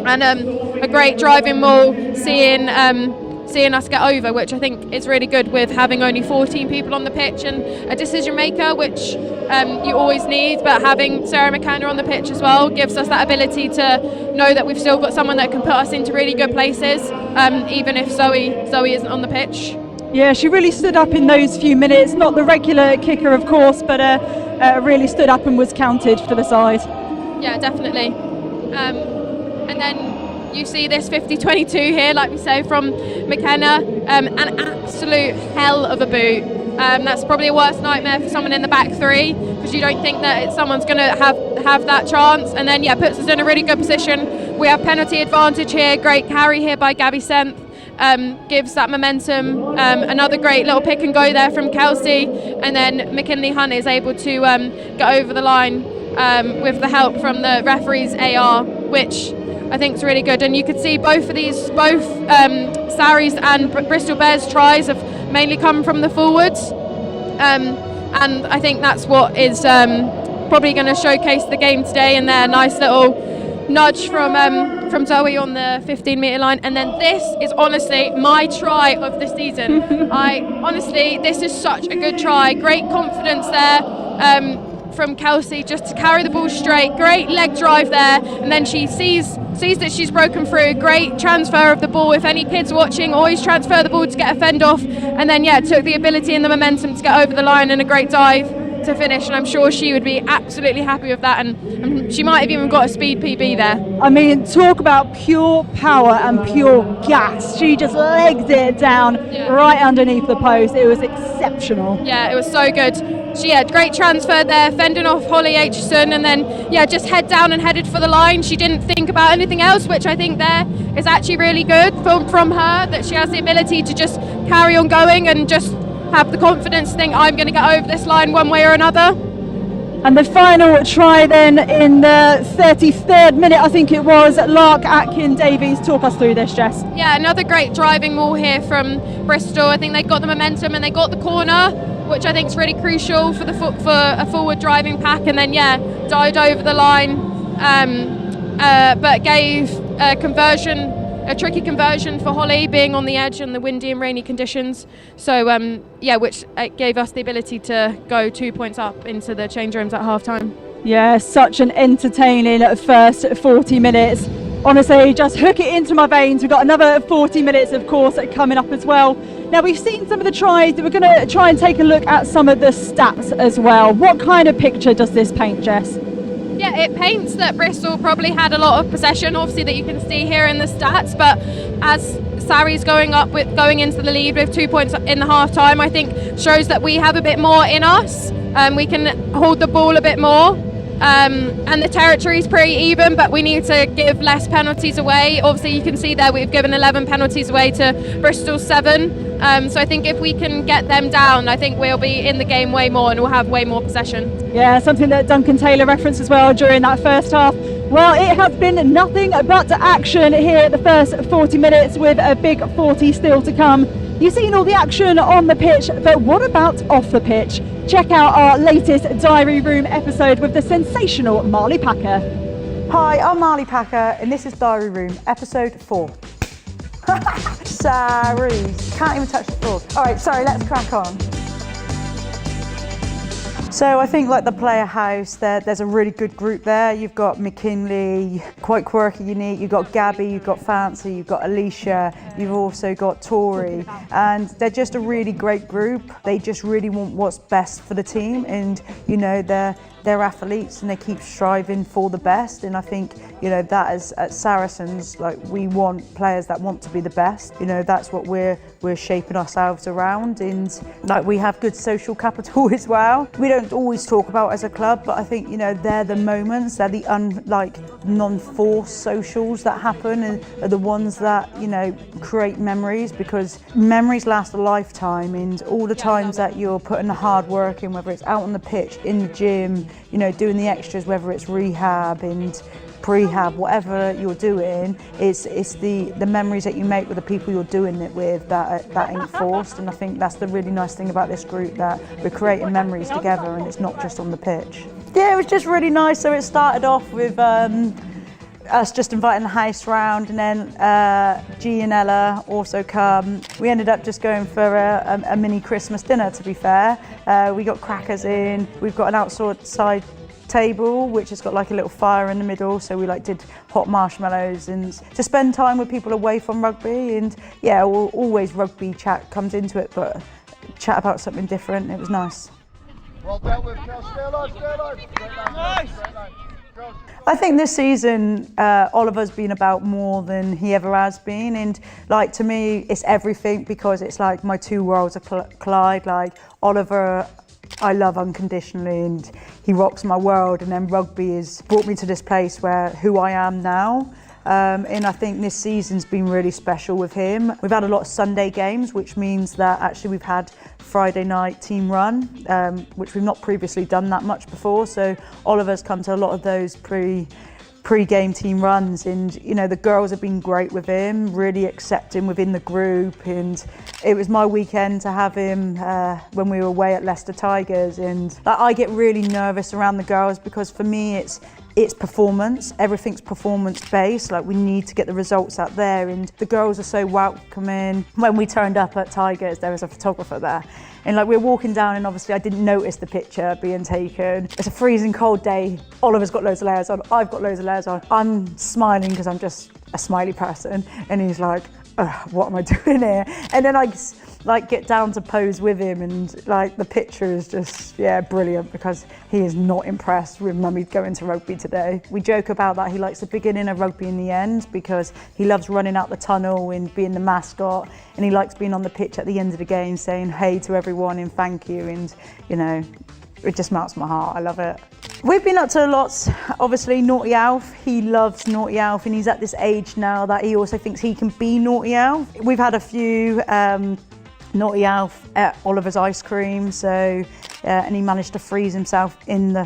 and a great driving maul, seeing us get over, which I think is really good with having only 14 people on the pitch and a decision maker, which you always need, but having Sarah McKenna on the pitch as well gives us that ability to know that we've still got someone that can put us into really good places, even if Zoe isn't on the pitch. Yeah, she really stood up in those few minutes. Not the regular kicker, of course, but really stood up and was counted for the side. Yeah, definitely. And then you see this 50-22 here, like we say, from McKenna. An absolute hell of a boot. That's probably a worst nightmare for someone in the back three, because you don't think that someone's going to have that chance. And then, puts us in a really good position. We have penalty advantage here. Great carry here by Gabby Senth. Gives that momentum. Another great little pick and go there from Kelsey, and then McKinley Hunt is able to get over the line with the help from the referee's AR, which I think is really good. And you could see both Sarries and Bristol Bears tries have mainly come from the forwards, and I think that's what is probably going to showcase the game today. And their nice little nudge from Zoe on the 15-metre line. And then this is honestly my try of the season. This is such a good try. Great confidence there from Kelsey, just to carry the ball straight. Great leg drive there, and then she sees that she's broken through. Great transfer of the ball. If any kids watching, always transfer the ball to get a fend off, and then took the ability and the momentum to get over the line, and a great dive to finish. And I'm sure she would be absolutely happy with that, and she might have even got a speed PB there. I mean, talk about pure power and pure gas. She just legged it down right underneath the post. It was exceptional. Yeah, it was so good. She had great transfer there, fending off Holly Aitchison, and then just head down and headed for the line. She didn't think about anything else, which I think there is actually really good from her, that she has the ability to just carry on going and just have the confidence to think, I'm going to get over this line one way or another. And the final try then in the 33rd minute, I think it was, Lark Atkin Davies. Talk us through this, Jess. Yeah, another great driving maul here from Bristol. I think they got the momentum and they got the corner, which I think is really crucial for a forward driving pack, and then dived over the line, but gave a tricky conversion for Holly, being on the edge in the windy and rainy conditions. So which gave us the ability to go 2 points up into the change rooms at half time. Yeah, such an entertaining first 40 minutes. Honestly, just hook it into my veins. We've got another 40 minutes, of course, coming up as well. Now, we've seen some of the tries. We're going to try and take a look at some of the stats as well. What kind of picture does this paint, Jess? Yeah, it paints that Bristol probably had a lot of possession, obviously, that you can see here in the stats. But as Sarries going into the lead with 2 points in the half time, I think shows that we have a bit more in us. We can hold the ball a bit more. And the territory is pretty even, but we need to give less penalties away. Obviously, you can see there we've given 11 penalties away to Bristol 7. So I think if we can get them down, I think we'll be in the game way more and we'll have way more possession. Yeah, something that Duncan Taylor referenced as well during that first half. Well, it has been nothing but action here at the first 40 minutes, with a big 40 still to come. You've seen all the action on the pitch, but what about off the pitch? Check out our latest Diary Room episode with the sensational Marley Packer. Hi, I'm Marley Packer, and this is Diary Room, episode 4. Sarries. Can't even touch the floor. All right, sorry, let's crack on. So I think like the player house, there's a really good group there. You've got McKinley, quite quirky, unique. You've got Gabby, you've got Fancy, you've got Alicia, you've also got Tori, and they're just a really great group. They just really want what's best for the team, and you know they're athletes and they keep striving for the best. And I think you know that is at Saracens, like we want players that want to be the best. You know that's what we're shaping ourselves around, and like we have good social capital as well. We don't always talk about as a club, but I think you know they're the moments, they're the non-forced socials that happen, and are the ones that you know create memories, because memories last a lifetime. And all the times that you're putting the hard work in, whether it's out on the pitch, in the gym, you know doing the extras, whether it's rehab and prehab, whatever you're doing, it's the memories that you make with the people you're doing it with that ain't forced. And I think that's the really nice thing about this group, that we're creating memories together and it's not just on the pitch. Yeah, it was just really nice. So it started off with us just inviting the house round, and then G and Ella also come. We ended up just going for a mini Christmas dinner, to be fair. We got crackers in, we've got an outside table which has got like a little fire in the middle, so we like did hot marshmallows and to spend time with people away from rugby. And yeah, always rugby chat comes into it, but chat about something different. It was nice. Well dealt with, Kel. Stay alive, stay alive. Nice. I think this season Oliver's been about more than he ever has been, and like to me it's everything, because it's like my two worlds collide. Like Oliver I love unconditionally and he rocks my world, and then rugby has brought me to this place where who I am now. And I think this season's been really special with him. We've had a lot of Sunday games, which means that actually we've had Friday night team run, which we've not previously done that much before. So Oliver's come to a lot of those pre-game team runs, and you know the girls have been great with him, really accepting within the group. And it was my weekend to have him when we were away at Leicester Tigers, and like, I get really nervous around the girls, because for me it's performance, everything's performance based. Like we need to get the results out there, and the girls are so welcoming. When we turned up at Tigers, there was a photographer there, and like we were walking down, and obviously I didn't notice the picture being taken. It's a freezing cold day. Oliver's got loads of layers on, I've got loads of layers on. I'm smiling because I'm just a smiley person, and he's like, what am I doing here? And then I like get down to pose with him, and like the picture is just brilliant, because he is not impressed with mummy going to rugby today. We joke about that. He likes the beginning of rugby and the end, because he loves running out the tunnel and being the mascot, and he likes being on the pitch at the end of the game saying hey to everyone and thank you, and you know it just melts my heart. I love it. We've been up to lots, obviously Naughty Alf. He loves Naughty Alf, and he's at this age now that he also thinks he can be Naughty Alf. We've had a few Naughty Alf at Oliver's ice cream, so and he managed to freeze himself in the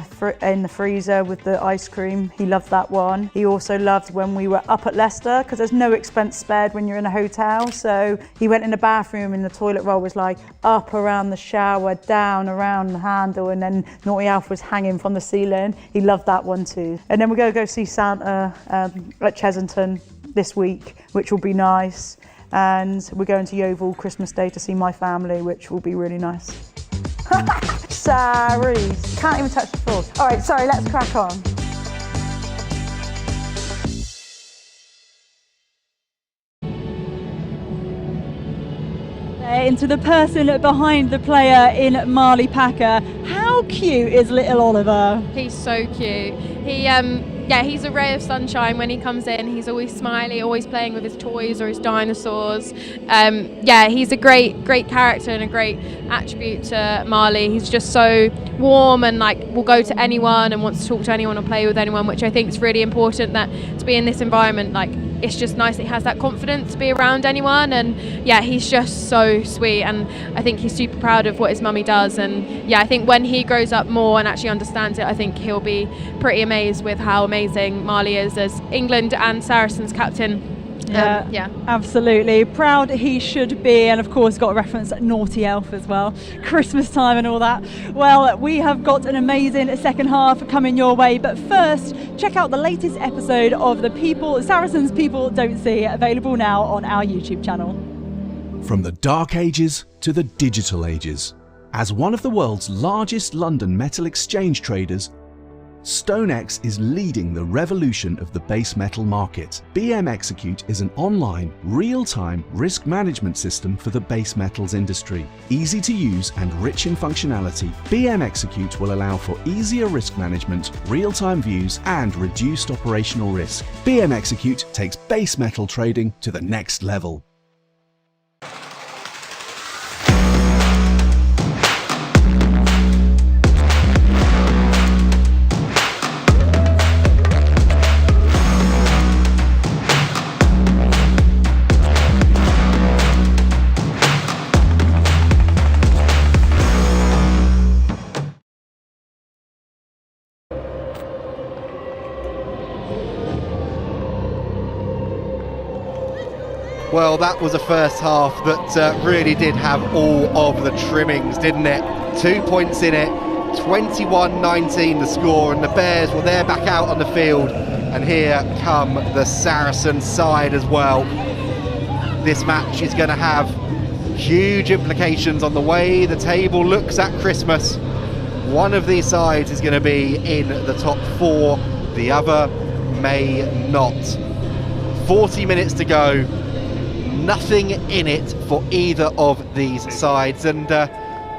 freezer with the ice cream. He loved that one. He also loved when we were up at Leicester, because there's no expense spared when you're in a hotel, so he went in the bathroom and the toilet roll was like up around the shower, down around the handle, and then Naughty Alf was hanging from the ceiling. He loved that one too. And then we're going to go see Santa at Chesington this week, which will be nice. And we're going to Yeovil Christmas Day to see my family, which will be really nice. Sorry, can't even touch the floor. All right, sorry, let's crack on. Into the person behind the player in Marley Packer. How cute is little Oliver? He's so cute. He's a ray of sunshine when he comes in. He's always smiley, always playing with his toys or his dinosaurs. He's a great character and a great attribute to Marley. He's just so warm and will go to anyone and wants to talk to anyone or play with anyone, which I think is really important, that to be in this environment, it's just nice that he has that confidence to be around anyone. And he's just so sweet, and I think he's super proud of what his mummy does. And I think when he grows up more and actually understands it, I think he'll be pretty amazed with how amazing Marley is as England and Saracens captain. Absolutely. Proud he should be, and of course got a reference at Naughty Elf as well. Christmas time and all that. Well, we have got an amazing second half coming your way, but first, check out the latest episode of Saracens People Don't See, available now on our YouTube channel. From the dark ages to the digital ages, As one of the world's largest London metal exchange traders, StoneX is leading the revolution of the base metal market. BM Execute is an online, real-time risk management system for the base metals industry. Easy to use and rich in functionality, BM Execute will allow for easier risk management, real-time views, and reduced operational risk. BM Execute takes base metal trading to the next level. Well, that was a first half that really did have all of the trimmings, didn't it? 2 points in it, 21-19 the score, and the Bears, well, they're back out on the field, and here come the Saracens side as well. This match is going to have huge implications on the way the table looks at Christmas. One of these sides is going to be in the top 4, the other may not. 40 minutes to go. Nothing in it for either of these sides, and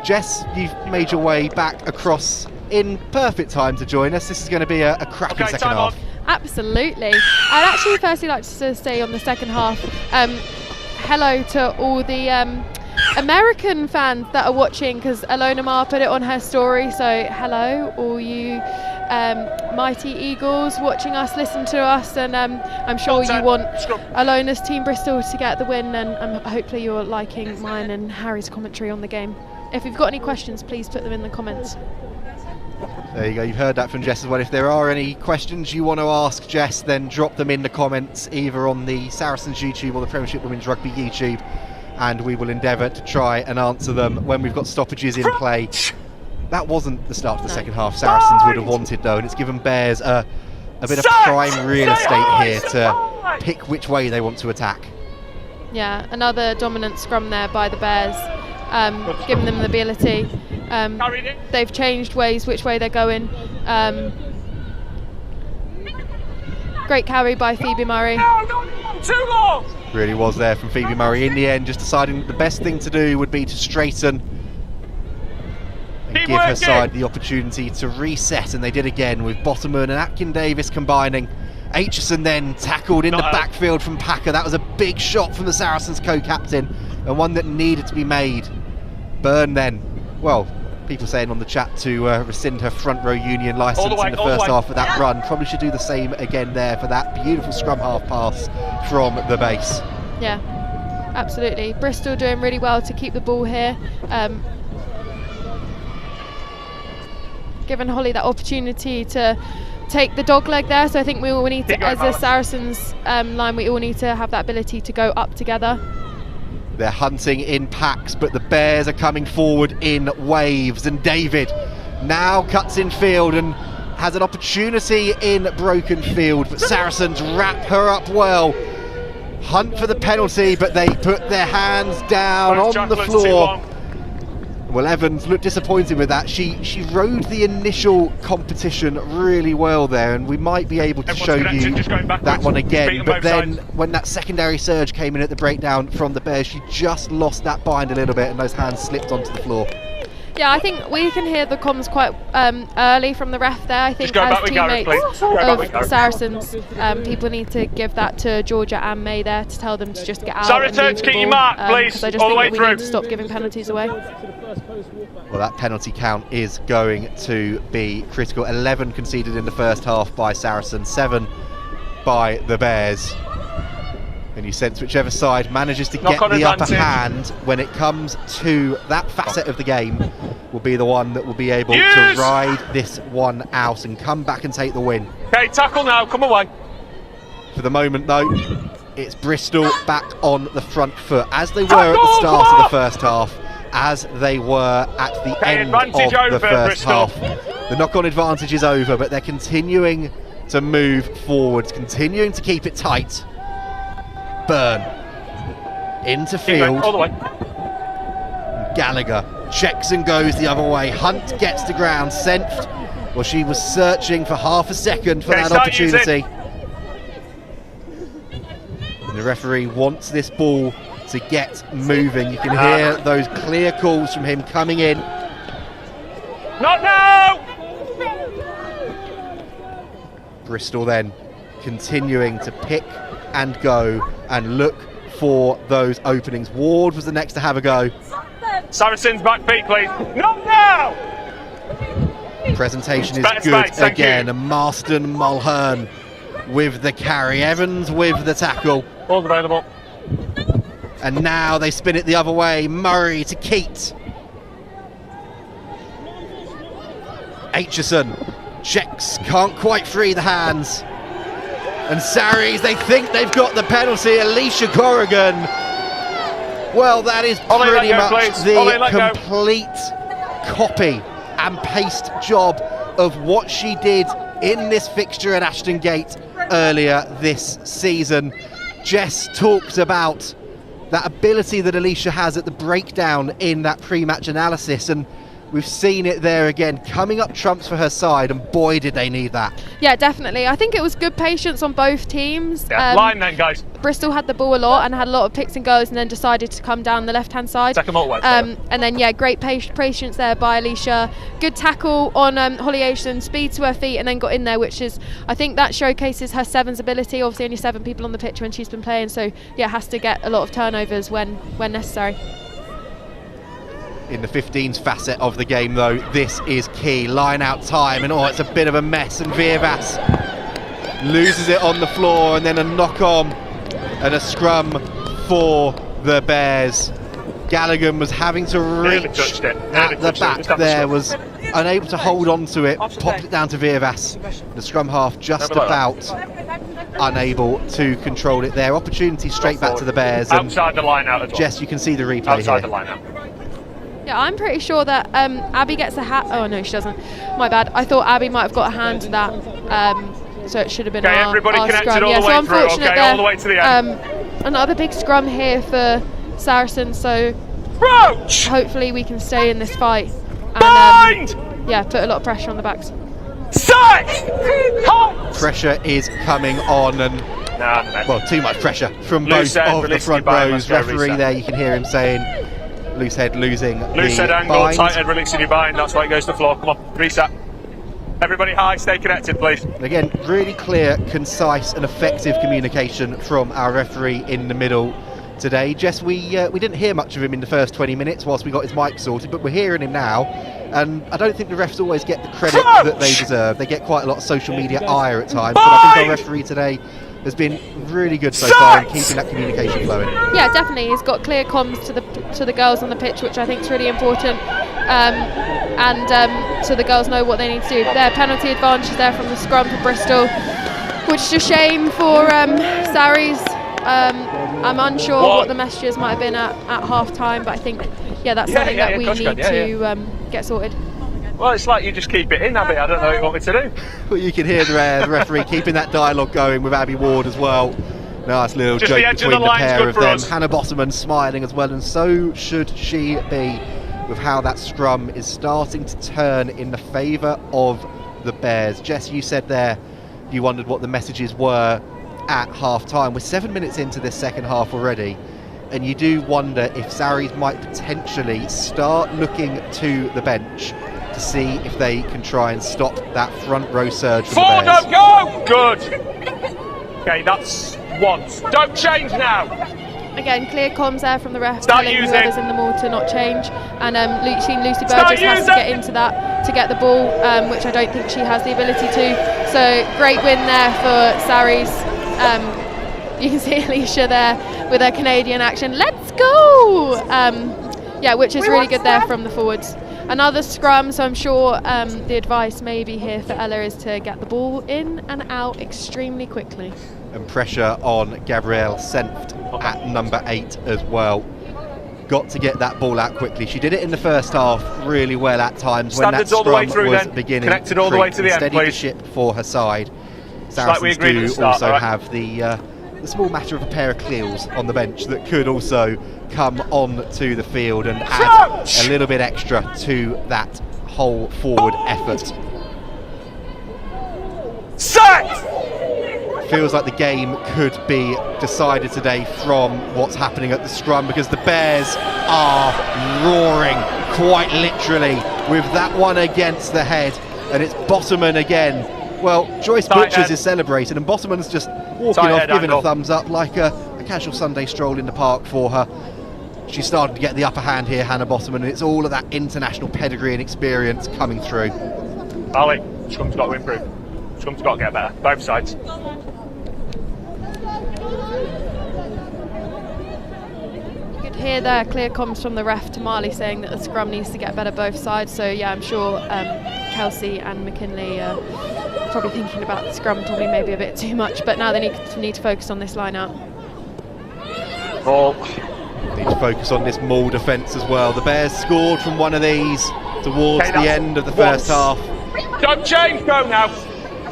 Jess, you've made your way back across in perfect time to join us. This is going to be a cracking second half. Absolutely. I'd actually firstly like to say on the second half, hello to all the American fans that are watching, because Alona Mar put it on her story, so hello all you mighty Eagles watching us, listen to us, and I'm sure you want Alona's Team Bristol to get the win, and hopefully you're liking mine and Harry's commentary on the game. If you've got any questions, please put them in the comments. There you go, you've heard that from Jess as well. If there are any questions you want to ask Jess, then drop them in the comments either on the Saracens YouTube or the Premiership Women's Rugby YouTube, and we will endeavour to try and answer them when we've got stoppages in play. That wasn't the start of the second half Saracens would have wanted, though, and it's given Bears a bit of prime real estate here to pick which way they want to attack. Yeah, another dominant scrum there by the Bears, giving them the ability. They've changed which way they're going. Great carry by Phoebe Murray. Too long! Really was there from Phoebe Murray in the end, just deciding that the best thing to do would be to straighten and give her side the opportunity to reset, and they did again with Bottomon and Atkin Davis combining. Aitchison then tackled in the backfield from Packer. That was a big shot from the Saracens co-captain, and one that needed to be made. Byrne then, well, people saying on the chat to rescind her front row union licence in the first half of that run. Probably should do the same again there for that beautiful scrum half pass from the base. Yeah, absolutely. Bristol doing really well to keep the ball here. Given Holly that opportunity to take the dog leg there, so I think we all need to, as a Saracens line, we all need to have that ability to go up together. They're hunting in packs, but the Bears are coming forward in waves, and David now cuts in field and has an opportunity in broken field, but Saracens wrap her up well. Hunt for the penalty, but they put their hands down on the floor. Well, Evans looked disappointed with that. She rode the initial competition really well there, and we might be able to show you that one again. But then when that secondary surge came in at the breakdown from the Bears, she just lost that bind a little bit, and those hands slipped onto the floor. Yeah, I think we can hear the comms quite early from the ref there. I think as teammates of Saracens, people need to give that to Georgia and May there to tell them to just get out. Saracens, keep your mark, please. Because I just think we need to stop giving penalties away. Well, that penalty count is going to be critical. 11 conceded in the first half by Saracens, 7 by the Bears. And you sense whichever side manages to get the upper hand when it comes to that facet of the game will be the one that will be able to ride this one out and come back and take the win. Okay, tackle now, come away. For the moment, though, it's Bristol back on the front foot, as they were at the start of the first half, as they were at the end of the first half. The knock-on advantage is over, but they're continuing to move forwards, continuing to keep it tight. Byrne into field. All the way. Gallagher Jackson goes the other way. Hunt gets to ground. Senft, well, she was searching for half a second for that opportunity. And the referee wants this ball to get moving. You can hear those clear calls from him coming in. Not now! Bristol then continuing to pick and go and look for those openings. Ward was the next to have a go. Saracens back feet, please. Not now! Presentation is good again. And Marston Mulhern with the carry. Evans with the tackle. Ball's available. And now they spin it the other way. Murray to Keat. Aitchison checks, can't quite free the hands. And Sarries, they think they've got the penalty. Alicia Corrigan. Well, that is pretty much the complete copy and paste job of what she did in this fixture at Ashton Gate earlier this season. Jess talked about that ability that Alicia has at the breakdown in that pre-match analysis, and we've seen it there again, coming up trumps for her side, and boy did they need that. Yeah, definitely. I think it was good patience on both teams. Yeah, line then, guys. Bristol had the ball a lot and had a lot of picks and goes, and then decided to come down the left-hand side. Second motorway. And then, yeah, great patience there by Alicia. Good tackle on Holly Aitchison, speed to her feet, and then got in there, which is, I think that showcases her sevens ability. Obviously, only 7 people on the pitch when she's been playing, so yeah, has to get a lot of turnovers when necessary. In the 15s facet of the game, though, this is key. Line out time, and it's a bit of a mess, and Viervas loses it on the floor, and then a knock on and a scrum for the Bears. Galligan was having to reach at the back there, was unable to hold on to it, popped it down to Viervas. The scrum half just about unable to control it there. Opportunity straight back to the Bears. Outside the line out as well. Jess, you can see the replay outside here. The line out. Yeah, I'm pretty sure that Abby gets a hat. Oh no, she doesn't. My bad. I thought Abby might have got a hand to that, so it should have been our everybody connected scrum. all Yeah, the way so through. unfortunate Okay, all the way to the end. Another big scrum here for Saracens. So hopefully we can stay in this fight and yeah, put a lot of pressure on the backs. Pressure is coming on, and well, too much pressure from both of the front rows. Referee there, you can hear him saying, loose head losing loose the head angle, bind. tight head releasing your bind, that's why it goes to the floor. Come on, reset. Everybody high, stay connected, please. Again, really clear, concise and effective communication from our referee in the middle today. Jess, we didn't hear much of him in the first 20 minutes whilst we got his mic sorted, but we're hearing him now, and I don't think the refs always get the credit that they deserve. They get quite a lot of social media ire at times, but I think our referee today has been really good so far in keeping that communication flowing. Yeah, definitely. He's got clear comms to the girls on the pitch, which I think is really important. So the girls know what they need to do. Their penalty advantage there from the scrum for Bristol, which is a shame for Sarries. I'm unsure what the messages might have been at half time, but I think that's something that we need to get sorted. Well, it's like you just keep it in, Abby. I don't know what you want me to do. Well, you can hear the referee keeping that dialogue going with Abby Ward as well. Nice little just joke the edge between of the the pair of them. Us. Hannah Bosserman smiling as well, and so should she be, with how that scrum is starting to turn in the favour of the Bears. Jess, you said there you wondered what the messages were at half time. We're 7 minutes into this second half already, and you do wonder if Sarries might potentially start looking to the bench to see if they can try and stop that front row surge from the Bears. Go! Good. Okay, that's once. Don't change now. Again, clear comms there from the ref, telling whoever's in the mall to not change. And seen Lucy Burgess has to get into that to get the ball, which I don't think she has the ability to. So great win there for Sarries. You can see Alicia there with her Canadian action. Let's go! Which is really good there from the forwards. Another scrum, so I'm sure the advice maybe here for Ella is to get the ball in and out extremely quickly. And pressure on Gabrielle Senft at number 8 as well. Got to get that ball out quickly. She did it in the first half really well at times. Standards when that all the way scrum through was then. beginning. Connected all the way to the end, steadied the please. ship for her side. Like we Saracens agreed do at the start, also right. have the the small matter of a pair of Cleals on the bench that could also come on to the field and add a little bit extra to that whole forward effort. Feels like the game could be decided today from what's happening at the scrum, because the Bears are roaring, quite literally, with that one against the head, and it's Bottoman again. Well, Joyce Butchers is celebrating, and Bottoman's just walking off, giving a thumbs up like a casual Sunday stroll in the park for her. She's started to get the upper hand here, Hannah Bottoman, and it's all of that international pedigree and experience coming through. Ali, scrum's got to improve. Scrum's got to get better, both sides. You could hear there clear comms from the ref to Marley saying that the scrum needs to get better both sides. So yeah, I'm sure Kelsey and McKinley are probably thinking about the scrum probably maybe a bit too much, but now they need to focus on this line out. Ball. Need to focus on this maul defence as well. The Bears scored from one of these towards the end of the first half. Don't change, go now.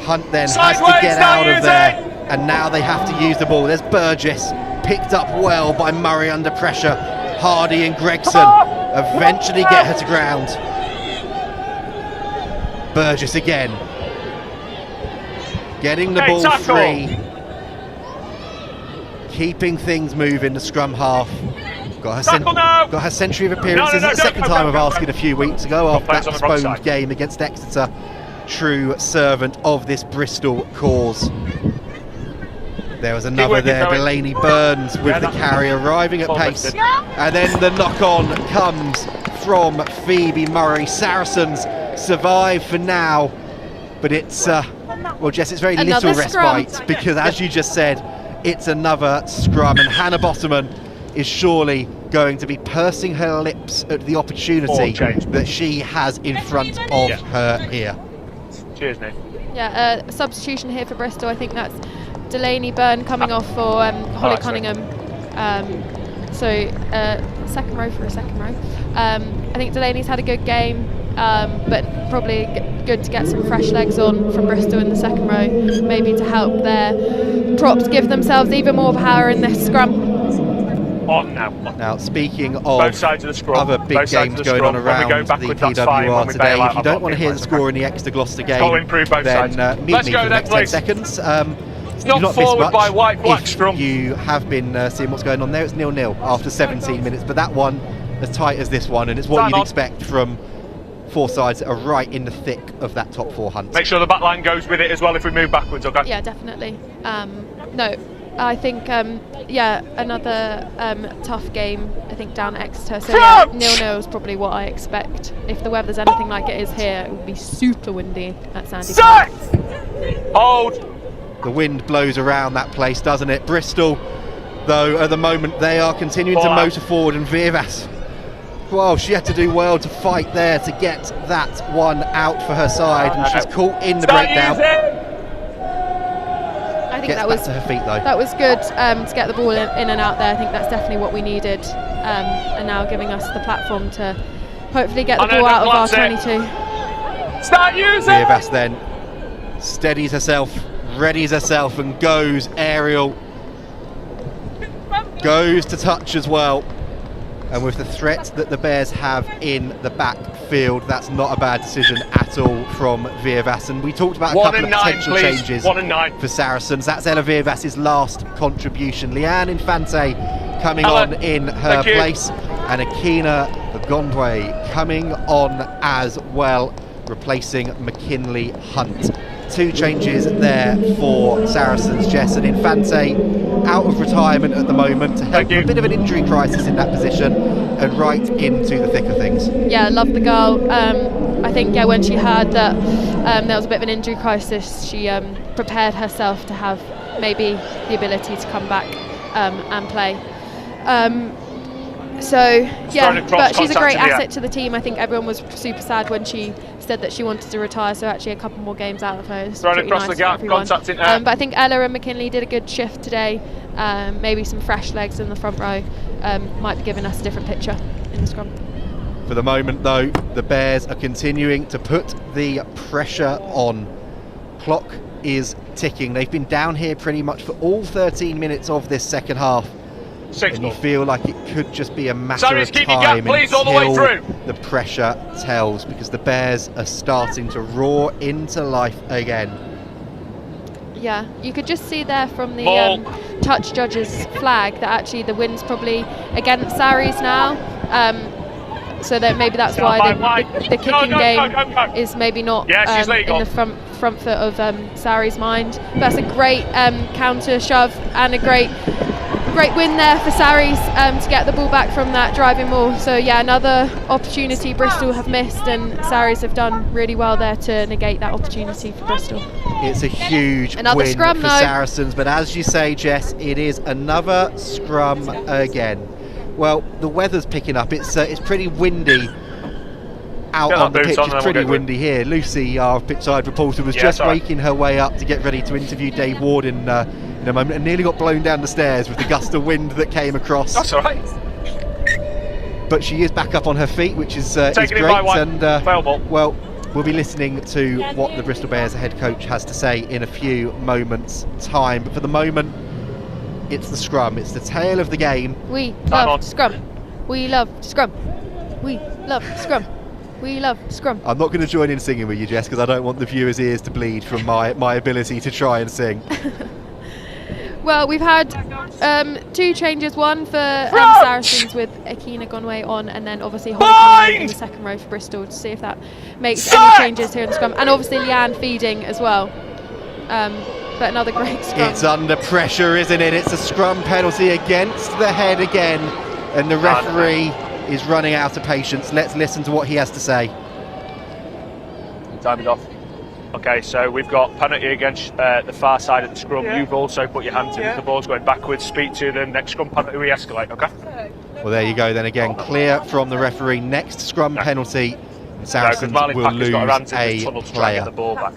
Hunt then has to get out of there, and now they have to use the ball. There's Burgess, picked up well by Murray under pressure. Hardy and Gregson eventually get her to ground. Burgess again, getting the ball free, keeping things moving. The scrum half got her century of appearances. It's the second time I've asked it a few weeks ago after that postponed game against Exeter. True servant of this Bristol cause. There was another there, Delaney Burns with the carry arriving at pace, and then the knock-on comes from Phoebe Murray. Saracens survive for now, but it's well, Jess, it's very little respite, because as you just said, it's another scrum, and Hannah Bottoman is surely going to be pursing her lips at the opportunity that she has in front of her here. Cheers, Nick. Yeah, substitution here for Bristol. I think that's Delaney Byrne coming off for Holly Cunningham. So second row for a second row. I think Delaney's had a good game, but probably good to get some fresh legs on from Bristol in the second row, maybe to help their props give themselves even more power in this scrum. On now. Now, speaking of both sides of the scrum, other big games going on around the PWR today, if you don't want to hear the score in the Exeter Gloucester game, then mute me for the next 10 seconds. It's not forward by white black scrum. You have been seeing what's going on there. It's 0-0 after 17 minutes, but that one as tight as this one, and it's what you'd expect from four sides that are right in the thick of that top four hunt. Make sure the back line goes with it as well if we move backwards, okay? Yeah, definitely. No, I think another tough game, I think, down at Exeter. So yeah, 0-0 is probably what I expect. If the weather's anything like it is here, it would be super windy at Sandy Point. Hold. The wind blows around that place, doesn't it? Bristol, though, at the moment they are continuing to motor forward, and Viervas, well, she had to do well to fight there to get that one out for her side, and she's caught in the breakdown. I think that was to her feet, though. That was good to get the ball in and out there. I think that's definitely what we needed, and now giving us the platform to hopefully get the ball out of our 22. Start using. Viervas then steadies herself, readies herself, and goes aerial. Goes to touch as well. And with the threat that the Bears have in the backfield, that's not a bad decision at all from Viervas. And we talked about a couple of potential changes for Saracens. That's Ella Viervas' last contribution. Leanne Infante coming on in her place, and Akina Gondwe coming on as well, replacing McKinley Hunt. Two changes there for Saracens, Jess, and Infante out of retirement at the moment to help a bit of an injury crisis in that position and right into the thick of things. Yeah, love the girl. I think when she heard that there was a bit of an injury crisis, she prepared herself to have maybe the ability to come back and play. But she's a great asset to the team. I think everyone was super sad when she said that she wanted to retire, so actually a couple more games out of her is pretty nice for everyone. But I think Ella and McKinley did a good shift today. Maybe some fresh legs in the front row might be giving us a different picture in the scrum. For the moment, though, the Bears are continuing to put the pressure on. Clock is ticking. They've been down here pretty much for all 13 minutes of this second half. And you feel like it could just be a matter of time until the pressure tells, because the Bears are starting to roar into life again. Yeah, you could just see there from the touch judge's flag that actually the wind's probably against Sarries now. So that maybe that's why the kicking game is maybe not in the front foot of Sarries' mind. But that's a great counter shove and a great win there for Sarries to get the ball back from that driving maul. So yeah, another opportunity Bristol have missed, and Sarries have done really well there to negate that opportunity for Bristol. It's a huge another win scrum, for Saracens, but as you say, Jess, it is another scrum again. Well, the weather's picking up. It's pretty windy out on the pitch. It's pretty windy here. Lucy, our pitchside reporter, was just making her way up to get ready to interview Dave Ward in a moment, and nearly got blown down the stairs with the gust of wind that came across. That's all right. But she is back up on her feet, which is great. And well, we'll be listening to what the Bristol Bears head coach has to say in a few moments' time. But for the moment, it's the scrum. It's the tail of the game. We love scrum. We love scrum. We love scrum. We love scrum. I'm not going to join in singing with you, Jess, because I don't want the viewers' ears to bleed from my ability to try and sing. Well, we've had 2 changes. One for Saracens with Akina Gonway on, and then obviously Holly coming in the second row for Bristol to see if that makes any changes here in the scrum. And obviously Leanne feeding as well. But another great scrum. It's under pressure, isn't it? It's a scrum penalty against the head again, and the referee is running out of patience. Let's listen to what he has to say. Time is off. Okay, so we've got penalty against the far side of the scrum. You've also put your hands in as the ball's going backwards. Speak to them. Next scrum penalty, we escalate, okay? Well, there you go then again. Clear from the referee. Next scrum penalty. Saracens will lose a player. The ball back.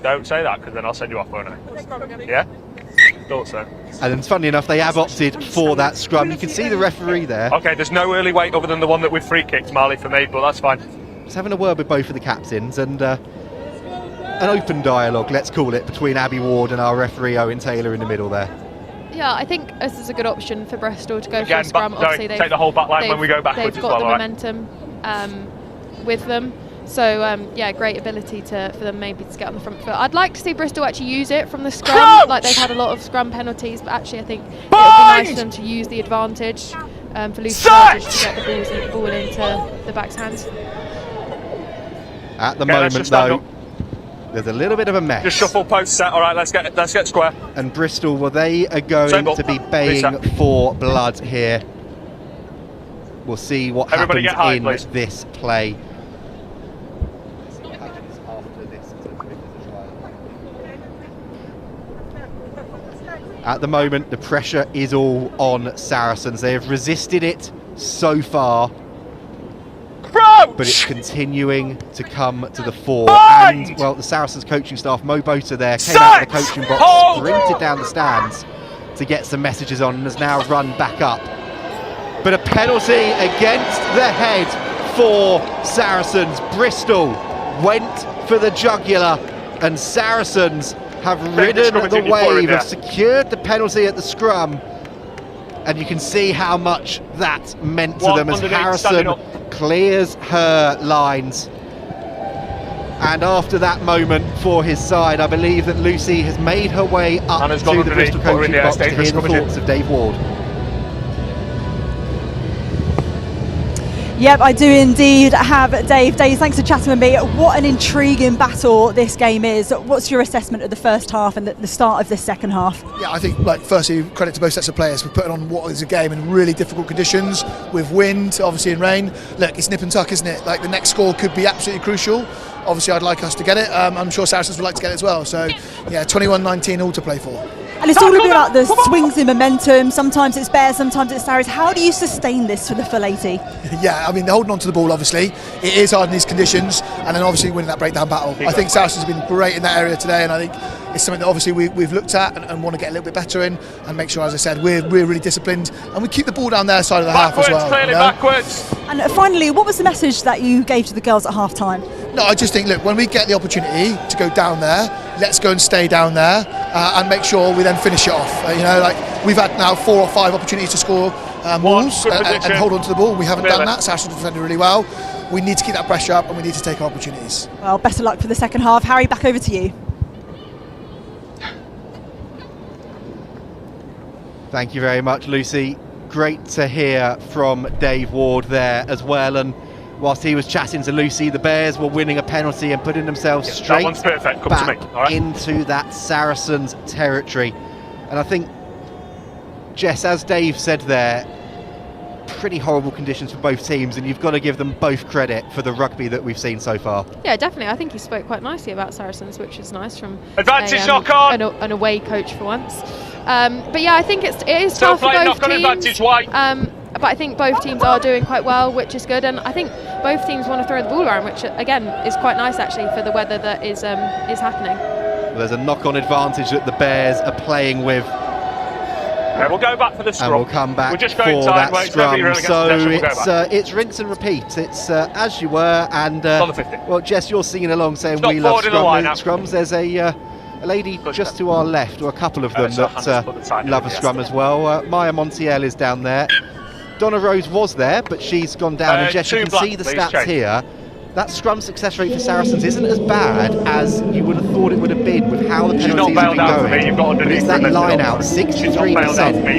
Don't say that, because then I'll send you off, won't I? Yeah? Thought so. And then, funnily enough, they have opted for that scrum. You can see the referee there. Okay, there's no early wait other than the one that we've free kicked, Marley, for me, but that's fine. Just having a word with both of the captains, and an open dialogue, let's call it, between Abby Ward and our referee Owen Taylor in the middle there. Yeah, I think this is a good option for Bristol to go for a scrum. Obviously, take the whole back line when we go backwards. They've got the momentum with them. So yeah, great ability for them maybe to get on the front foot. I'd like to see Bristol actually use it from the scrum. Like, they've had a lot of scrum penalties, but actually I think it would be nice for them to use the advantage for Lucy to get the ball into the back's hands. At the moment, though, there's a little bit of a mess. Just shuffle post set. All right, let's get square. And Bristol, well, they are going to be baying for blood here. We'll see what happens in this play. At the moment, the pressure is all on Saracens. They have resisted it so far, but it's continuing to come to the fore. And, well, the Saracens coaching staff, Mo Bota there, came out of the coaching box, sprinted down the stands to get some messages on, and has now run back up. But a penalty against the head for Saracens. Bristol went for the jugular, and Saracens have ridden the wave, have secured the penalty at the scrum, and you can see how much that meant to them as Harrison clears her lines. And after that moment for his side, I believe that Lucy has made her way up to the Bristol coaching box to hear the thoughts of Dave Ward. Yep, I do indeed have Dave. Dave, thanks for chatting with me. What an intriguing battle this game is. What's your assessment of the first half and the start of this second half? Yeah, I think, firstly, credit to both sets of players for putting on what is a game in really difficult conditions with wind, obviously, and rain. Look, it's nip and tuck, isn't it? Like, the next score could be absolutely crucial. Obviously, I'd like us to get it. I'm sure Saracens would like to get it as well. So, yeah, 21-19 all to play for. And it's all about the swings in momentum. Sometimes it's Bears, sometimes it's Sarries. How do you sustain this for the full 80? Yeah, I mean, they're holding on to the ball, obviously. It is hard in these conditions. And then obviously winning that breakdown battle. I think Saracens have been great in that area today. And I think it's something that obviously we've looked at and want to get a little bit better in. And make sure, as I said, we're really disciplined. And we keep the ball down their side of the half as well. Clearly backwards. And finally, what was the message that you gave to the girls at half time? No, I just think, look, when we get the opportunity to go down there, let's go and stay down there and make sure we then finish it off. We've had now 4 or 5 opportunities to score mauls and hold on to the ball. We haven't done that. Saracens defended really well. We need to keep that pressure up and we need to take our opportunities. Well, best of luck for the second half. Harry, back over to you. Thank you very much, Lucy. Great to hear from Dave Ward there as well. And whilst he was chatting to Lucy, the Bears were winning a penalty and putting themselves straight back into that Saracens territory. And I think, Jess, as Dave said there, pretty horrible conditions for both teams, and you've got to give them both credit for the rugby that we've seen so far. Yeah, definitely. I think he spoke quite nicely about Saracens, which is nice from advantage knock on an away coach for once. But yeah, I think it is tough for both teams. But I think both teams are doing quite well, which is good, and I think both teams want to throw the ball around, which again is quite nice actually for the weather that is happening. Well, there's a knock-on advantage that the Bears are playing with. Yeah, we'll go back for the scrum. And we'll come back for that scrum. It's rinse and repeat. It's as you were, and well, Jess, you're singing along saying we love scrums. There's a lady just to our left, or a couple of them, that love a scrum as well. Maya Montiel is down there. Donna Rose was there, but she's gone down. And Jess, you can see the stats here. That scrum success rate for Saracens isn't as bad as you would have thought it would have been with how the penalties have been going. But it's that line out, 63%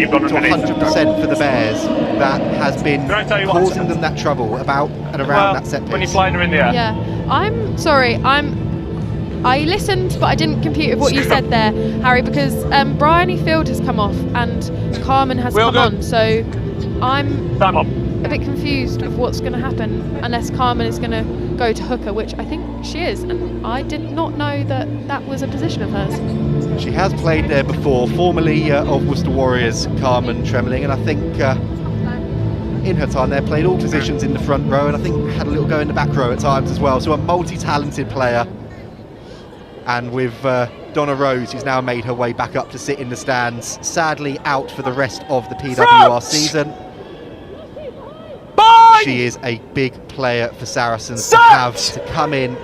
to 100% for the Bears, that has been causing them that trouble about and around that set piece. When you're flying her in the air. Yeah, I'm sorry, I listened, but I didn't compute with what you said there, Harry, because Bryony Field has come off and Carmen has come on, so I'm a bit confused of what's going to happen unless Carmen is going to go to hooker, which I think she is, and I did not know that was a position of hers. She has played there before, formerly of Worcester Warriors, Carmen Tremling, and I think in her time there played all positions in the front row, and I think had a little go in the back row at times as well, so a multi-talented player. And with Donna Rose, who's now made her way back up to sit in the stands, sadly out for the rest of the PWR season. She is a big player for Saracens to have to come in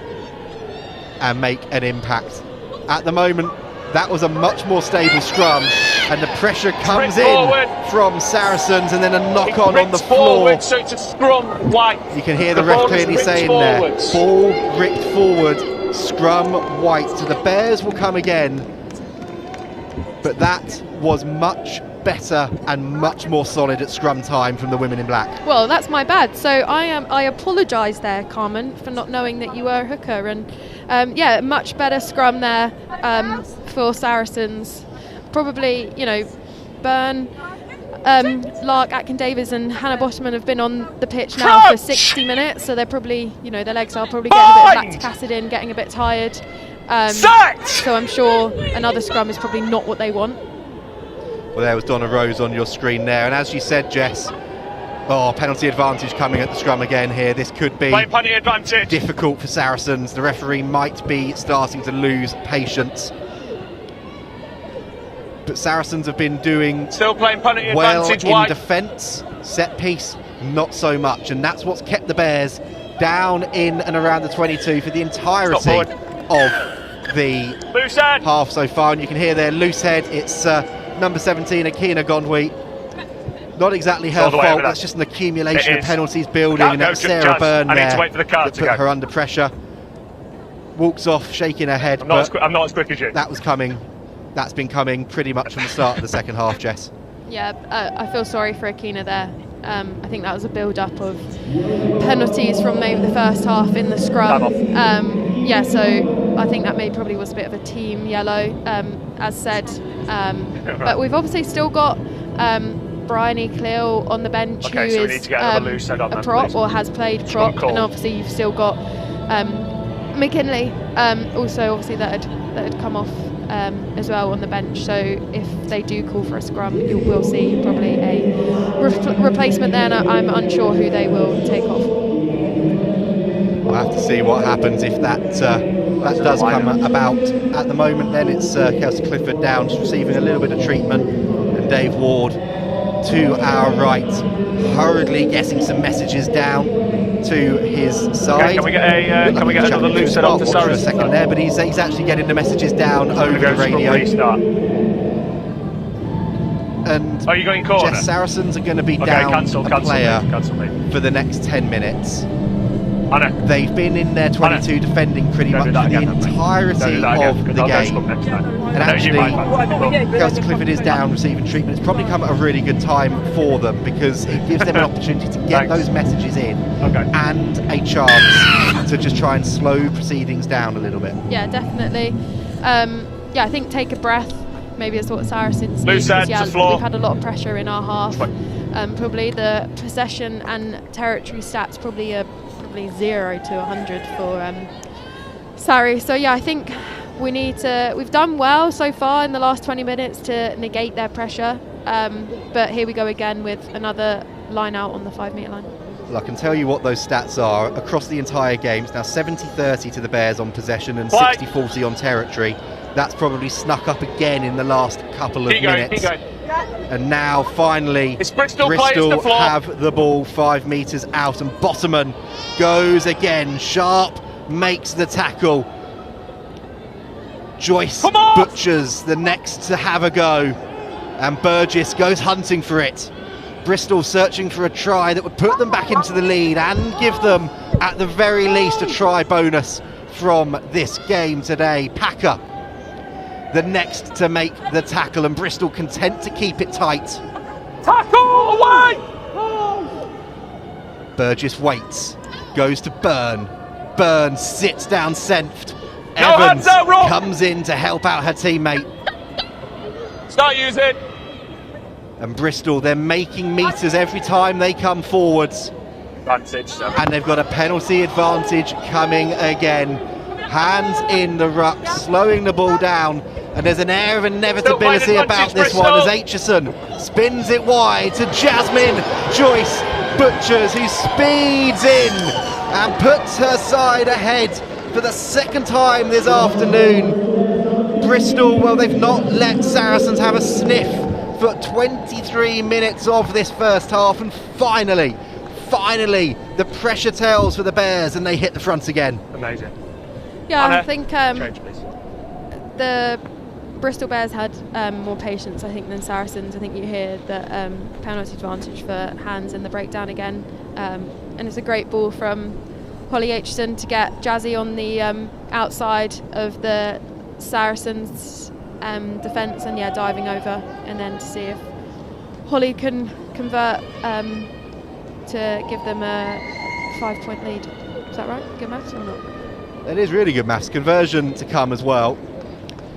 and make an impact. At the moment, that was a much more stable scrum, and the pressure comes in from Saracens, and then a knock-on on the floor. So it's a scrum white. You can hear the ref clearly saying there, ball ripped forward, scrum white. So the Bears will come again, but that was much better and much more solid at scrum time from the women in black. Well, that's my bad. So I apologise there, Carmen, for not knowing that you were a hooker. And yeah, much better scrum there for Saracens. Probably, Byrne, Lark, Atkin-Davies and Hannah Bottoman have been on the pitch now for 60 minutes, so they're probably, their legs are probably getting a bit of lactic acid in, getting a bit tired. So I'm sure another scrum is probably not what they want. Well, there was Donna Rose on your screen there, and as you said, Jess, penalty advantage coming at the scrum again here. This could be difficult for Saracens. The referee might be starting to lose patience. But Saracens have been doing well in defence. Set piece, not so much, and that's what's kept the Bears down in and around the 22 for the entirety of the half so far. And you can hear there, loose head. It's number 17, Akina Gondwe. Not exactly her fault, that's just an accumulation of penalties building, and that's Sarah Byrne there that put her under pressure. Walks off, shaking her head. I'm not as quick as you. That was coming. That's been coming pretty much from the start of the second half, Jess. Yeah, I feel sorry for Akina there. I think that was a build-up of penalties from maybe the first half in the scrum. Yeah, so I think that probably was a bit of a team yellow, as said. But we've obviously still got Bryony Cleo on the bench, who is a prop or has played prop, and obviously you've still got McKinley, also obviously that had come off as well on the bench. So if they do call for a scrum, you will see probably a replacement there, and I'm unsure who they will take off. We'll have to see what happens if that does come about. At the moment then it's Kelsey Clifford down, just receiving a little bit of treatment, and Dave Ward to our right, hurriedly getting some messages down. to his side. Can we get another loose head off the Saracens? A second there, but he's actually getting the messages down over the radio. And are you going corner? Jess, Saracens are going to be down a player for the next 10 minutes. They've been in their 22 defending pretty much for the entirety of the game. And actually, Kelsey Clifford is down receiving treatment. It's probably come at a really good time for them because it gives them an opportunity to get those messages in and a chance to just try and slow proceedings down a little bit. Yeah, definitely. Yeah, I think take a breath. Maybe that's what Saracens need. We've had a lot of pressure in our half. Probably the possession and territory stats probably 0 to 100 for Sarri. So yeah, I think we've done well so far in the last 20 minutes to negate their pressure. But here we go again with another line out on the 5-metre line. Well, I can tell you what those stats are across the entire game. It's now 70-30 to the Bears on possession and 60-40 on territory. That's probably snuck up again in the last couple of minutes. And now finally Bristol have the ball 5 metres out, and Bottoman goes again. Sharp makes the tackle. Joyce butchers the next to have a go, and Burgess goes hunting for it. Bristol searching for a try that would put them back into the lead and give them at the very least a try bonus from this game today. Packer the next to make the tackle, and Bristol content to keep it tight. Tackle away! Burgess waits, goes to Byrne. Byrne sits down Senft. Evans comes in to help out her teammate. Start using. And Bristol, they're making meters every time they come forwards. Advantage. And they've got a penalty advantage coming again. Hands in the ruck, slowing the ball down. And there's an air of inevitability about this one as Aitchison spins it wide to Jasmine Joyce Butchers, who speeds in and puts her side ahead for the second time this afternoon. Bristol, well, they've not let Saracens have a sniff for 23 minutes of this first half, and finally the pressure tells for the Bears and they hit the front again. Amazing. Yeah, I think the Bristol Bears had more patience, I think, than Saracens. I think you hear the penalty advantage for hands in the breakdown again. And it's a great ball from Holly Aitchison to get Jazzy on the outside of the Saracens defence, and diving over, and then to see if Holly can convert to give them a 5-point lead. Is that right? Good maths or not? It is really good maths. Conversion to come as well.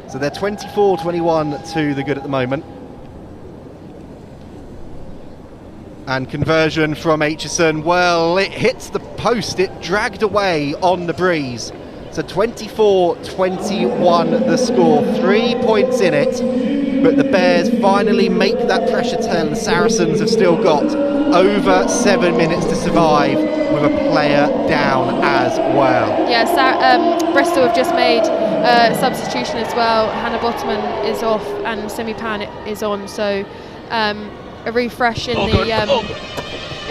So they're 24-21 to the good at the moment. And conversion from Aitchison, well, it hits the post. It dragged away on the breeze. So 24-21 the score. 3 points in it. But the Bears finally make that pressure tell. The Saracens have still got over 7 minutes to survive with a player down as well. Yeah, Bristol have just made a substitution as well. Hannah Bottoman is off and Simi Pan is on, so a refresh in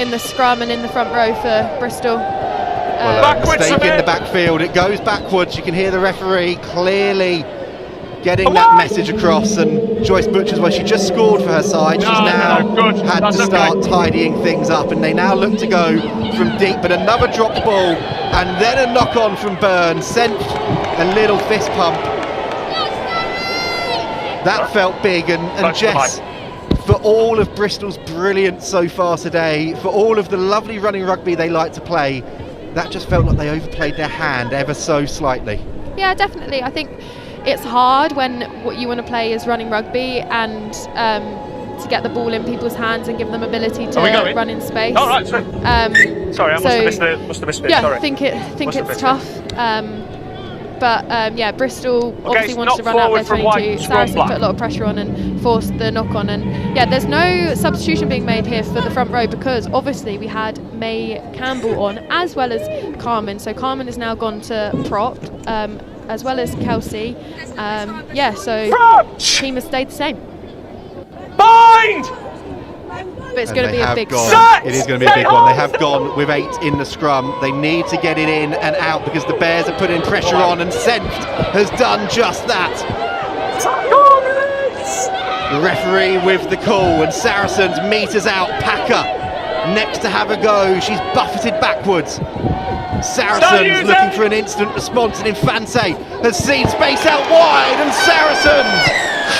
the scrum and in the front row for Bristol. Mistake in the backfield. It goes backwards. You can hear the referee clearly getting that message across, and Joyce Butchers, well, she just scored for her side. She's now had to start tidying things up, and they now look to go from deep, but another dropped ball, and then a knock on from Byrne, sent a little fist pump. That felt big, and Jess, for all of Bristol's brilliance so far today, for all of the lovely running rugby they like to play, that just felt like they overplayed their hand ever so slightly. Yeah, definitely. I think it's hard when what you want to play is running rugby and to get the ball in people's hands and give them ability to run in space. Oh, right, sorry. Sorry, I must have missed it. Yeah, sorry. I think it's tough. But Bristol obviously wants to run out their 22. Saracens put a lot of pressure on and forced the knock on. And there's no substitution being made here for the front row because obviously we had May Campbell on as well as Carmen. So Carmen has now gone to prop as well as Kelsey. So the team has stayed the same. Bind! But it's going to be a big scrum. It is going to be a big one. They have gone with 8 in the scrum. They need to get it in and out because the Bears are putting pressure on, and Senft has done just that. The referee with the call, and Saracens meters out Packer next to have a go. She's buffeted backwards. Saracens looking for an instant response, and Infante has seen space out wide, and Saracens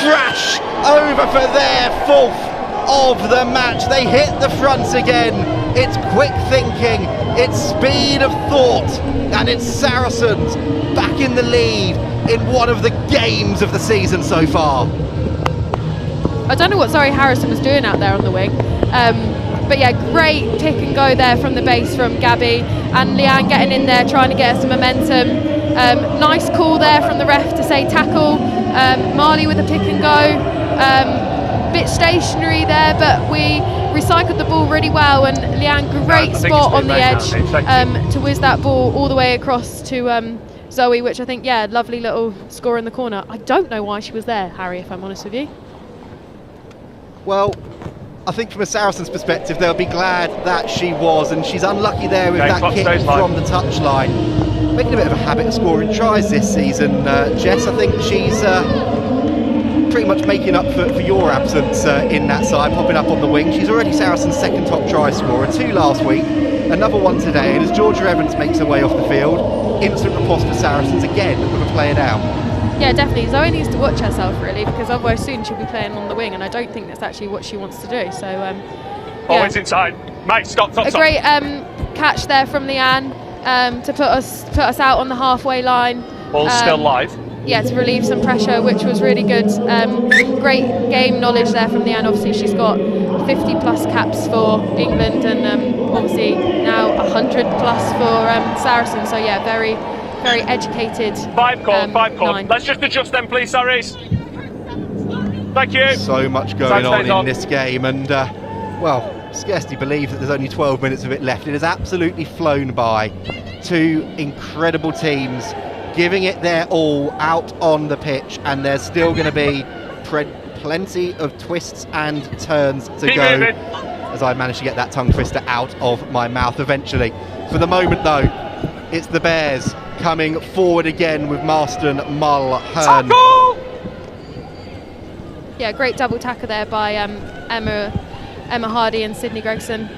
crash over for their 4th of the match. They hit the front again. It's quick thinking, it's speed of thought, and it's Saracens back in the lead in one of the games of the season so far. I don't know what Zoe Harrison was doing out there on the wing. But yeah, great pick and go there from the base from Gabby, and Leanne getting in there trying to get us some momentum. Nice call there from the ref to say tackle. Marley with a pick and go. Bit stationary there, but we recycled the ball really well, and Leanne, great spot on the edge to whiz that ball all the way across to Zoe, which I think, yeah, lovely little score in the corner. I don't know why she was there, Harry, if I'm honest with you. Well, I think from a Saracens perspective, they'll be glad that she was, and she's unlucky there with that kick from the touchline. Making a bit of a habit of scoring tries this season, Jess. I think she's pretty much making up for your absence in that side, popping up on the wing. She's already Saracens' 2nd top try scorer, 2 last week, another one today, and as Georgia Evans makes her way off the field, instant riposte for Saracens again with a player down. Yeah, definitely. Zoe needs to watch herself, really, because otherwise soon she'll be playing on the wing, and I don't think that's actually what she wants to do. So, Always inside. Mate, stop. A great catch there from Leanne to put us out on the halfway line. Ball's still live. Yeah, to relieve some pressure, which was really good. Great game knowledge there from Leanne. Obviously, she's got 50 plus caps for England, and obviously now 100 plus for Saracens. So yeah, very educated. 5 call. 9. Let's just adjust them, please, Saris. Thank you. So much going on in this game, and well, scarcely believe that there's only 12 minutes of it left. It has absolutely flown by. 2 incredible teams giving it their all out on the pitch, and there's still going to be plenty of twists and turns to go as I managed to get that tongue twister out of my mouth eventually. For the moment though, it's the Bears coming forward again with Marston, Mull, Hearn. Yeah, great double tackle there by Emma Hardy and Sydney Gregson.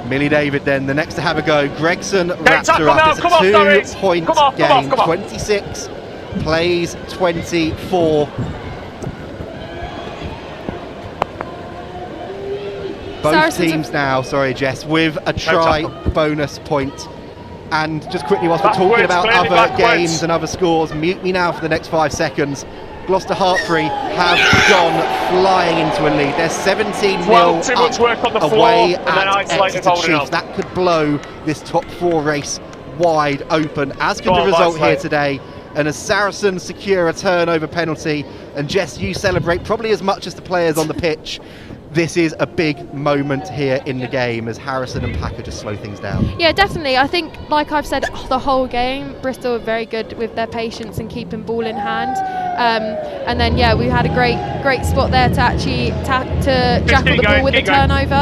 Millie David then, the next to have a go. Gregson wraps her up. It's a 2-point game. 26 plays 24. Both teams now, sorry Jess, with a try bonus point. And just quickly, whilst we're talking about other games and other scores, mute me now for the next 5 seconds. Gloucester Hartpury have gone flying into a lead. They're 17-0 up away at Exeter Chiefs. That could blow this top 4 race wide open, as can the result here today. And as Saracens secure a turnover penalty, and Jess, you celebrate probably as much as the players on the pitch. This is a big moment here in the game as Harrison and Packer just slow things down. Yeah, definitely. I think, like I've said the whole game, Bristol are very good with their patience and keeping ball in hand. And then, yeah, we had a great spot there to actually jackal the ball with the turnover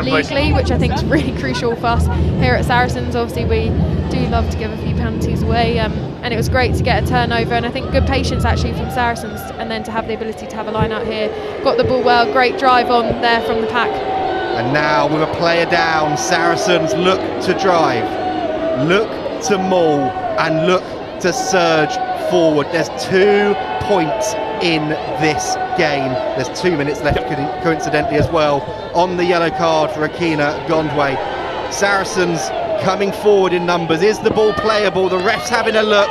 legally, which I think is really crucial for us here at Saracens. Obviously, we do love to give a few penalties away, and it was great to get a turnover, and I think good patience actually from Saracens, and then to have the ability to have a line out here. Got the ball well, great drive on there from the pack. And now with a player down, Saracens look to drive, look to maul, and look to surge forward. There's 2 points in this game. There's 2 minutes left, coincidentally as well, on the yellow card for Akina Gondwe. Saracens coming forward in numbers. Is the ball playable? The ref's having a look.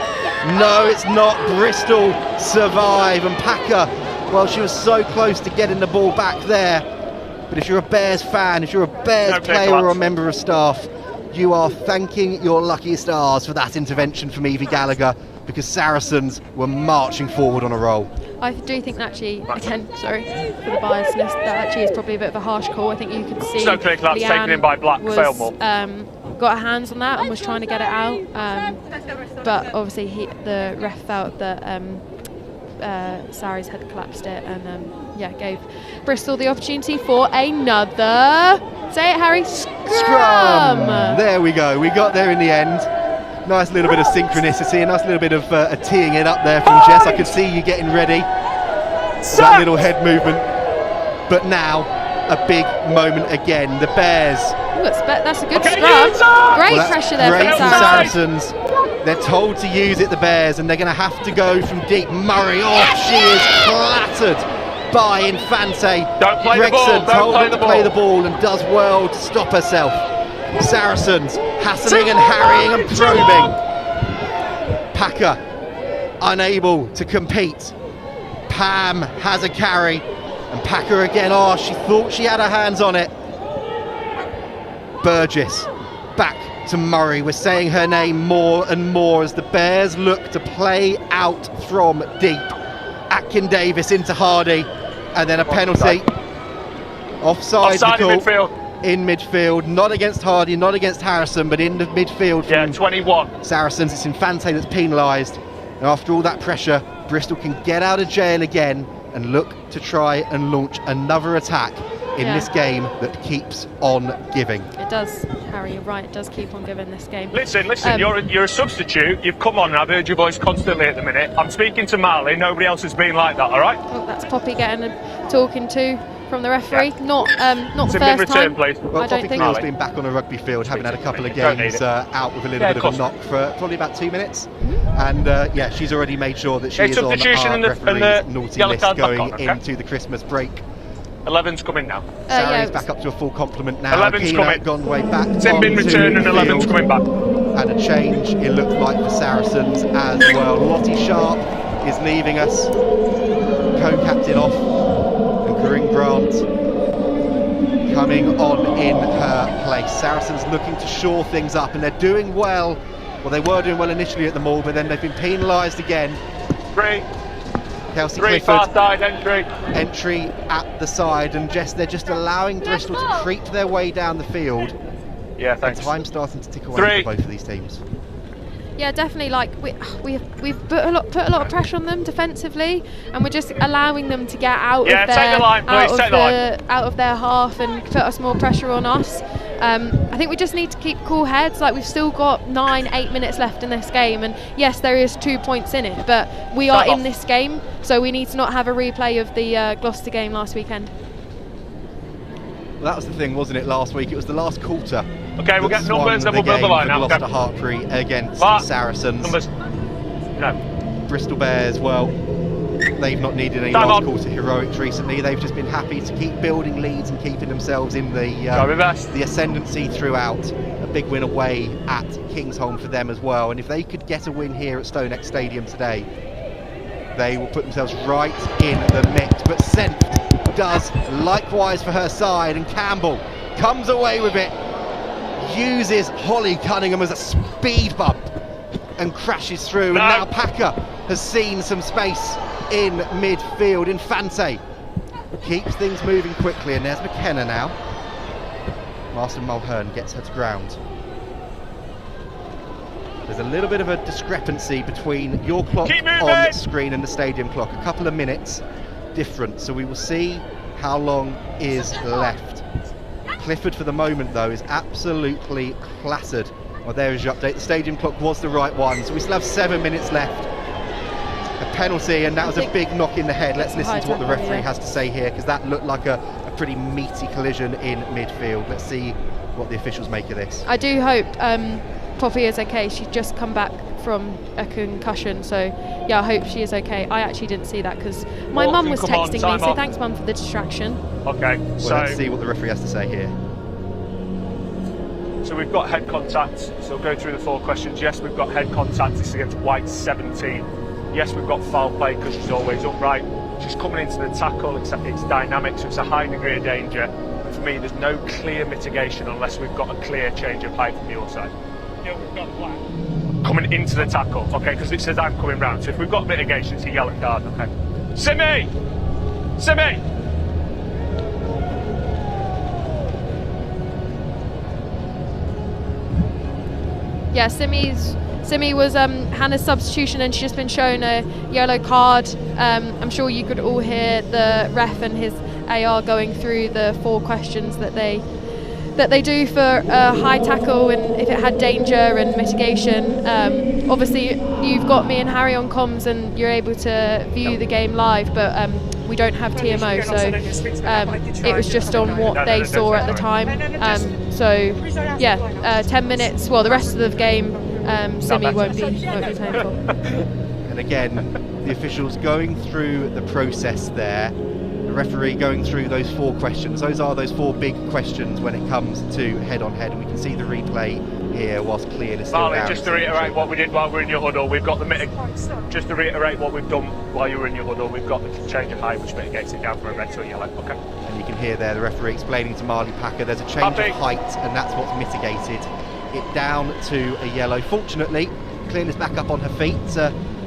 No, it's not. Bristol survive, and Packer, well, she was so close to getting the ball back there. But if you're a Bears fan, if you're a Bears player or a member of staff, you are thanking your lucky stars for that intervention from Evie Gallagher, because Saracens were marching forward on a roll. I do think that actually, again, sorry for the biasness, that actually is probably a bit of a harsh call. I think you could see Leanne taken in by Black, was, got her hands on that and was trying to get it out, but obviously the ref felt that Sarries had collapsed it, and gave Bristol the opportunity for another, say it Harry, scrum! There we go, we got there in the end. Nice little bit of synchronicity, a nice little bit of teeing it up there from Jess. I could see you getting ready, that little head movement. But now, a big moment again. The Bears. That's a good scrum. Great pressure there from the Saracens. They're told to use it, the Bears, and they're going to have to go from deep. Murray, she is clattered by Infante. Don't play the ball, Gregson told her to play the ball and does well to stop herself. Saracens hassling and harrying and probing. Packer unable to compete. Pam has a carry, and Packer again, she thought she had her hands on it. Burgess back to Murray. We're saying her name more and more as the Bears look to play out from deep. Atkin Davis into Hardy, and then a penalty. Offside in midfield. In midfield, not against Hardy, not against Harrison, but in the midfield. Yeah, 21. Saracens, it's Infante that's penalised. And after all that pressure, Bristol can get out of jail again and look to try and launch another attack in this game that keeps on giving. It does, Harry, you're right, it does keep on giving this game. Listen, you're a substitute, you've come on and I've heard your voice constantly at the minute. I'm speaking to Marley, nobody else has been like that, all right? Oh, that's Poppy getting a talking to from the referee, not the first return, time. Please. Well, I don't Poppy think Clear's been back on a rugby field, having had a couple of games out with a little bit of a knock for probably about 2 minutes. And she's already made sure that she is on our referee's naughty list going into the Christmas break. 11's coming now. Sarries back up to a full complement now. 11's coming. Gone way back. Tim been returned and 11's coming back. And a change, it looked like, for Saracens as well. Lottie Sharp is leaving us. Co-captain off. And Corinne Grant coming on in her place. Saracens looking to shore things up, and they're doing well. Well, they were doing well initially at the Mall, but then they've been penalised again. Kelsey Clifford, far side entry at the side, and they're just allowing Bristol to creep their way down the field. Yeah, thanks. And time's starting to tick away for both of these teams. Yeah, definitely. Like we've put a lot of pressure on them defensively, and we're just allowing them to get out of their half and put us more pressure on us. I think we just need to keep cool heads. Like, we've still got 9-8 minutes left in this game, and yes, there is 2 points in it, but we are in this game, so we need to not have a replay of the Gloucester game last weekend. Well, that was the thing, wasn't it, last week? It was the last quarter. Okay, we'll get numbers and we'll build the line now. Gloucester Hartpury against Saracens. Numbers. No. Bristol Bears, well, they've not needed any last quarter heroics recently. They've just been happy to keep building leads and keeping themselves in the ascendancy throughout. A big win away at Kingsholm for them as well. And if they could get a win here at Stonex Stadium today, they will put themselves right in the mix. But Senft does likewise for her side, and Campbell comes away with it, uses Holly Cunningham as a speed bump and crashes through. And now Packer has seen some space in midfield. Infante keeps things moving quickly, and there's McKenna now. Marston Mulhern gets her to ground. There's a little bit of a discrepancy between your clock on screen and the stadium clock. A couple of minutes different, so we will see how long is left. Clifford for the moment though is absolutely clattered. Well, there is your update. The stadium clock was the right one, so we still have 7 minutes left. A penalty, and that was a big knock in the head. Let's listen to what the referee has to say here, because that looked like a pretty meaty collision in midfield. Let's see what the officials make of this. I do hope Poppy is okay. She's just come back from a concussion, so yeah, I hope she is okay. I actually didn't see that because my mum was texting me, so thanks mum for the distraction. Okay, well, let's see what the referee has to say here. So we've got head contact, so we'll go through the 4 questions. Yes, we've got head contact, it's against White 17. Yes, we've got foul play because she's always upright. She's coming into the tackle, it's dynamic, so it's a high degree of danger. And for me, there's no clear mitigation unless we've got a clear change of height from your side. Yeah, we've got black. Coming into the tackle, okay, because it says I'm coming round. So if we've got mitigation, it's a yellow card, okay. Simi! Simi! Yeah, Simi's Simi was Hannah's substitution, and she's just been shown a yellow card. I'm sure you could all hear the ref and his AR going through the 4 questions that they do for a high tackle and if it had danger and mitigation. Obviously, you've got me and Harry on comms, and you're able to view the game live, but we don't have TMO, so it was just on what they saw at the time. 10 minutes. Well, the rest of the game, Simi won't be playing for. And again, the officials going through the process there. The referee going through those 4 questions. Those are those 4 big questions when it comes to head-on-head, and we can see the replay here whilst Clean is still Marley, down. just to reiterate what we did while we were in your huddle, we've got just to reiterate what we've done while you were in your huddle, we've got the change of height, which mitigates it down from a red to a yellow. Okay. And you can hear there the referee explaining to Marley Packer there's a change of height, and that's what's mitigated it down to a yellow. Fortunately, Clean is back up on her feet,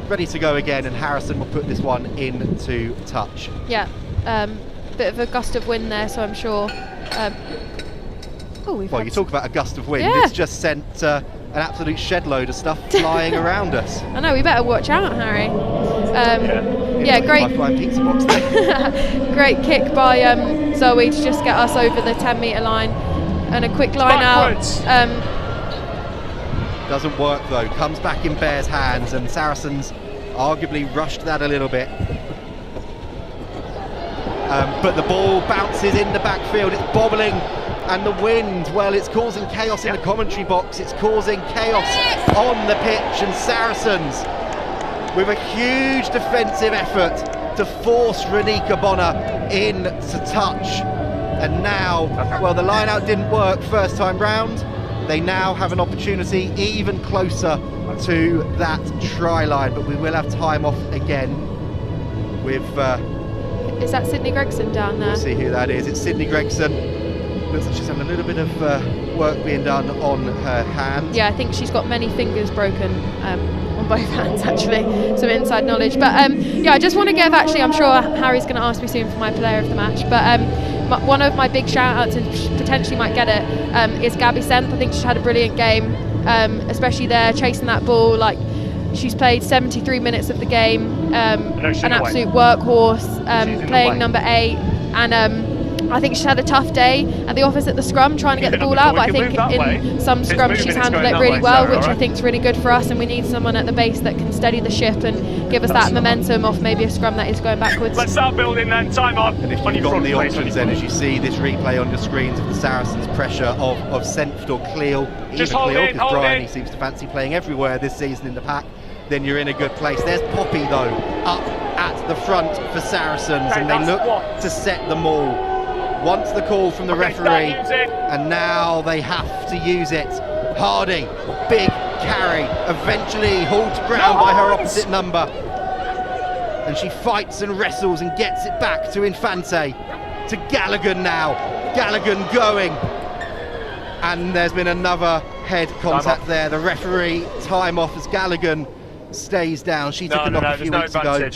ready to go again, and Harrison will put this one into touch. Yeah. Bit of a gust of wind there, so I'm sure. Well, you talk about a gust of wind. Yeah. It's just sent an absolute shed load of stuff flying around us. I know, we better watch out, Harry. Great. Pizza box there. Great kick by Zoe to just get us over the 10-metre line, and a quick line out. Doesn't work though. Comes back in Bear's hands, and Saracens arguably rushed that a little bit. But the ball bounces in the backfield, it's bobbling, and the wind, well, it's causing chaos in the commentary box, it's causing chaos on the pitch, and Saracens, with a huge defensive effort to force Renika Bonner in to touch. And now, well, the line out didn't work first time round, they now have an opportunity even closer to that try line, but we will have time off again with... Is that Sydney Gregson down there? We'll see who that is. It's Sydney Gregson. Looks like she's having a little bit of work being done on her hand. Yeah, I think she's got many fingers broken on both hands, actually. Some inside knowledge. But I just want to give, actually, I'm sure Harry's going to ask me soon for my player of the match, but one of my big shout-outs, and potentially might get it, is Gabby Senth. I think she's had a brilliant game, especially there, chasing that ball. Like, she's played 73 minutes of the game, an absolute workhorse, playing number 8, and I think she's had a tough day at the office at the scrum trying to get the ball out, but I think in some scrums she's handled it really well, which I think is really good for us, and we need someone at the base that can steady the ship and give us that momentum off maybe a scrum that is going backwards. Let's start building then, time on. And if you've got the options then, as you see this replay on your screens of the Saracens' pressure of Senft or Cleo, even Cleo, because Brian, he seems to fancy playing everywhere this season in the pack, then you're in a good place. There's Poppy though, up at the front for Saracens, and they look to set the maul. Wants the call from the referee, and now they have to use it. Hardy, big carry, eventually hauled to ground by her opposite number, and she fights and wrestles and gets it back to Infante, to Gallagher now. Gallagher going, and there's been another head contact there. The referee time off as Gallagher stays down. She took a knock a few weeks ago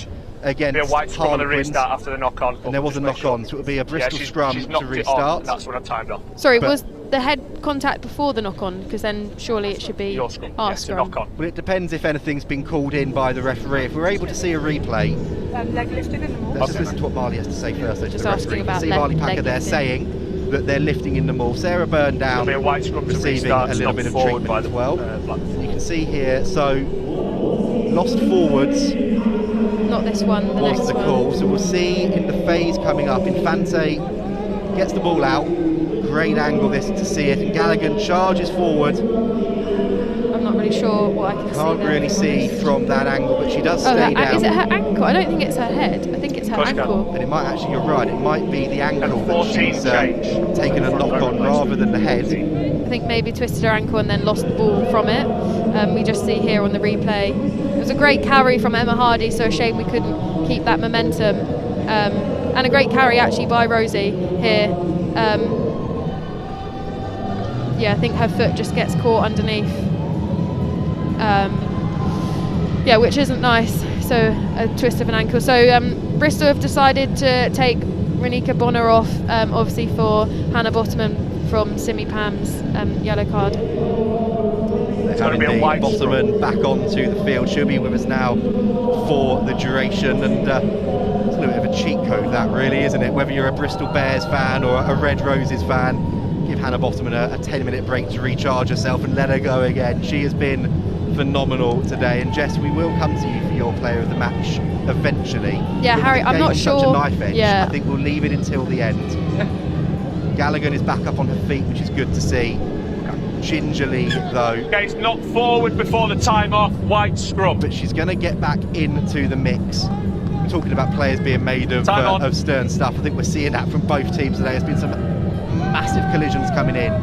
against White scrum on the Harlequins, restart after the knock-on. and there was a knock-on, so it would be a Bristol scrum to restart. That's when I timed off. Sorry, was the head contact before the knock-on? Because then surely it should be our scrum. Well, it depends if anything's been called in by the referee. If we're able to see a replay, let's just listen to what Marley has to say first. Just asking about see Marley Packer there saying that they're lifting in the maul. Sarah Byrne down, receiving a little bit of treatment as well. You can see here, so lost forwards. Not this one, the was next the one. call, so we'll see in the phase coming up. Infante gets the ball out, great angle this to see it, and Gallagher charges forward. I'm not really sure what I can see. Can't really see from that angle, but she does stay down. Is it her ankle? I don't think it's her head. I think it's her ankle. But it might actually, you're right, it might be the ankle that she's taken a knock on rather than the head. I think maybe twisted her ankle and then lost the ball from it. We just see here on the replay. It was a great carry from Emma Hardy, so a shame we couldn't keep that momentum. And a great carry actually by Rosie here. I think her foot just gets caught underneath. Which isn't nice. So a twist of an ankle. So Bristol have decided to take Renika Bonner off, obviously for Hannah Bottoman from Simi Pam's yellow card. They have indeed. Bottoman back onto the field. She'll be with us now for the duration, and it's a little bit of a cheat code, that really, isn't it? Whether you're a Bristol Bears fan or a Red Roses fan, give Hannah Bottoman a 10-minute break to recharge herself and let her go again. She has been phenomenal today. And Jess, we will come to you for your player of the match eventually. Yeah, but Harry, I'm not sure. Such a knife edge. Yeah. I think we'll leave it until the end. Gallagher is back up on her feet, which is good to see. Gingerly, though. Okay, it's knocked forward before the time off. White scrum. But she's going to get back into the mix. We're talking about players being made of stern stuff. I think we're seeing that from both teams today. There's been some massive collisions coming in.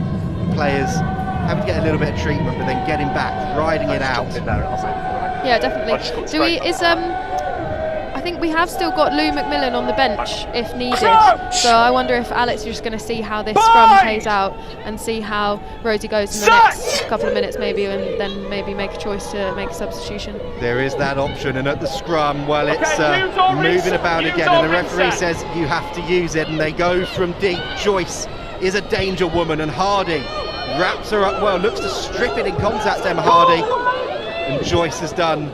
Players having to get a little bit of treatment, but then getting back, riding it out. Yeah, definitely. I think we have still got Lou McMillan on the bench if needed. So I wonder if Alex is just going to see how this scrum plays out and see how Rosie goes in the next couple of minutes maybe, and then maybe make a choice to make a substitution. There is that option, and at the scrum, well, it's moving about again, and the referee says you have to use it, and they go from deep. Joyce is a danger woman, and Hardy wraps her up well, looks to strip it in contact, Emma Hardy, and Joyce has done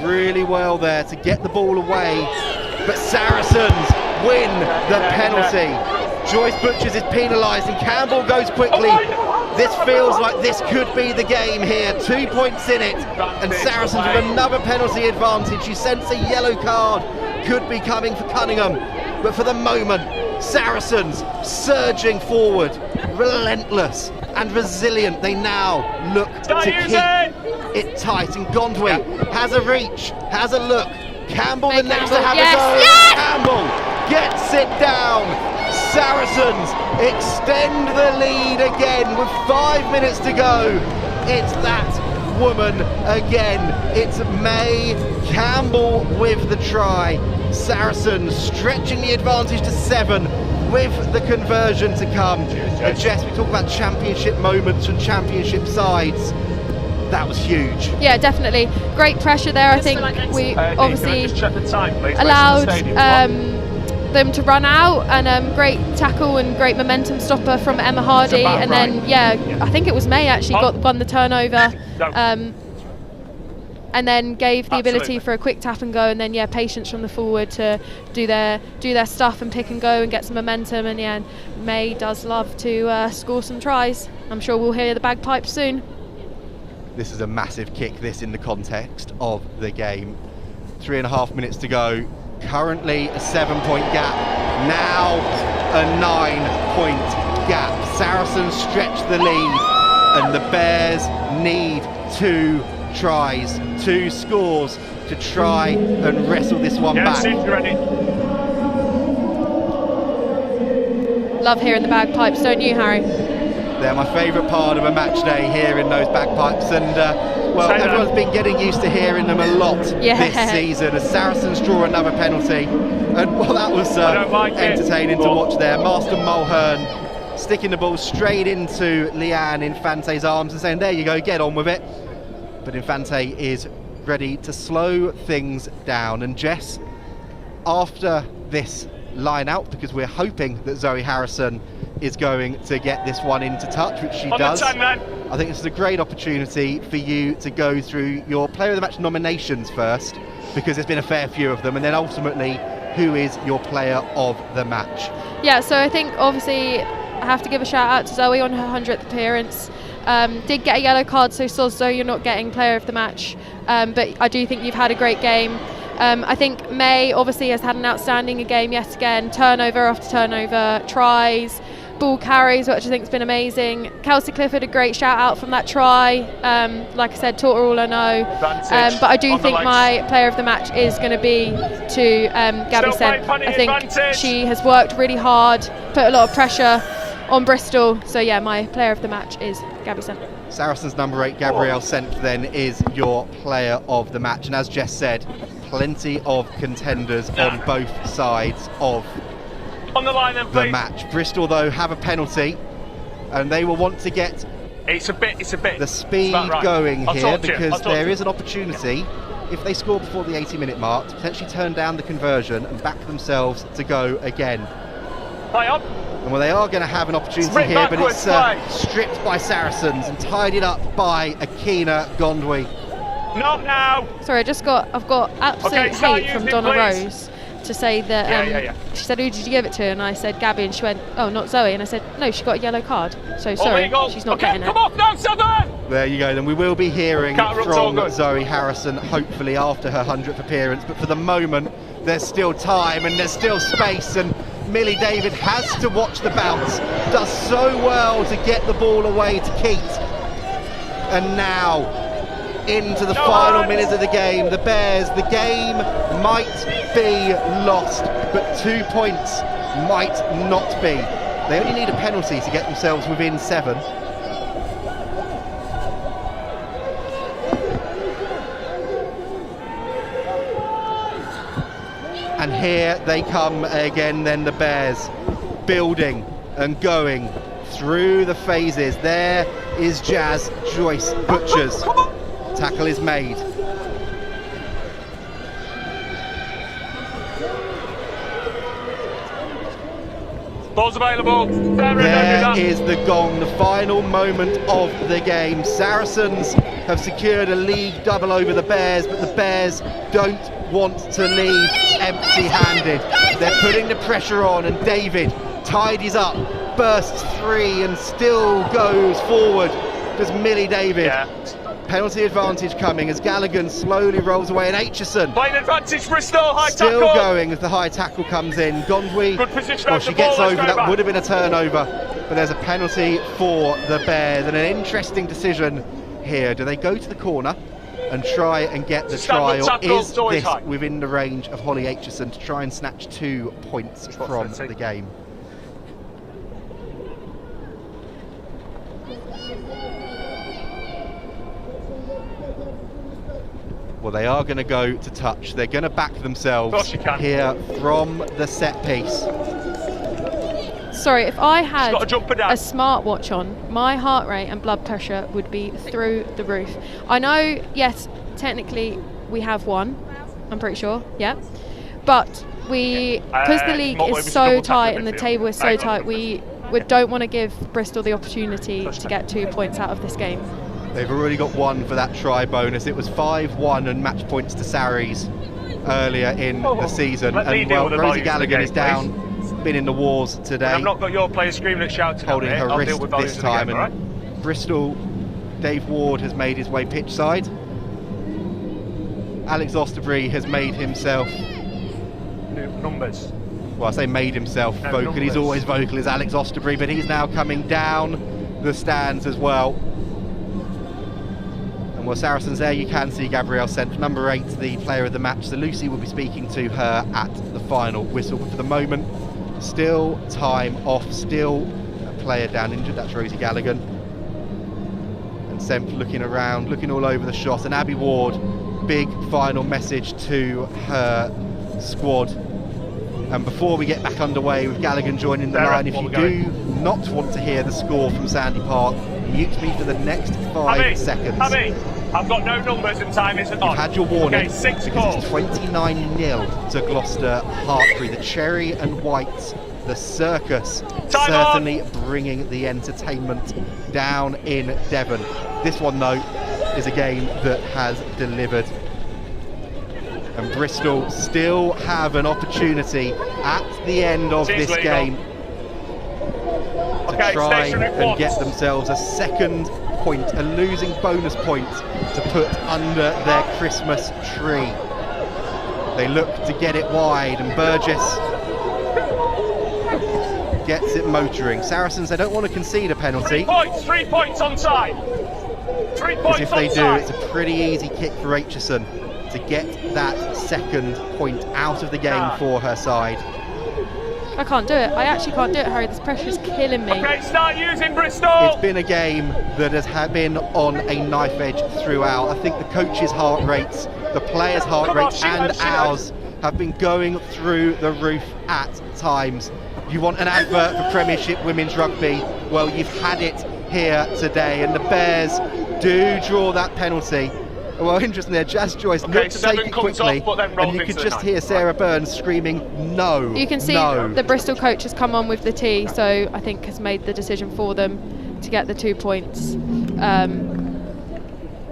really well there to get the ball away, but Saracens win the penalty. Joyce Butchers is penalised and Campbell goes quickly. This feels like this could be the game here. 2 points in it, and Saracens with another penalty advantage. You sense a yellow card could be coming for Cunningham, but for the moment, Saracens surging forward, relentless and resilient. They now look to keep it tight, and Gondwe has a reach, has a look. Campbell the next to have a go. Campbell gets it down. Saracens extend the lead again with 5 minutes to go. It's that woman again. It's May Campbell with the try. Saracens stretching the advantage to 7 with the conversion to come. And Jess, we talk about championship moments and championship sides. That was huge. Yeah, definitely. Great pressure there. I think we obviously allowed them to run out, and great tackle and great momentum stopper from Emma Hardy, and then I think it was May actually won the turnover, and then gave the ability for a quick tap and go, and then patience from the forward to do their stuff and pick and go and get some momentum. And May does love to score some tries. I'm sure we'll hear the bagpipes soon. This is a massive kick, this, in the context of the game. 3.5 minutes to go. Currently a 7-point gap. Now a 9-point gap. Saracens stretch the lead, and the Bears need 2 tries, 2 scores to try and wrestle this one back. Love hearing the bagpipes, don't you, Harry? They're my favourite part of a match day, hearing those bagpipes, and everyone's been getting used to hearing them a lot this season as Saracens draw another penalty. And that was entertaining to watch there. Marston Mulhern sticking the ball straight into Leanne Infante's arms and saying, there you go, get on with it. But Infante is ready to slow things down. And Jess, after this line out, because we're hoping that Zoe Harrison is going to get this one into touch, which she does. I think this is a great opportunity for you to go through your player of the match nominations first, because there's been a fair few of them, and then ultimately who is your player of the match. Yeah, so I think obviously I have to give a shout out to Zoe on her 100th appearance. Did get a yellow card, so Zoe, you're not getting player of the match, but I do think you've had a great game. I think May obviously has had an outstanding game yet again, turnover after turnover, tries, ball carries, which I think has been amazing. Kelsey Clifford, a great shout out from that try. Like I said, taught her all I know. But I do think my player of the match is going to be to Gabby Sent. I think she has worked really hard, put a lot of pressure on Bristol. So my player of the match is Gabby Sent. Saracens number 8, Gabrielle Sent, then is your player of the match. And as Jess said, plenty of contenders on both sides of on the line, the match. Bristol, though, have a penalty, and they will want to get the speed going here, because there is an opportunity, if they score before the 80-minute mark, to potentially turn down the conversion and back themselves to go again. Play on. And well, they are going to have an opportunity Sprint here, but backwards, it's stripped by Saracens and tidied up by Akina Gondwi. Not now. Sorry, I've got absolute hate from Donna please. Rose to say that she said, who did you give it to? And I said Gabby, and she went, oh, not Zoe. And I said, no, she got a yellow card. So sorry, she's not getting it. Come off now, Southern! There you go, then we will be hearing Counter-up's all from good. Zoe Harrison hopefully after her 100th appearance, but for the moment there's still time and there's still space, and Millie David has to watch the bounce, does so well to get the ball away to Keat, and now into the final minute of the game. The Bears, the game might be lost, but 2 points might not be. They only need a penalty to get themselves within 7. And here they come again then, the Bears, building and going through the phases. There is Jazz Joyce Butchers. Tackle is made. Ball's available. There is the gong, the final moment of the game. Saracens have secured a league double over the Bears, but the Bears don't want to leave empty-handed. They're putting the pressure on, and David tidies up, bursts 3 and still goes forward. Does Millie David. Penalty advantage coming as Gallagher slowly rolls away, and Aitchison playing advantage Bristol, high still tackle. going as the high tackle comes in. Gondwi, Good position well, over she the gets ball, over, let's go that back. would have been a turnover, but there's a penalty for the Bears, and an interesting decision here. Do they go to the corner and try and get the try, or is this within the range of Holly Aitchison to try and snatch 2 points from the game? Well, they are going to go to touch. They're going to back themselves here from the set piece. Sorry, if I had a smartwatch on, my heart rate and blood pressure would be through the roof. I know, yes, technically we have won, I'm pretty sure, yeah. But because the league is so tight and the table is so tight, we don't want to give Bristol the opportunity to get 2 points out of this game. They've already got 1 for that try bonus. It was 5-1 and match points to Sarries earlier in the season. And well, Rosie Gallagher is down, been in the wars today. I've not got your players screaming and shouting holding at me. her I'll wrist deal with this time. again, And right? Bristol, Dave Ward has made his way pitch side. Alex Osterbury has made himself numbers. Well, I say made himself vocal. Numbers. He's always vocal as Alex Osterbury, but he's now coming down the stands as well. And well, Saracens there, you can see Gabrielle Senf, number 8, the player of the match. So Lucy will be speaking to her at the final whistle. But for the moment, still time off, still a player down injured. That's Rosie Gallagher. And Senf looking around, looking all over the shot. And Abby Ward, big final message to her squad. And before we get back underway with Gallagher joining the line, if you do not want to hear the score from Sandy Park, mute me for the next 5 seconds. Abby, I've got no numbers and time isn't on. You've had your warning. Okay, 6 because calls. it's 29-0 to Gloucester Hartpury. The cherry and whites, the circus, certainly bringing the entertainment down in Devon. This one, though, is a game that has delivered. And Bristol still have an opportunity at the end of this game to try and get themselves a second point, a losing bonus point to put under their Christmas tree. They look to get it wide, and Burgess gets it motoring. Saracens, they don't want to concede a penalty. 3 points on time. 3 points on time. Because if they do, it's a pretty easy kick for Aitchison to get that second point out of the game for her side. I can't do it. I actually can't do it, Harry. This pressure's killing me. Okay, start using Bristol. It's been a game that has been on a knife edge throughout. I think the coaches' heart rates, the players' heart rates, and ours have been going through the roof at times. You want an advert for Premiership Women's Rugby? Well, you've had it here today, and the Bears do draw that penalty. Well, interesting there. Jazz Joyce looked to take it quickly, and you could just hear Sarah Burns screaming, no. You can see the Bristol coach has come on with the tea, so I think has made the decision for them to get the 2 points.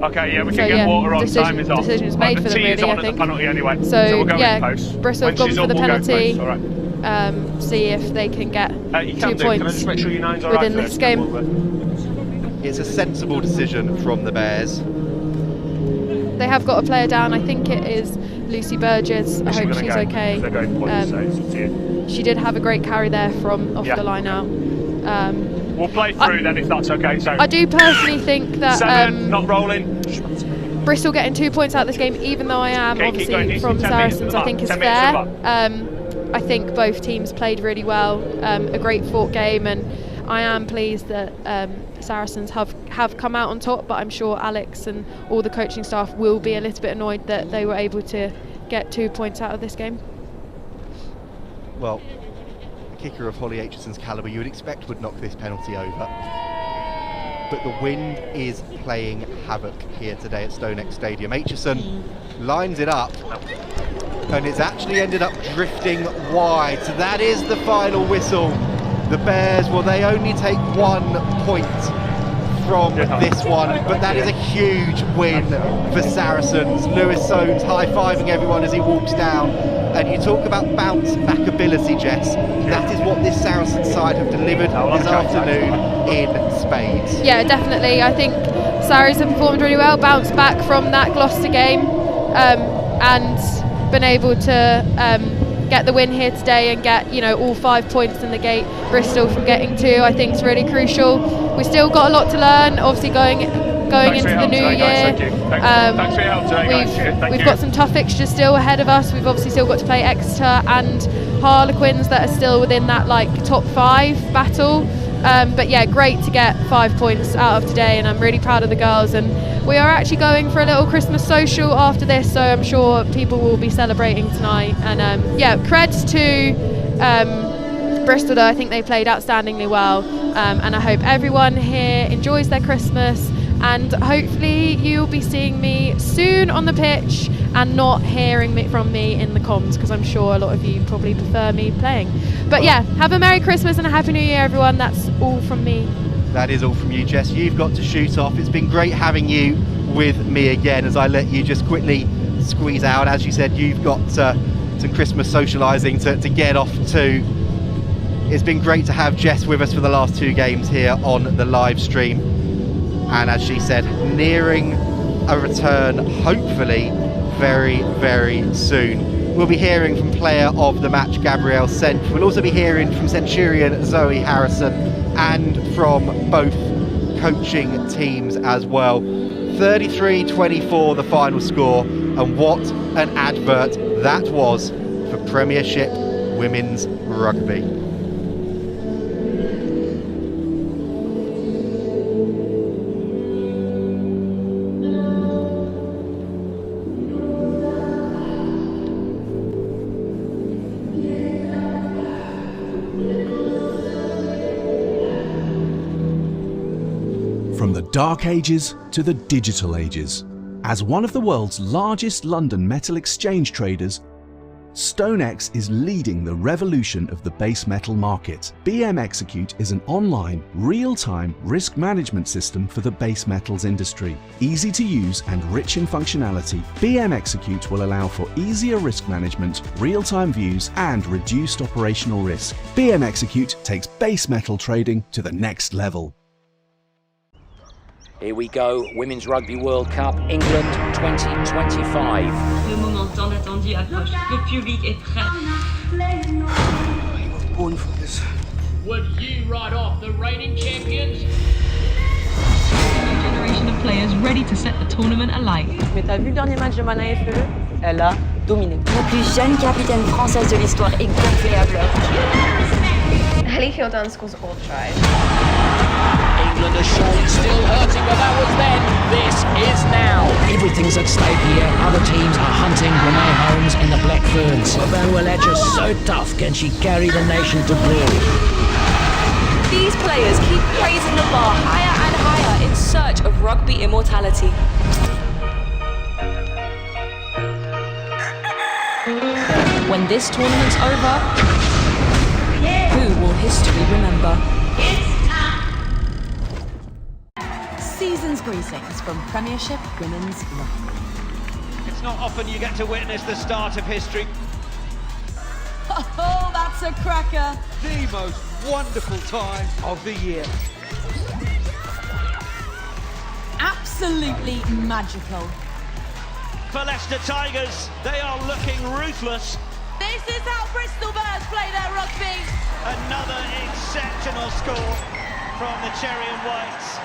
Okay, yeah, we can get water on. Time is off. Decision's made for them, really, I think. Penalty anyway. So we'll go in post. Bristol have gone for the penalty. All right. See if they can get 2 points can I just make sure your nine's all right within this game. It's a sensible decision from the Bears. They have got a player down. I think it is Lucy Burgess. I hope she's okay. She did have a great carry there from off the line out. We'll play through then if that's okay. So I do personally think that 7, not rolling. Bristol getting 2 points out of this game, even though I am obviously from Saracens, I think is fair. I think both teams played really well, a great fought game, and I am pleased that Saracens have come out on top, but I'm sure Alex and all the coaching staff will be a little bit annoyed that they were able to get 2 points out of this game. Well, a kicker of Holly Aitchison's calibre you would expect would knock this penalty over. But the wind is playing havoc here today at StoneX Stadium. Aitchison lines it up, and it's actually ended up drifting wide. So that is the final whistle. The Bears, well, they only take 1 point from this one, but that is a huge win for Saracens. Lewis Soames high-fiving everyone as he walks down. And you talk about bounce back ability, Jess. That is what this Saracens side have delivered this afternoon in spades. Yeah, definitely. I think Saracens have performed really well, bounced back from that Gloucester game, and been able to get the win here today and get, you know, all 5 points in the gate Bristol from getting 2. I think is really crucial. We've still got a lot to learn, obviously going into the new year. We've got some tough fixtures still ahead of us. We've obviously still got to play Exeter and Harlequins that are still within that top 5 battle. But yeah, great to get 5 points out of today, and I'm really proud of the girls. And we are actually going for a little Christmas social after this, so I'm sure people will be celebrating tonight. And yeah, creds to Bristol though. I think they played outstandingly well, and I hope everyone here enjoys their Christmas, and hopefully you'll be seeing me soon on the pitch and not hearing from me in the comms, because I'm sure a lot of you probably prefer me playing. But yeah, have a Merry Christmas and a Happy New Year, everyone. That's all from me. That is all from you, Jess. You've got to shoot off. It's been great having you with me again as I let you just quickly squeeze out. As you said, you've got some Christmas socialising to get off to. It's been great to have Jess with us for the last 2 games here on the live stream. And as she said, nearing a return, hopefully very, very soon. We'll be hearing from player of the match, Gabrielle Senf. We'll also be hearing from Centurion Zoe Harrison and from both coaching teams as well. 33-24 the final score, and what an advert that was for Premiership Women's Rugby. From the dark ages to the digital ages, as one of the world's largest London metal exchange traders, StoneX is leading the revolution of the base metal market. BM Execute is an online, real-time risk management system for the base metals industry. Easy to use and rich in functionality, BM Execute will allow for easier risk management, real-time views and reduced operational risk. BM Execute takes base metal trading to the next level. Here we go, Women's Rugby World Cup, England 2025. Le moment tant attendu approche. Le public est prêt. Born for this. Would you write off the reigning champions? A new generation of players ready to set the tournament alight. Mais t'as vu le dernier match de Mana FE? Elle a dominé. La plus jeune capitaine française de l'histoire est gonflée à bloc. Ellie Kildan scores all tries. England are surely still hurting, but that was then. This is now. Everything's at stake here. Other teams are hunting Renee Holmes in the Black Ferns. Manuel Edger's so tough. Can she carry the nation to glory? These players keep raising the bar higher and higher in search of rugby immortality. When this tournament's over, who will history remember? Season's greetings from Premiership Women's Rugby. It's not often you get to witness the start of history. Oh, that's a cracker. The most wonderful time of the year. Absolutely magical. For Leicester Tigers, they are looking ruthless. This is how Bristol Bears play their rugby. Another exceptional score from the Cherry and Whites.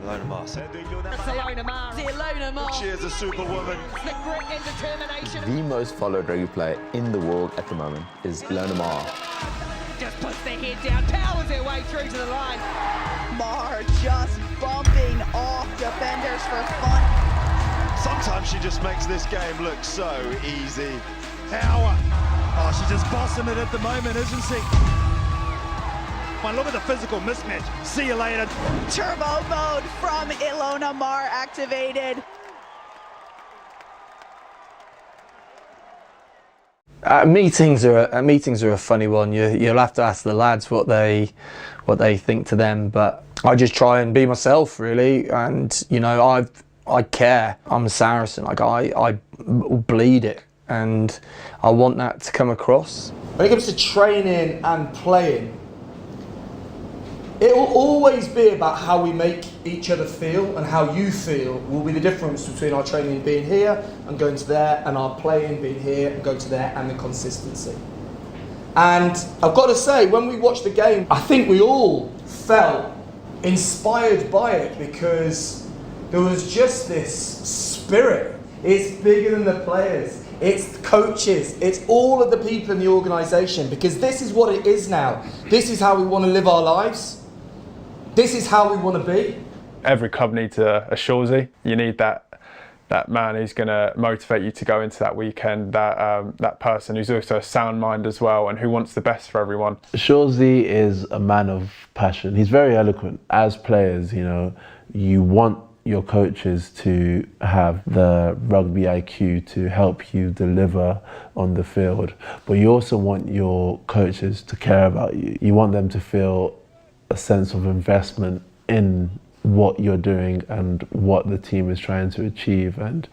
Ilona Maher. That's Ilona Maher. Ilona Maher. She is a superwoman. The grit and determination. The most followed rugby player in the world at the moment is Ilona Maher. Just puts their head down, powers their way through to the line. Maher just bumping off defenders for fun. Sometimes she just makes this game look so easy. Power. Oh, she's just bossing it at the moment, isn't she? Look at the physical mismatch. See you later. Turbo mode from Ilona Maher activated. Meetings are a funny one. You'll have to ask the lads what they think to them, but I just try and be myself really, and you know I care. I'm a Saracen. Like I bleed it, and I want that to come across. When it comes to training and playing, it will always be about how we make each other feel, and how you feel will be the difference between our training being here and going to there, and our playing being here and going to there, and the consistency. And I've got to say, when we watched the game, I think we all felt inspired by it, because there was just this spirit. It's bigger than the players. It's the coaches. It's all of the people in the organisation, because this is what it is now. This is how we want to live our lives. This is how we want to be. Every club needs a Shawsey. You need that man who's going to motivate you to go into that weekend, that person who's also a sound mind as well and who wants the best for everyone. Shawsey is a man of passion. He's very eloquent. As players, you know, you want your coaches to have the rugby IQ to help you deliver on the field, but you also want your coaches to care about you. You want them to feel a sense of investment in what you're doing and what the team is trying to achieve, and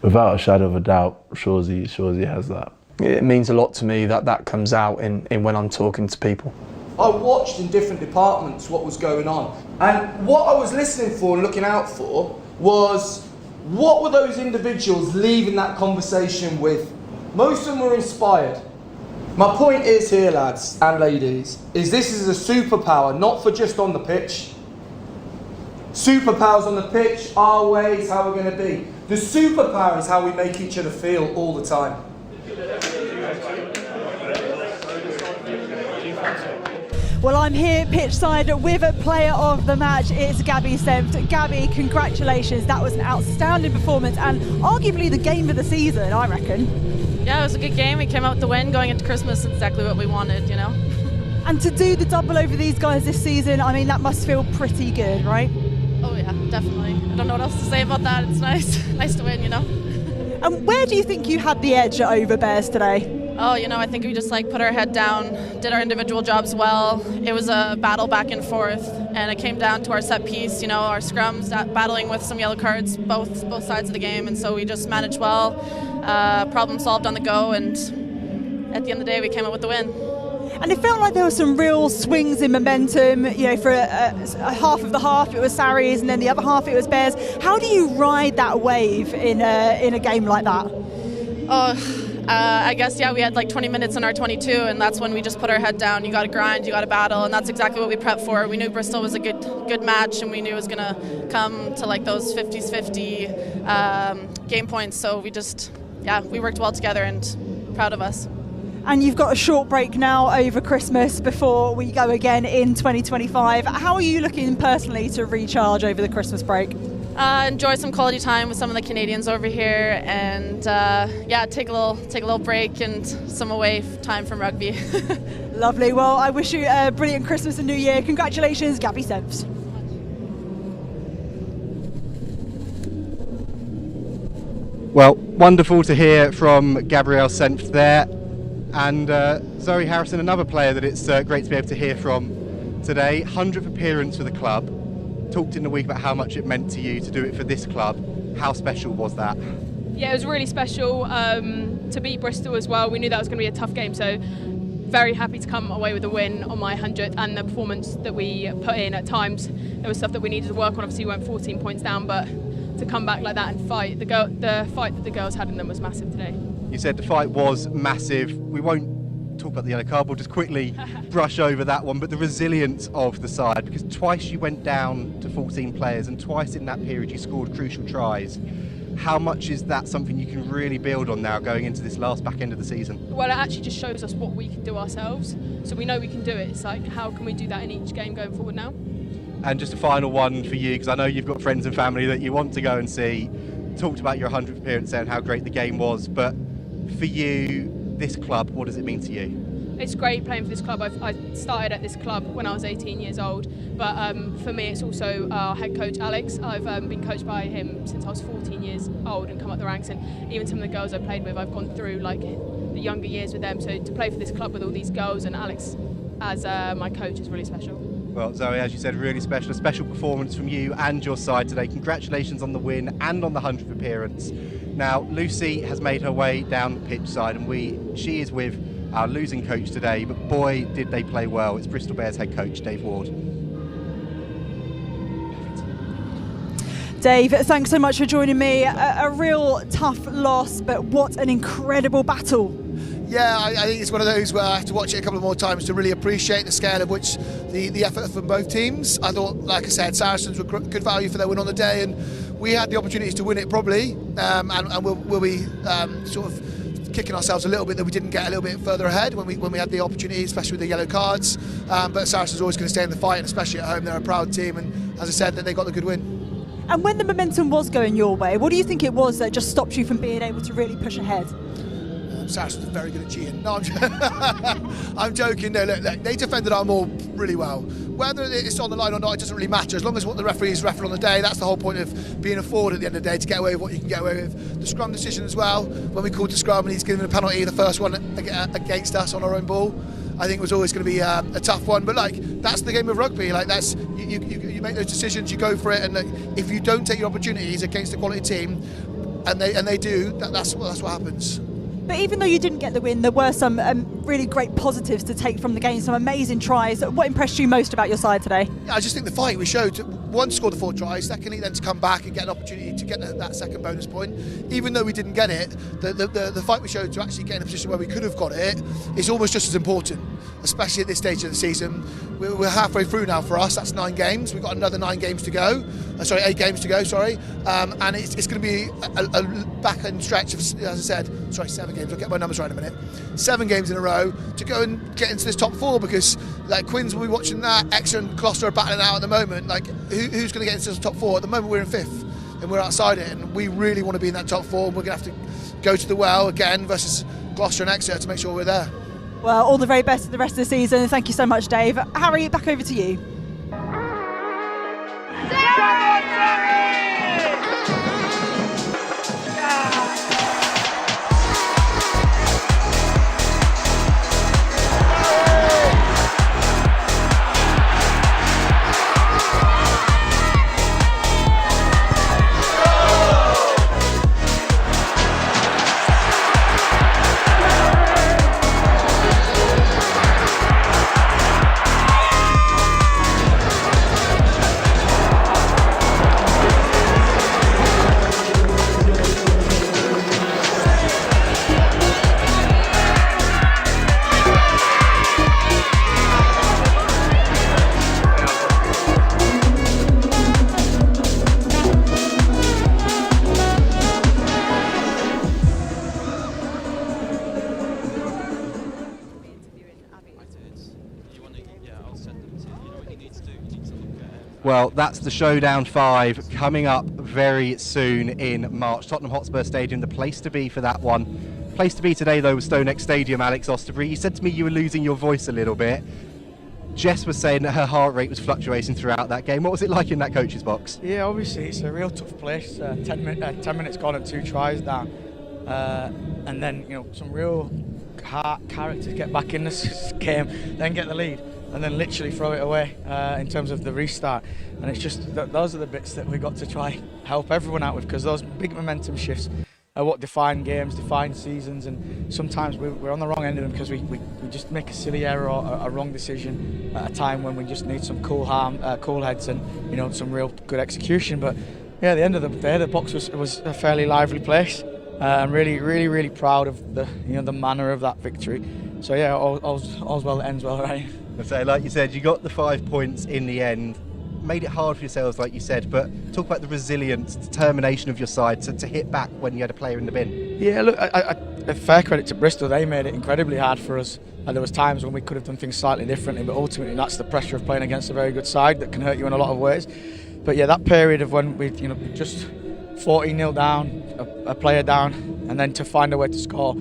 without a shadow of a doubt, Shawsey has that. It means a lot to me that comes out in when I'm talking to people. I watched in different departments what was going on, and what I was listening for and looking out for was, what were those individuals leaving that conversation with? Most of them were inspired. My point is here, lads and ladies, is this is a superpower, not for just on the pitch. Superpowers on the pitch, our way is how we're going to be. The superpower is how we make each other feel all the time. Well, I'm here pitchside with a player of the match. It's Gabby Senft. Gabby, congratulations. That was an outstanding performance and arguably the game of the season, I reckon. Yeah, it was a good game. We came out to win going into Christmas. Exactly what we wanted, you know. And to do the double over these guys this season, I mean, that must feel pretty good, right? Oh yeah, definitely. I don't know what else to say about that. It's nice. Nice to win, you know. And where do you think you had the edge over Bears today? Oh, you know, I think we just put our head down, did our individual jobs well. It was a battle back and forth, and it came down to our set piece, you know, our scrums, battling with some yellow cards, both sides of the game, and so we just managed well, problem solved on the go, and at the end of the day, we came out with the win. And it felt like there were some real swings in momentum, you know, for a half of the half it was Sarries, and then the other half it was Bears. How do you ride that wave in a game like that? I guess, yeah, we had 20 minutes in our 22, and that's when we just put our head down. You got to grind, you got to battle, and that's exactly what we prepped for. We knew Bristol was a good match, and we knew it was going to come to those 50-50 game points. So we worked well together, and proud of us. And you've got a short break now over Christmas before we go again in 2025. How are you looking personally to recharge over the Christmas break? Enjoy some quality time with some of the Canadians over here, and take a little break and some away time from rugby. Lovely. Well, I wish you a brilliant Christmas and New Year. Congratulations, Gabby Senft. Well, wonderful to hear from Gabrielle Senft there, and Zoe Harrison, another player that it's great to be able to hear from today. 100th appearance for the club. Talked in the week about how much it meant to you to do it for this club. How special was that? Yeah, it was really special to beat Bristol as well. We knew that was going to be a tough game, so very happy to come away with a win on my 100th, and the performance that we put in at times. There was stuff that we needed to work on. Obviously, we went 14 points down, but to come back like that and fight, the fight that the girls had in them was massive today. You said the fight was massive. We won't talk about the yellow card, we'll just quickly brush over that one, but the resilience of the side, because twice you went down to 14 players and twice in that period you scored crucial tries. How much is that something you can really build on now going into this last back end of the season? Well, it actually just shows us what we can do ourselves, so we know we can do it. It's like, how can we do that in each game going forward now? And just a final one for you, because I know you've got friends and family that you want to go and see. Talked about your 100th appearance there and how great the game was, but for you, this club, what does it mean to you? It's great playing for this club. I started at this club when I was 18 years old, but for me it's also our head coach Alex. I've been coached by him since I was 14 years old and come up the ranks, and even some of the girls I played with, I've gone through like the younger years with them, so to play for this club with all these girls and Alex as my coach is really special. Well, Zoe, as you said, really special. A special performance from you and your side today. Congratulations on the win and on the 100th appearance. Now, Lucy has made her way down the pitch side, and she is with our losing coach today, but boy, did they play well. It's Bristol Bears head coach, Dave Ward. Dave, thanks so much for joining me. A real tough loss, but what an incredible battle. Yeah, I think it's one of those where I have to watch it a couple more times to really appreciate the scale of which the effort from both teams. I thought, like I said, Saracens were good value for their win on the day, and we had the opportunities to win it probably, and we'll be sort of kicking ourselves a little bit that we didn't get a little bit further ahead when we had the opportunity, especially with the yellow cards. But Saracens are always going to stay in the fight, and especially at home, they're a proud team, and as I said, that they got the good win. And when the momentum was going your way, what do you think it was that just stopped you from being able to really push ahead? Saracens are very good at cheating. No, I'm joking. No, look, they defended our maul really well. Whether it's on the line or not, it doesn't really matter. As long as what the referees referee on the day, that's the whole point of being a forward at the end of the day, to get away with what you can get away with. The scrum decision as well, when we called the scrum and he's given a penalty, the first one against us on our own ball, I think it was always going to be a tough one. But like, that's the game of rugby. Like, that's you make those decisions, you go for it, and if you don't take your opportunities against a quality team, and they do, that's what happens. But even though you didn't get the win, there were some really great positives to take from the game, some amazing tries. What impressed you most about your side today? I just think the fight we showed, one, scored the 4 tries, secondly then to come back and get an opportunity to get that second bonus point. Even though we didn't get it, the fight we showed to actually get in a position where we could have got it is almost just as important, especially at this stage of the season. We're halfway through now for us, that's 9 games. We've got another 8 games to go, and it's going to be a back-end stretch of, as I said, 7 games, I'll get my numbers right in a minute. 7 games in a row to go and get into this top 4, because like Quins will be watching that, Exeter and Gloucester are battling out at the moment. Like, who's going to get into the top 4? At the moment we're in 5th and we're outside it, and we really want to be in that top 4, and we're going to have to go to the well again versus Gloucester and Exeter to make sure we're there. Well, all the very best for the rest of the season. Thank you so much, Dave. Harry, back over to you. Well, that's the Showdown 5 coming up very soon in March. Tottenham Hotspur Stadium, the place to be for that one. Place to be today, though, was StoneX Stadium, Alex Osterbury. You said to me you were losing your voice a little bit. Jess was saying that her heart rate was fluctuating throughout that game. What was it like in that coach's box? Yeah, obviously it's a real tough place. 10 minutes gone and 2 tries down, and then some real heart characters get back in this game, then get the lead, and then literally throw it away in terms of the restart. And it's just those are the bits that we've got to try and help everyone out with, because those big momentum shifts are what define games, define seasons, and sometimes we're on the wrong end of them because we just make a silly error or a wrong decision at a time when we just need some cool heads and some real good execution. But yeah, at the end of the day, the box was a fairly lively place. I'm really proud of the manner of that victory. So yeah, all's well that ends well, right? I say, like you said, you got the 5 points in the end. Made it hard for yourselves, like you said, but talk about the resilience, determination of your side to hit back when you had a player in the bin. Yeah, look, I fair credit to Bristol. They made it incredibly hard for us, and there was times when we could have done things slightly differently, but ultimately that's the pressure of playing against a very good side that can hurt you in a lot of ways. But yeah, that period of when we just 14-0 down, a player down, and then to find a way to score,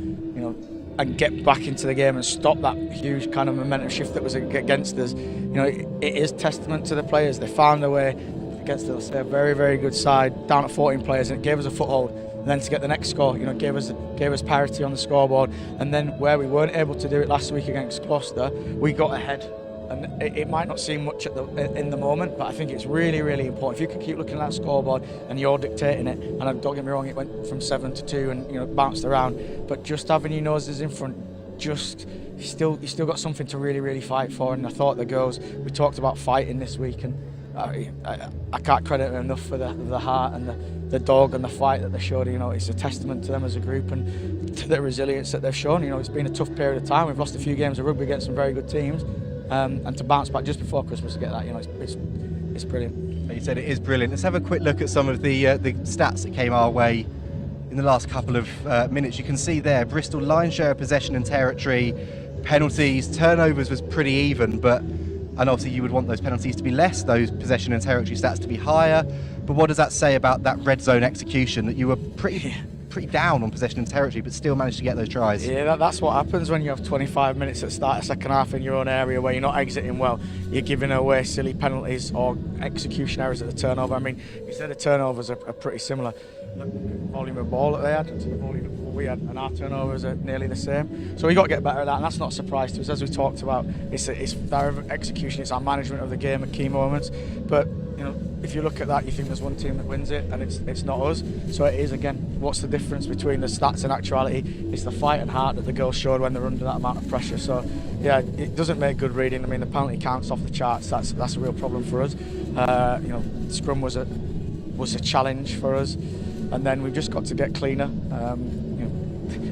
and get back into the game and stop that huge kind of momentum shift that was against us. It is testament to the players. They found a way against us. They're a very good side, down at 14 players, and it gave us a foothold. And then to get the next score, gave us parity on the scoreboard. And then where we weren't able to do it last week against Gloucester, we got ahead. And it might not seem much in the moment, but I think it's really important. If you can keep looking at that scoreboard and you're dictating it, and don't get me wrong, it went from 7 to 2 and bounced around, but just having your noses in front, you still got something to really fight for. And I thought the girls, we talked about fighting this week, and I can't credit them enough for the heart and the dog and the fight that they showed. It's a testament to them as a group and to the resilience that they've shown. It's been a tough period of time. We've lost a few games of rugby against some very good teams. And to bounce back just before Christmas to get that, it's brilliant. Like you said, it is brilliant. Let's have a quick look at some of the stats that came our way in the last couple of minutes. You can see there, Bristol lion's share of possession and territory, penalties, turnovers was pretty even, and obviously you would want those penalties to be less, those possession and territory stats to be higher. But what does that say about that red zone execution, that you were pretty down on possession and territory but still managed to get those tries? Yeah, that's what happens when you have 25 minutes at start of second half in your own area where you're not exiting well. You're giving away silly penalties or execution errors at the turnover. I mean, you said the turnovers are pretty similar. The volume of ball that they had to the volume of ball we had, and our turnovers are nearly the same. So we got to get better at that, and that's not a surprise to us. As we talked about, it's our execution, it's our management of the game at key moments. But if you look at that, you think there's one team that wins it, and it's not us. So it is, again, what's the difference between the stats and actuality? It's the fight and heart that the girls showed when they're under that amount of pressure. So yeah, it doesn't make good reading. I mean, the penalty counts off the charts. That's a real problem for us. Scrum was a challenge for us, and then we've just got to get cleaner.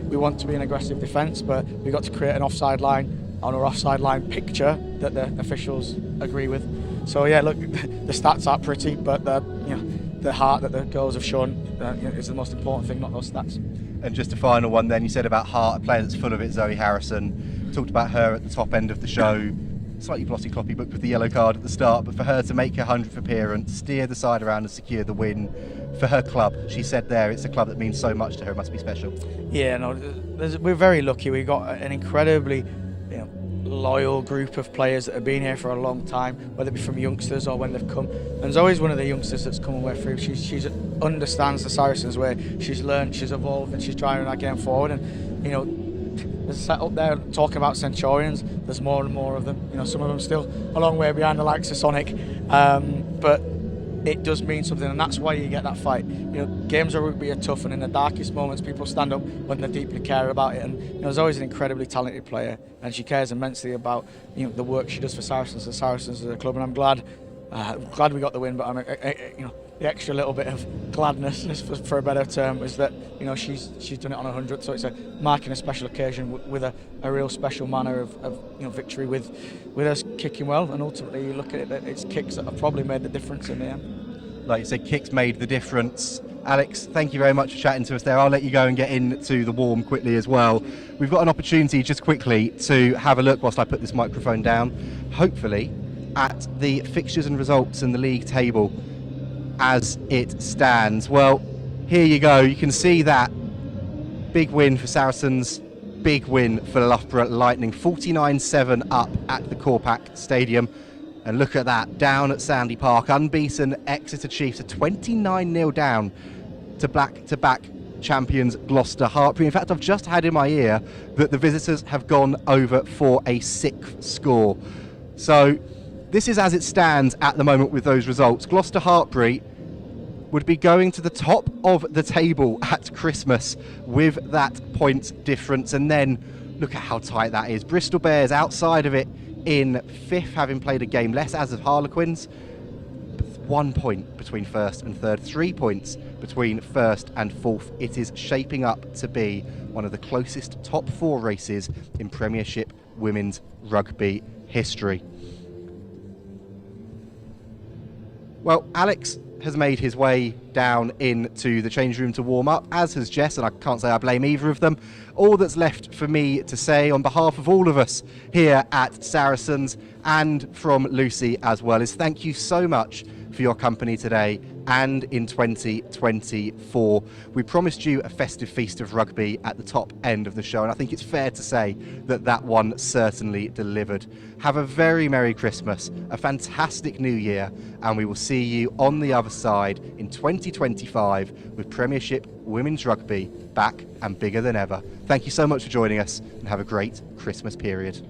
We want to be an aggressive defence, but we've got to create an offside line on our offside line picture that the officials agree with. So yeah, look, the stats aren't pretty, but the heart that the girls have shown is the most important thing, not those stats. And just a final one then, you said about heart, a player that's full of it, Zoe Harrison. Talked about her at the top end of the show, slightly blossy-cloppy booked with the yellow card at the start, but for her to make her 100th appearance, steer the side around and secure the win for her club. She said there, it's a club that means so much to her, it must be special. Yeah, no, we're very lucky. We got an incredibly loyal group of players that have been here for a long time, whether it be from youngsters or when they've come. And Zoe's one of the youngsters that's come away through. She understands the Saracens way. She's learned, she's evolved, and she's driving that game forward. And there's set up there talking about Centurions. There's more and more of them. Some of them still a long way behind the likes of Sonic, but it does mean something, and that's why you get that fight. Games of rugby are tough, and in the darkest moments, people stand up when they deeply care about it. And there's always an incredibly talented player, and she cares immensely about the work she does for Saracens. The Saracens as a club, and I'm glad we got the win. But the extra little bit of gladness, for a better term, is that she's done it on 100th, so it's marking a special occasion with a real special manner of victory with us kicking well. And ultimately, you look at it, it's kicks that have probably made the difference in the end. Like you said, kicks made the difference. Alex, thank you very much for chatting to us there. I'll let you go and get into the warm quickly as well. We've got an opportunity just quickly to have a look whilst I put this microphone down, hopefully, at the fixtures and results in the league table as it stands. Well, here you go. You can see that big win for Saracens big win for Loughborough Lightning, 49-7 up at the Corpac Stadium. And look at that, down at Sandy Park, unbeaten Exeter Chiefs are 29-0 down to back-to-back champions Gloucester Hartpury. In fact, I've just had in my ear that the visitors have gone over for a 6th score. So this is as it stands at the moment with those results. Gloucester Hartpury would be going to the top of the table at Christmas with that point difference. And then look at how tight that is. Bristol Bears outside of it in 5th, having played a game less, as of Harlequins. 1 point between 1st and 3rd, 3 points between 1st and 4th. It is shaping up to be one of the closest top 4 races in Premiership women's rugby history. Well, Alex has made his way down into the change room to warm up, as has Jess, and I can't say I blame either of them. All that's left for me to say on behalf of all of us here at Saracens and from Lucy as well is thank you so much for your company today and in 2024. We promised you a festive feast of rugby at the top end of the show, and I think it's fair to say that that one certainly delivered. Have a very Merry Christmas, a fantastic New Year, and we will see you on the other side in 2025 with Premiership Women's Rugby back and bigger than ever. Thank you so much for joining us, and have a great Christmas period.